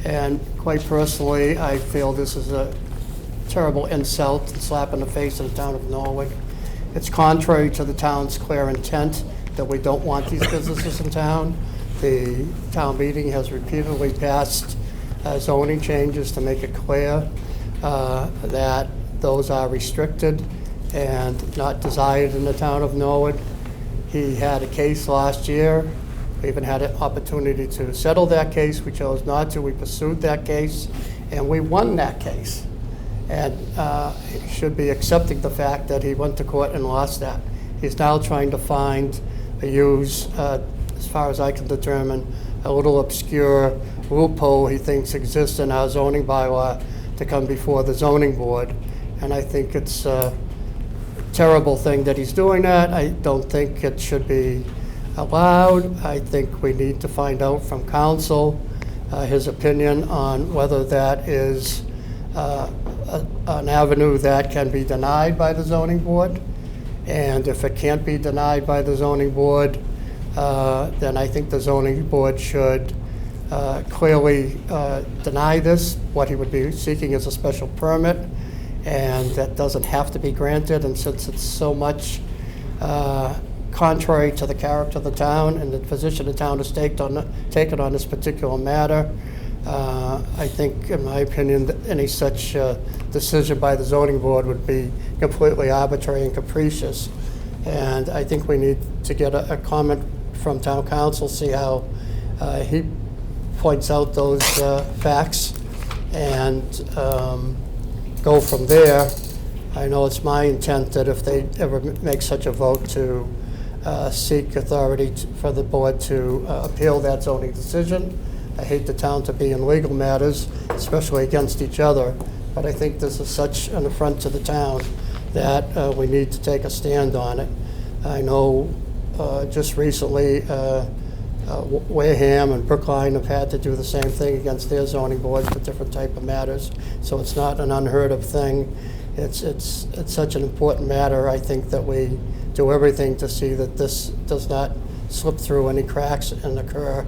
And quite personally, I feel this is a terrible insult and slap in the face of the town of Norwich. It's contrary to the town's clear intent that we don't want these businesses in town. The town meeting has repeatedly passed zoning changes to make it clear that those are restricted and not desired in the town of Norwood. He had a case last year. We even had an opportunity to settle that case. We chose not to. We pursued that case, and we won that case. And he should be accepting the fact that he went to court and lost that. He's now trying to find use, as far as I can determine, a little obscure loophole he thinks exists in our zoning bylaw to come before the zoning board. And I think it's a terrible thing that he's doing that. I don't think it should be allowed. I think we need to find out from council his opinion on whether that is an avenue that can be denied by the zoning board. And if it can't be denied by the zoning board, then I think the zoning board should clearly deny this. What he would be seeking is a special permit, and that doesn't have to be granted. And since it's so much contrary to the character of the town and the position the town has taken on this particular matter, I think, in my opinion, that any such decision by the zoning board would be completely arbitrary and capricious. And I think we need to get a comment from town council, see how he points out those facts, and go from there. I know it's my intent that if they ever make such a vote to seek authority for the board to appeal that zoning decision. I hate the town to be in legal matters, especially against each other, but I think this is such an affront to the town that we need to take a stand on it. I know just recently Wareham and Brookline have had to do the same thing against their zoning boards for different type of matters, so it's not an unheard of thing. It's such an important matter. I think that we do everything to see that this does not slip through any cracks and occur.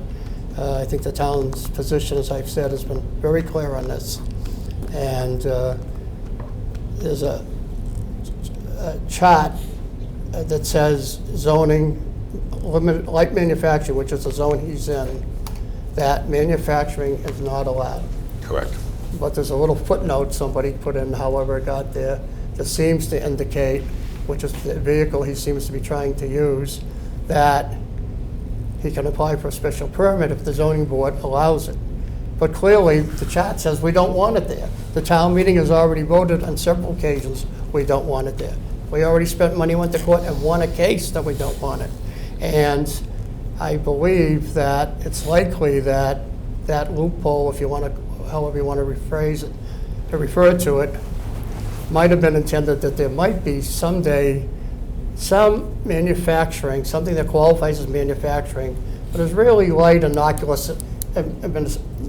I think the town's position, as I've said, has been very clear on this. And there's a chart that says zoning, light manufacturing, which is the zone he's in, that manufacturing is not allowed. Correct. But there's a little footnote somebody put in, however it got there, that seems to indicate, which is the vehicle he seems to be trying to use, that he can apply for a special permit if the zoning board allows it. But clearly, the chart says we don't want it there. The town meeting has already voted on several occasions we don't want it there. We already spent money, went to court, and won a case that we don't want it. And I believe that it's likely that that loophole, if you want to, however you want to rephrase it, to refer to it, might have been intended that there might be someday some manufacturing, something that qualifies as manufacturing, but is really light, innocuous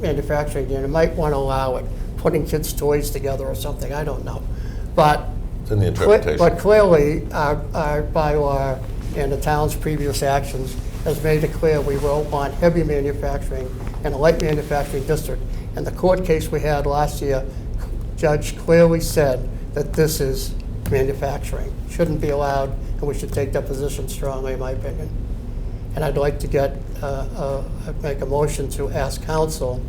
manufacturing, and you might want to allow it, putting kids' toys together or something, I don't know. But It's in the interpretation. But clearly, our bylaw and the town's previous actions has made it clear we don't want heavy manufacturing in a light manufacturing district. And the court case we had last year, judge clearly said that this is manufacturing, shouldn't be allowed, and we should take that position strongly, in my opinion. And I'd like to make a motion to ask counsel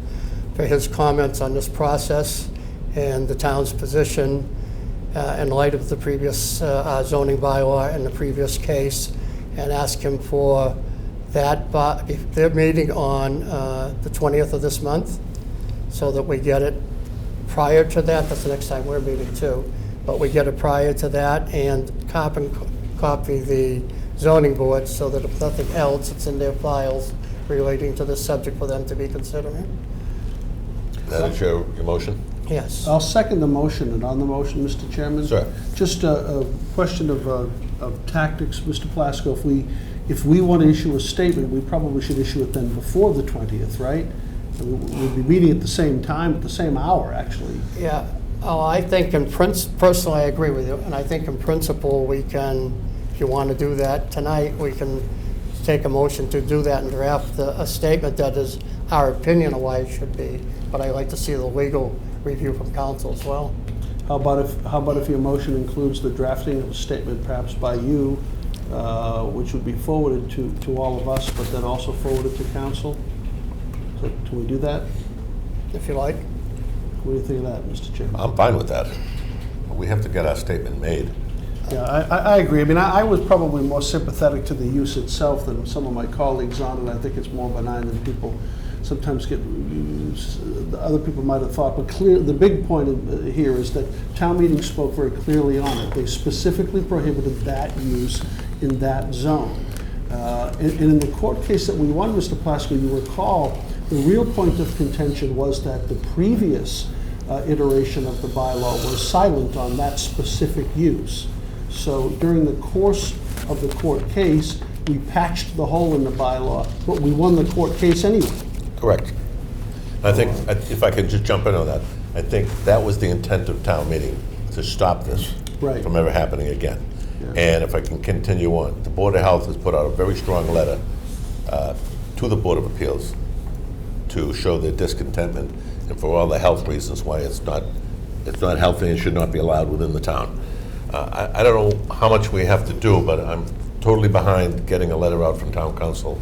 for his comments on this process and the town's position in light of the previous zoning bylaw and the previous case, and ask him for that, they're meeting on the 20th of this month, so that we get it prior to that. That's the next time we're meeting too, but we get it prior to that, and copy the zoning board, so that if nothing else, it's in their files relating to this subject for them to be considering. That is your motion? Yes. I'll second the motion, and on the motion, Mr. Chairman. Sir. Just a question of tactics, Mr. Plasko. If we want to issue a statement, we probably should issue it then before the 20th, right? We'll be meeting at the same time, at the same hour, actually. Yeah. Oh, I think personally, I agree with you, and I think in principle, we can, if you want to do that tonight, we can take a motion to do that and draft a statement that is our opinion of why it should be. But I'd like to see the legal review from council as well. How about if your motion includes the drafting of a statement perhaps by you, which would be forwarded to all of us, but then also forwarded to council? So can we do that? If you like. What do you think of that, Mr. Chairman? I'm fine with that. We have to get our statement made. Yeah, I agree. I mean, I was probably more sympathetic to the use itself than some of my colleagues on it. I think it's more benign than people sometimes get, other people might have thought. But the big point here is that town meeting spoke very clearly on it. They specifically prohibited that use in that zone. And in the court case that we won, Mr. Plasko, you recall, the real point of contention was that the previous iteration of the bylaw was silent on that specific use. So during the course of the court case, we patched the hole in the bylaw, but we won the court case anyway. Correct. I think, if I could just jump in on that, I think that was the intent of town meeting, to stop this Right. from ever happening again. Yeah. And if I can continue on, the Board of Health has put out a very strong letter to the Board of Appeals to show their discontentment and for all the health reasons why it's not healthy and should not be allowed within the town. I don't know how much we have to do, but I'm totally behind getting a letter out from town council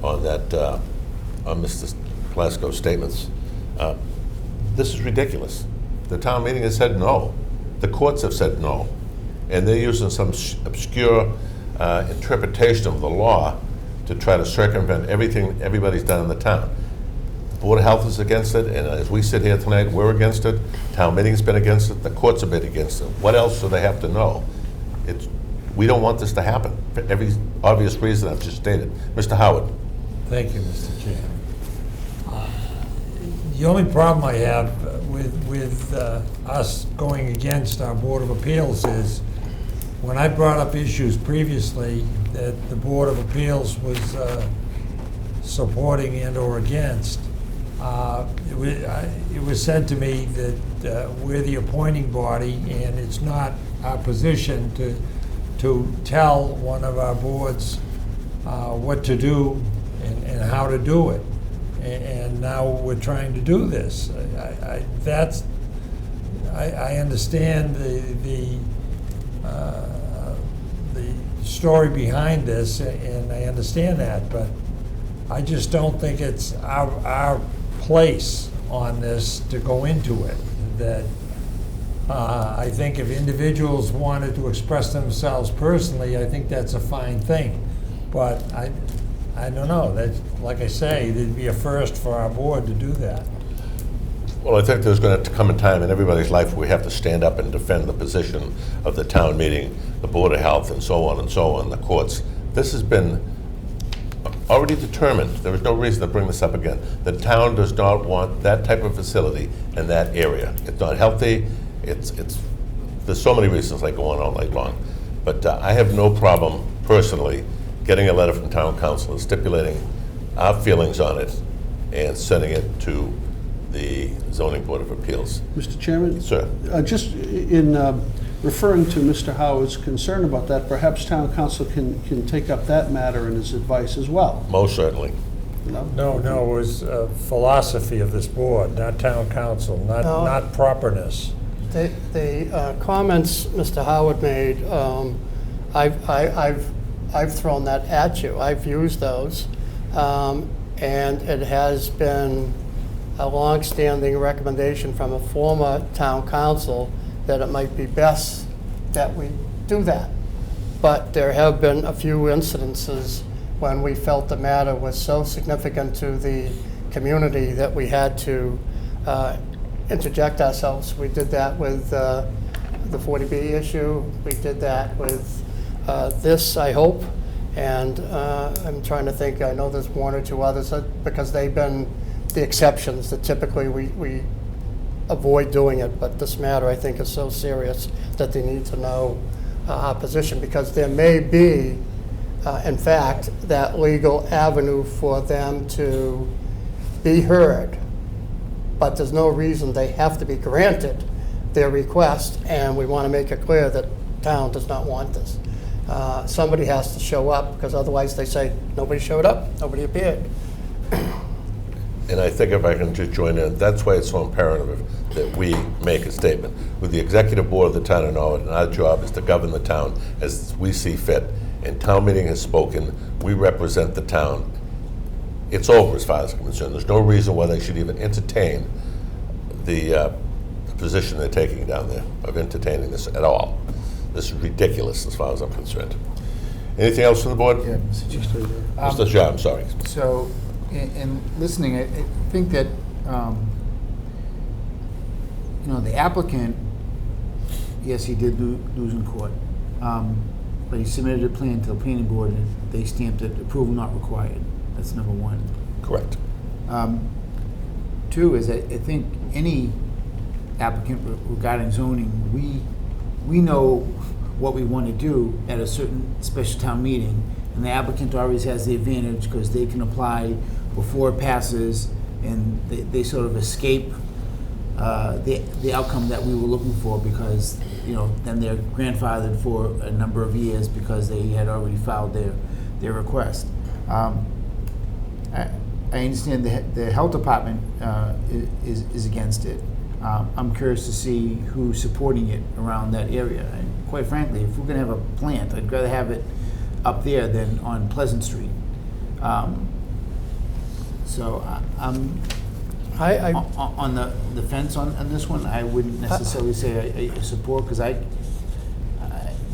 on that, on Mr. Plasko's statements. This is ridiculous. The town meeting has said no. The courts have said no. And they're using some obscure interpretation of the law to try to circumvent everything everybody's done in the town. The Board of Health is against it, and as we sit here tonight, we're against it. Town meeting's been against it. The courts have been against it. What else do they have to know? We don't want this to happen, for every obvious reason I've just stated. Mr. Howard? Thank you, Mr. Chair. The only problem I have with us going against our Board of Appeals is, when I brought up issues previously that the Board of Appeals was supporting and/or against, it was said to me that we're the appointing body, and it's not our position to tell one of our boards what to do and how to do it. And now we're trying to do this. I understand the story behind this, and I understand that, but I just don't think it's our place on this to go into it. That I think if individuals wanted to express themselves personally, I think that's a fine thing. But I don't know. That's, like I say, there'd be a first for our board to do that. Well, I think there's going to come a time in everybody's life where we have to stand up and defend the position of the town meeting, the Board of Health, and so on, the courts. This has been already determined. There is no reason to bring this up again. The town does not want that type of facility in that area. It's not healthy. There's so many reasons like going on all night long. But I have no problem personally getting a letter from town council and stipulating our feelings on it and sending it to the zoning board of appeals. Mr. Chairman? Sir. Just in referring to Mr. Howard's concern about that, perhaps town council can take up that matter in his advice as well. Most certainly. No, it was philosophy of this board, not town council, not properness. The comments Mr. Howard made, I've thrown that at you. I've used those, and it has been a long-standing recommendation from a former town council that it might be best that we do that. But there have been a few incidences when we felt the matter was so significant to the community that we had to interject ourselves. We did that with the 40B issue. We did that with this, I hope. And I'm trying to think, I know there's one or two others because they've been the exceptions that typically we avoid doing it. But this matter, I think, is so serious that they need to know our position, because there may be, in fact, that legal avenue for them to be heard. But there's no reason they have to be granted their request, and we want to make it clear that town does not want this. Somebody has to show up, because otherwise they say, nobody showed up, nobody appeared. And I think if I can just join in, that's why it's so imperative that we make a statement. With the executive board of the town of Norwood, and our job is to govern the town as we see fit. And town meeting has spoken, we represent the town. It's over as far as I'm concerned. There's no reason why they should even entertain the position they're taking down there, of entertaining this at all. This is ridiculous as far as I'm concerned. Anything else from the board? Yeah, Mr. Chair. Mr. Shah, I'm sorry. So, in listening, I think that, the applicant, yes, he did lose in court, but he submitted a plan to the planning board, and they stamped it, approval not required. That's number one. Correct. Two is that I think any applicant regarding zoning, we know what we want to do at a certain special town meeting, and the applicant always has the advantage because they can apply before it passes, and they sort of escape the outcome that we were looking for, because then they're grandfathered for a number of years because they had already filed their request. I understand the health department is against it. I'm curious to see who's supporting it around that area. And quite frankly, if we're going to have a plant, I'd rather have it up there than on Pleasant Street. So I'm on the fence on this one. I wouldn't necessarily say I support, because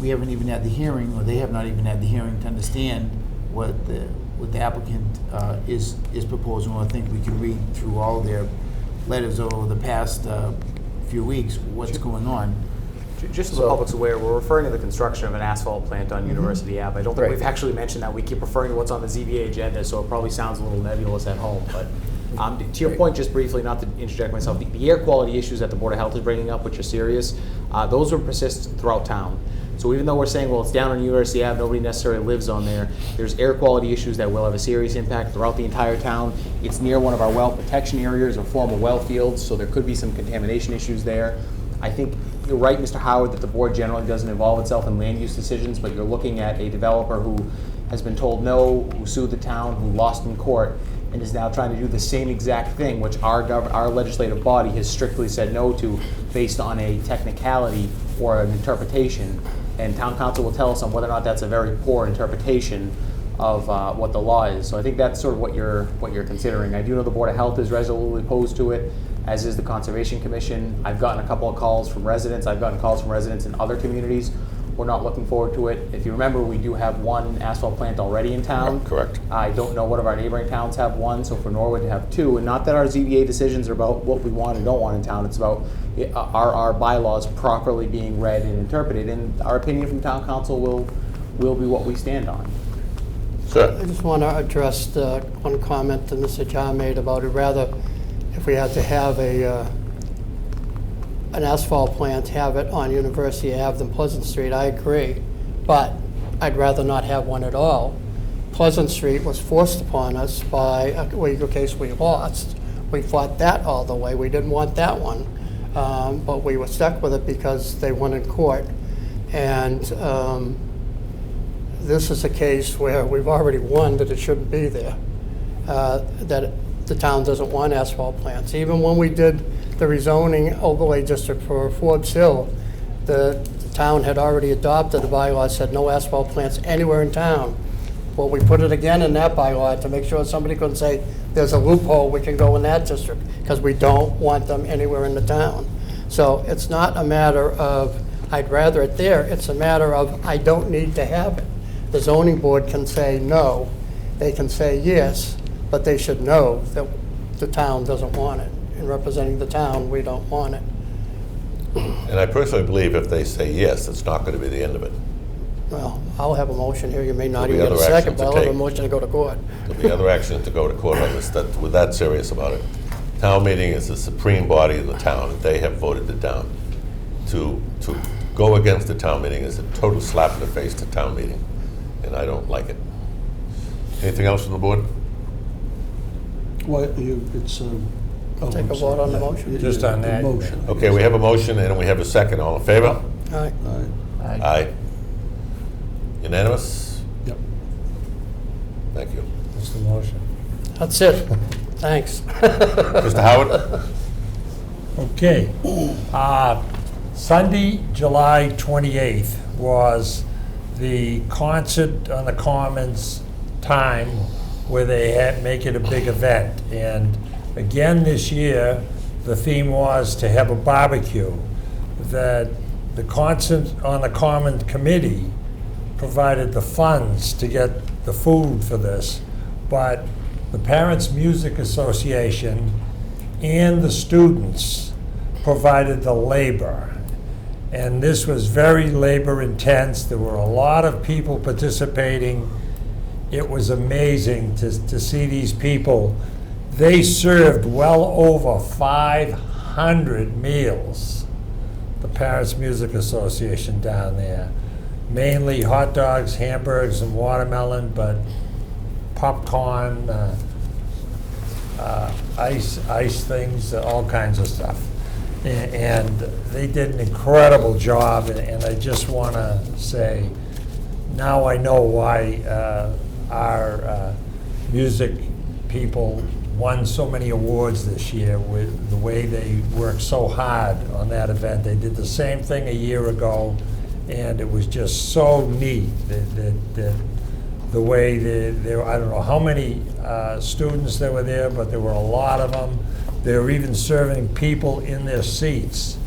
we haven't even had the hearing, or they have not even had the hearing to understand what the applicant is proposing. I think we can read through all their letters over the past few weeks what's going on. Just so So- the public's aware, we're referring to the construction of an asphalt plant on University Ave. I don't think Right. we've actually mentioned that. We keep referring to what's on the ZBA agenda, so it probably sounds a little nebulous at home. But to your point, just briefly, not to interject myself, the air quality issues that the Board of Health is bringing up, which are serious, those will persist throughout town. So even though we're saying, well, it's down on University Ave, nobody necessarily lives on there, there's air quality issues that will have a serious impact throughout the entire town. It's near one of our well protection areas or former well fields, so there could be some contamination issues there. I think you're right, Mr. Howard, that the board generally doesn't involve itself in land use decisions, but you're looking at a developer who has been told no, who sued the town, who lost in court, and is now trying to do the same exact thing, which our legislative body has strictly said no to based on a technicality or an interpretation. And town council will tell us on whether or not that's a very poor interpretation of what the law is. So I think that's sort of what you're considering. I do know the Board of Health is resolutely opposed to it, as is the Conservation Commission. I've gotten a couple of calls from residents. I've gotten calls from residents in other communities. We're not looking forward to it. If you remember, we do have one asphalt plant already in town. Right, correct. I don't know what of our neighboring towns have one, so for Norwood to have two, and not that our ZBA decisions are about what we want and don't want in town, it's about are our bylaws properly being read and interpreted, and our opinion from town council will be what we stand on. I Sir? just want to address one comment that Mr. John made about it. Rather, if we had to have an asphalt plant, have it on University Ave than Pleasant Street, I agree. But I'd rather not have one at all. Pleasant Street was forced upon us by a legal case we lost. We fought that all the way. We didn't want that one. But we were stuck with it because they won in court. And this is a case where we've already won that it shouldn't be there, that the town doesn't want asphalt plants. Even when we did the rezoning overlay district for Forbes Hill, the town had already adopted a bylaw that said no asphalt plants anywhere in town. Well, we put it again in that bylaw to make sure somebody couldn't say there's a loophole, we can go in that district, because we don't want them anywhere in the town. So it's not a matter of I'd rather it there, it's a matter of I don't need to have it. The zoning board can say no, they can say yes, but they should know that the town doesn't want it. In representing the town, we don't want it. And I personally believe if they say yes, it's not going to be the end of it. Well, I'll have a motion here, you may not There'll be even get a other action second, to but I'll have a take. motion to go to court. There'll be other action to go to court on this, we're that serious about it. Town meeting is the supreme body of the town, and they have voted it down. To go against the town meeting is a total slap in the face to town meeting, and I don't like it. Anything else from the board? Well, it's... Take a vote on the motion? Just on that. Motion. Okay, we have a motion and we have a second. All in favor? All right. All right. Aye. Unanimous? Yep. Thank you. That's the motion. That's it. Thanks. Mr. Howard? Okay. Sunday, July 28th was the concert on the Commons time where they make it a big event. And again this year, the theme was to have a barbecue. That the concert on the Commons committee provided the funds to get the food for this, but the Parents Music Association and the students provided the labor. And this was very labor intense. There were a lot of people participating. It was amazing to see these people. They served well over 500 meals, the Parents Music Association down there. Mainly hot dogs, hamburgers, and watermelon, but popcorn, ice things, all kinds of stuff. And they did an incredible job, and I just want to say, now I know why our music people won so many awards this year with the way they worked so hard on that event. They did the same thing a year ago, and it was just so neat that the way there, I don't know how many students there were there, but there were a lot of them. They were even serving people in their seats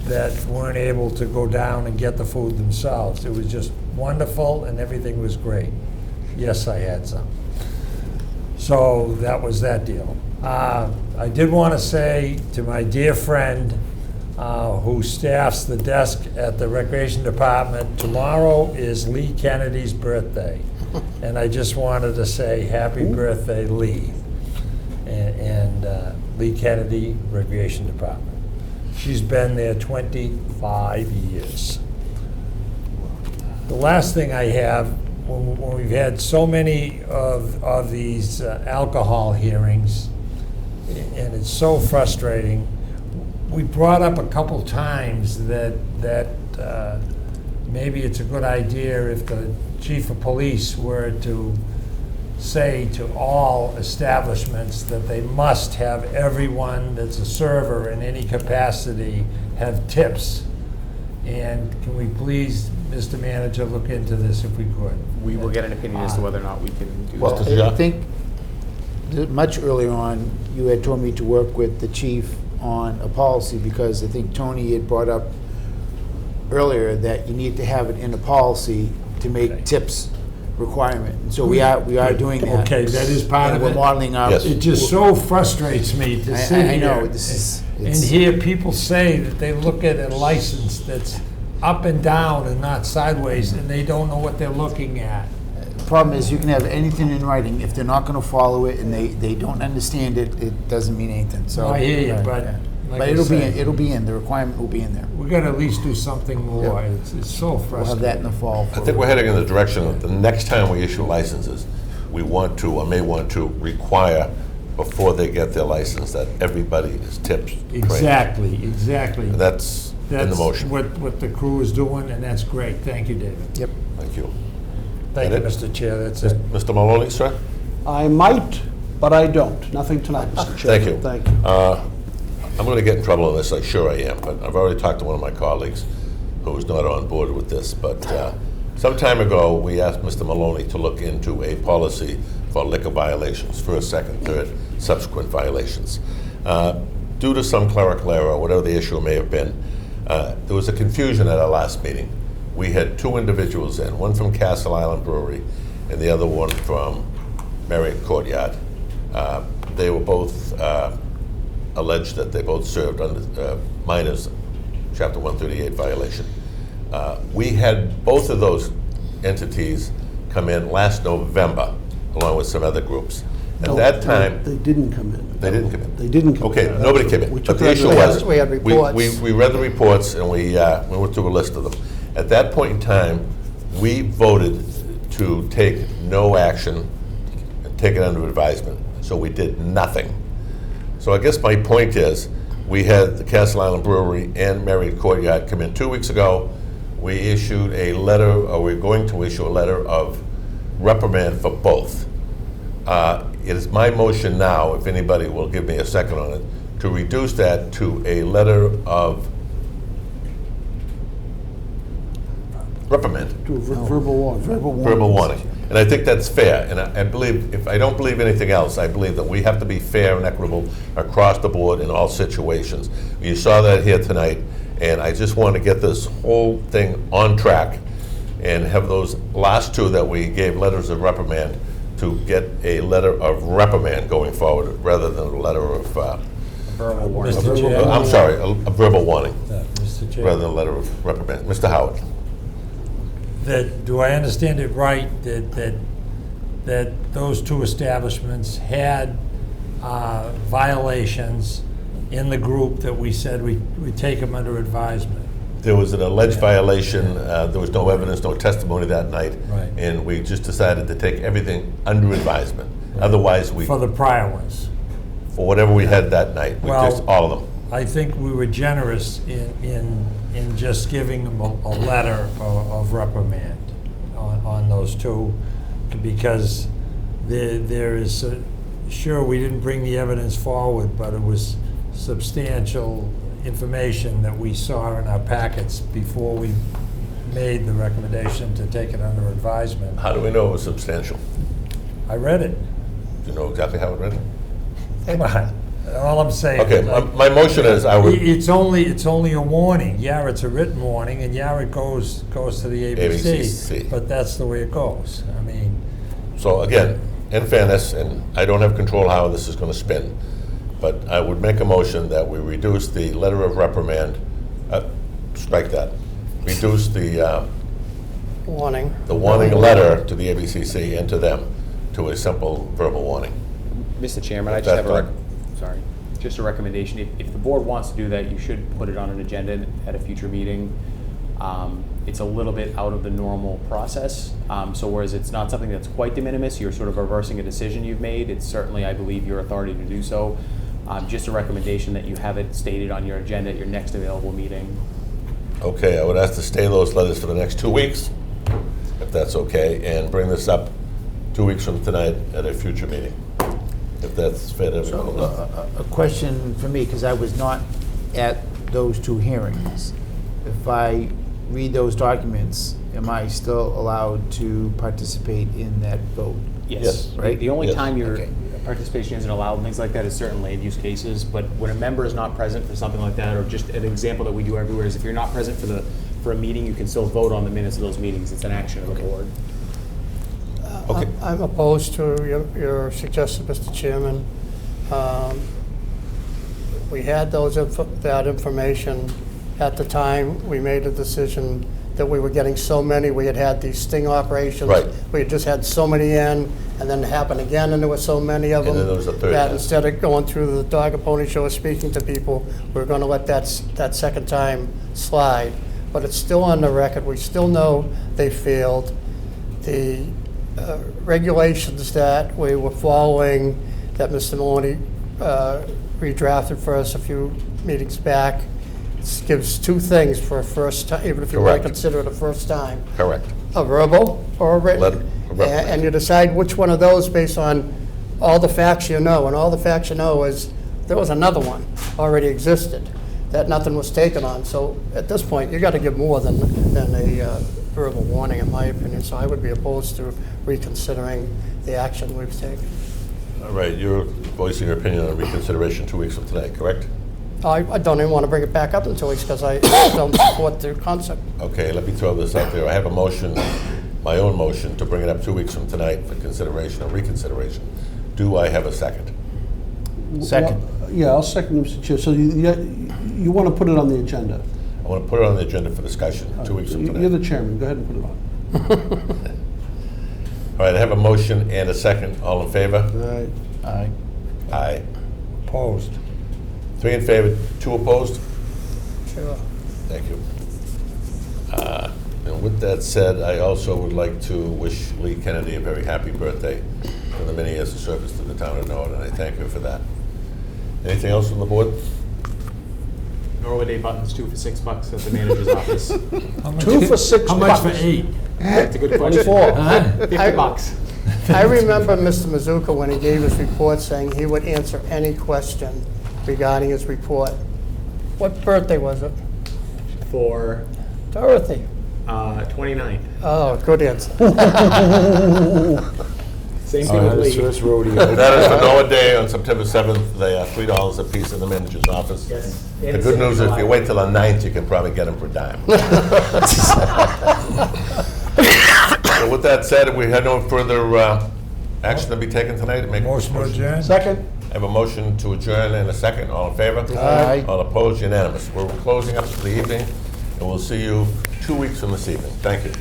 that weren't able to go down and get the food themselves. It was just wonderful, and everything was great. Yes, I had some. So that was that deal. I did want to say to my dear friend, who staffs the desk at the Recreation Department. Tomorrow is Lee Kennedy's birthday, and I just wanted to say happy birthday, Lee. And Lee Kennedy, Recreation Department. She's been there 25 years. The last thing I have, when we've had so many of these alcohol hearings, and it's so frustrating, we brought up a couple times that maybe it's a good idea if the chief of police were to say to all establishments that they must have everyone that's a server in any capacity have tips. And can we please, Mr. Manager, look into this if we could? We will get an opinion as to whether or not we can do Well, that. I think much earlier on, you had told me to work with the chief on a policy, because I think Tony had brought up earlier that you need to have it in a policy to make tips requirement. And so we are doing that. Okay, that is part And of we're it. modeling our. Yes. It just so frustrates me to sit I know, here this is, and it's, hear people say that they look at a license that's up and down and not sideways, and they don't know what they're looking at. the problem is you can have anything in writing. If they're not gonna follow it and they don't understand it, it doesn't mean anything, so. I hear you, but Yeah. like But I it'll be, say, the requirement will be in there. we gotta at least do something more. Yeah. It's so We'll have that in the frustrating. fall. I think we're heading in the direction of the next time we issue licenses, we want to, or may want to, require before they get their license that everybody is tipped. trained. Exactly. And that's in the motion. That's what the crew is doing, and that's great. Thank you, David. Yep. Thank you. Thank you, That it? Mr. Chair, that's it. Mr. Maloney, sir? I might, but I don't. Nothing tonight, Mr. Thank Chairman. you. Thank you. I'm going to get in trouble on this, I'm sure I am, but I've already talked to one of my colleagues who is not on board with this, but some time ago, we asked Mr. Maloney to look into a policy for liquor violations, first, second, third, subsequent violations. Due to some clerical error, or whatever the issue may have been, there was a confusion at our last meeting. We had two individuals in, one from Castle Island Brewery and the other one from Marriott Courtyard. They were both alleged that they both served under minors, Chapter 138 violation. We had both of those entities come in last November, along with some other groups. At that time, They didn't come in. they didn't come in. They didn't come in. Okay, nobody came in. We But took the that issue into was, We had reports. we read the reports and we went through a list of them. At that point in time, we voted to take no action and take it under advisement. So we did nothing. So I guess my point is, we had the Castle Island Brewery and Marriott Courtyard come in 2 weeks ago. We issued a letter, or we're going to issue a letter of reprimand for both. It is my motion now, if anybody will give me a second on it, to reduce that to a letter of reprimand, To a verbal warning. verbal warning. And I think that's fair, and I believe, if I don't believe anything else, I believe that we have to be fair and equitable across the board in all situations. You saw that here tonight, and I just want to get this whole thing on track and have those last two that we gave letters of reprimand to get a letter of reprimand going forward, rather than a letter of, Verbal warning. Mr. Chair. I'm sorry, a verbal warning, Mr. Chair. rather than a letter of reprimand. Mr. Howard? Do I understand it right that those two establishments had violations in the group that we said we'd take them under advisement? There was an alleged violation, there was no evidence, no testimony that night. Right. And we just decided to take everything under advisement. Otherwise, we, For the prior ones? for whatever we had that night, we Well- just, all of them. I think we were generous in just giving them a letter of reprimand on those two, because there is, sure, we didn't bring the evidence forward, but it was substantial information that we saw in our packets before we made the recommendation to take it under advisement. How do we know it was substantial? I read it. Do you know exactly how it read? Come on. All I'm saying. Okay, is my motion is, I would, It's only a warning. Yeah, it's a written warning, and yeah, it goes to the ABC. ABC, but that's the way it goes. I mean, so again, in fairness, and I don't have control how this is gonna spin, But I would make a motion that we reduce the letter of reprimand, strike that, reduce the Warning. warning letter to the ABCC and to them to a simple verbal warning. Mr. Chairman, I If just that's have a, done. sorry, just a recommendation. If the board wants to do that, you should put it on an agenda at a future meeting. It's a little bit out of the normal process. So whereas it's not something that's quite de minimis, you're sort of reversing a decision you've made. It's certainly, I believe, your authority to do so. Just a recommendation that you have it stated on your agenda at your next available meeting. Okay, I would ask to stay those letters for the next 2 weeks, if that's okay, and bring this up 2 weeks from tonight at a future meeting, if that's fair to everybody. A question for me, because I was not at those 2 hearings. If I read those documents, am I still allowed to participate in that vote? Yes. Right? The only Yes. time your Okay. participation isn't allowed and things like that is certain land use cases, but when a member is not present for something like that, or just an example that we do everywhere is if you're not present for a meeting, you can still vote on the minutes of those meetings. It's an action of the board. Okay. I'm opposed to your suggestion, Mr. Chairman. We had that information at the time. We made a decision that we were getting so many. We had these sting operations. Right. We had just had so many in, and then it happened again, and there were so many of them. And then there was a third that time. instead of going through the dog and pony show, speaking to people, we're going to let that second time slide. But it's still on the record. We still know they failed. The regulations that we were following, that Mr. Maloney redrafted for us a few meetings back, gives 2 things for a first time, even if you want Correct. to consider it a first time. Correct. A verbal or a Letter written. of reprimand. And you decide which one of those based on all the facts you know. And all the facts you know is there was another one already existed that nothing was taken on. So at this point, you got to give more than a verbal warning, in my opinion. So I would be opposed to reconsidering the action we've taken. All right, you're voicing your opinion on reconsideration 2 weeks from tonight, correct? I don't even want to bring it back up in 2 weeks because I don't support the concept. Okay, let me throw this out there. I have a motion, my own motion, to bring it up 2 weeks from tonight for consideration or reconsideration. Do I have a second? Second. Well, yeah, I'll second, Mr. Chair. So you want to put it on the agenda? I want to put it on the agenda for discussion 2 weeks from You're the tonight. chairman. Go ahead and put it on. All right, I have a motion and a second. All in favor? All right. Aye. Aye. Opposed. 3 in favor, 2 opposed? Sure. Thank you. And with that said, I also would like to wish Lee Kennedy a very happy birthday for the many years of service to the town of Norwood, and I thank her for that. Anything else from the board? Norwood Day buttons, 2 for $6 at the manager's office. How much- 2 for $6. How much for 8? That's a good question. 24. $50. I remember Mr. Mizuka, when he gave his report, saying he would answer any question regarding his report. What birthday was it? For Dorothy. 29. Oh, good answer. Same Oh, thing with that's Lee. first rodeo. That is for Norwood Day on September 7th. They are $3 a piece in the manager's office. Yes. The good news is if you wait till the 9th, you can probably get them for a dime. So with that said, if we had no further action to be taken tonight, make a Motion to adjourn? Second? I have a motion to adjourn and a second. All in favor? Aye. All opposed? Unanimous. We're closing up for the evening, and we'll see you 2 weeks from this evening. Thank you.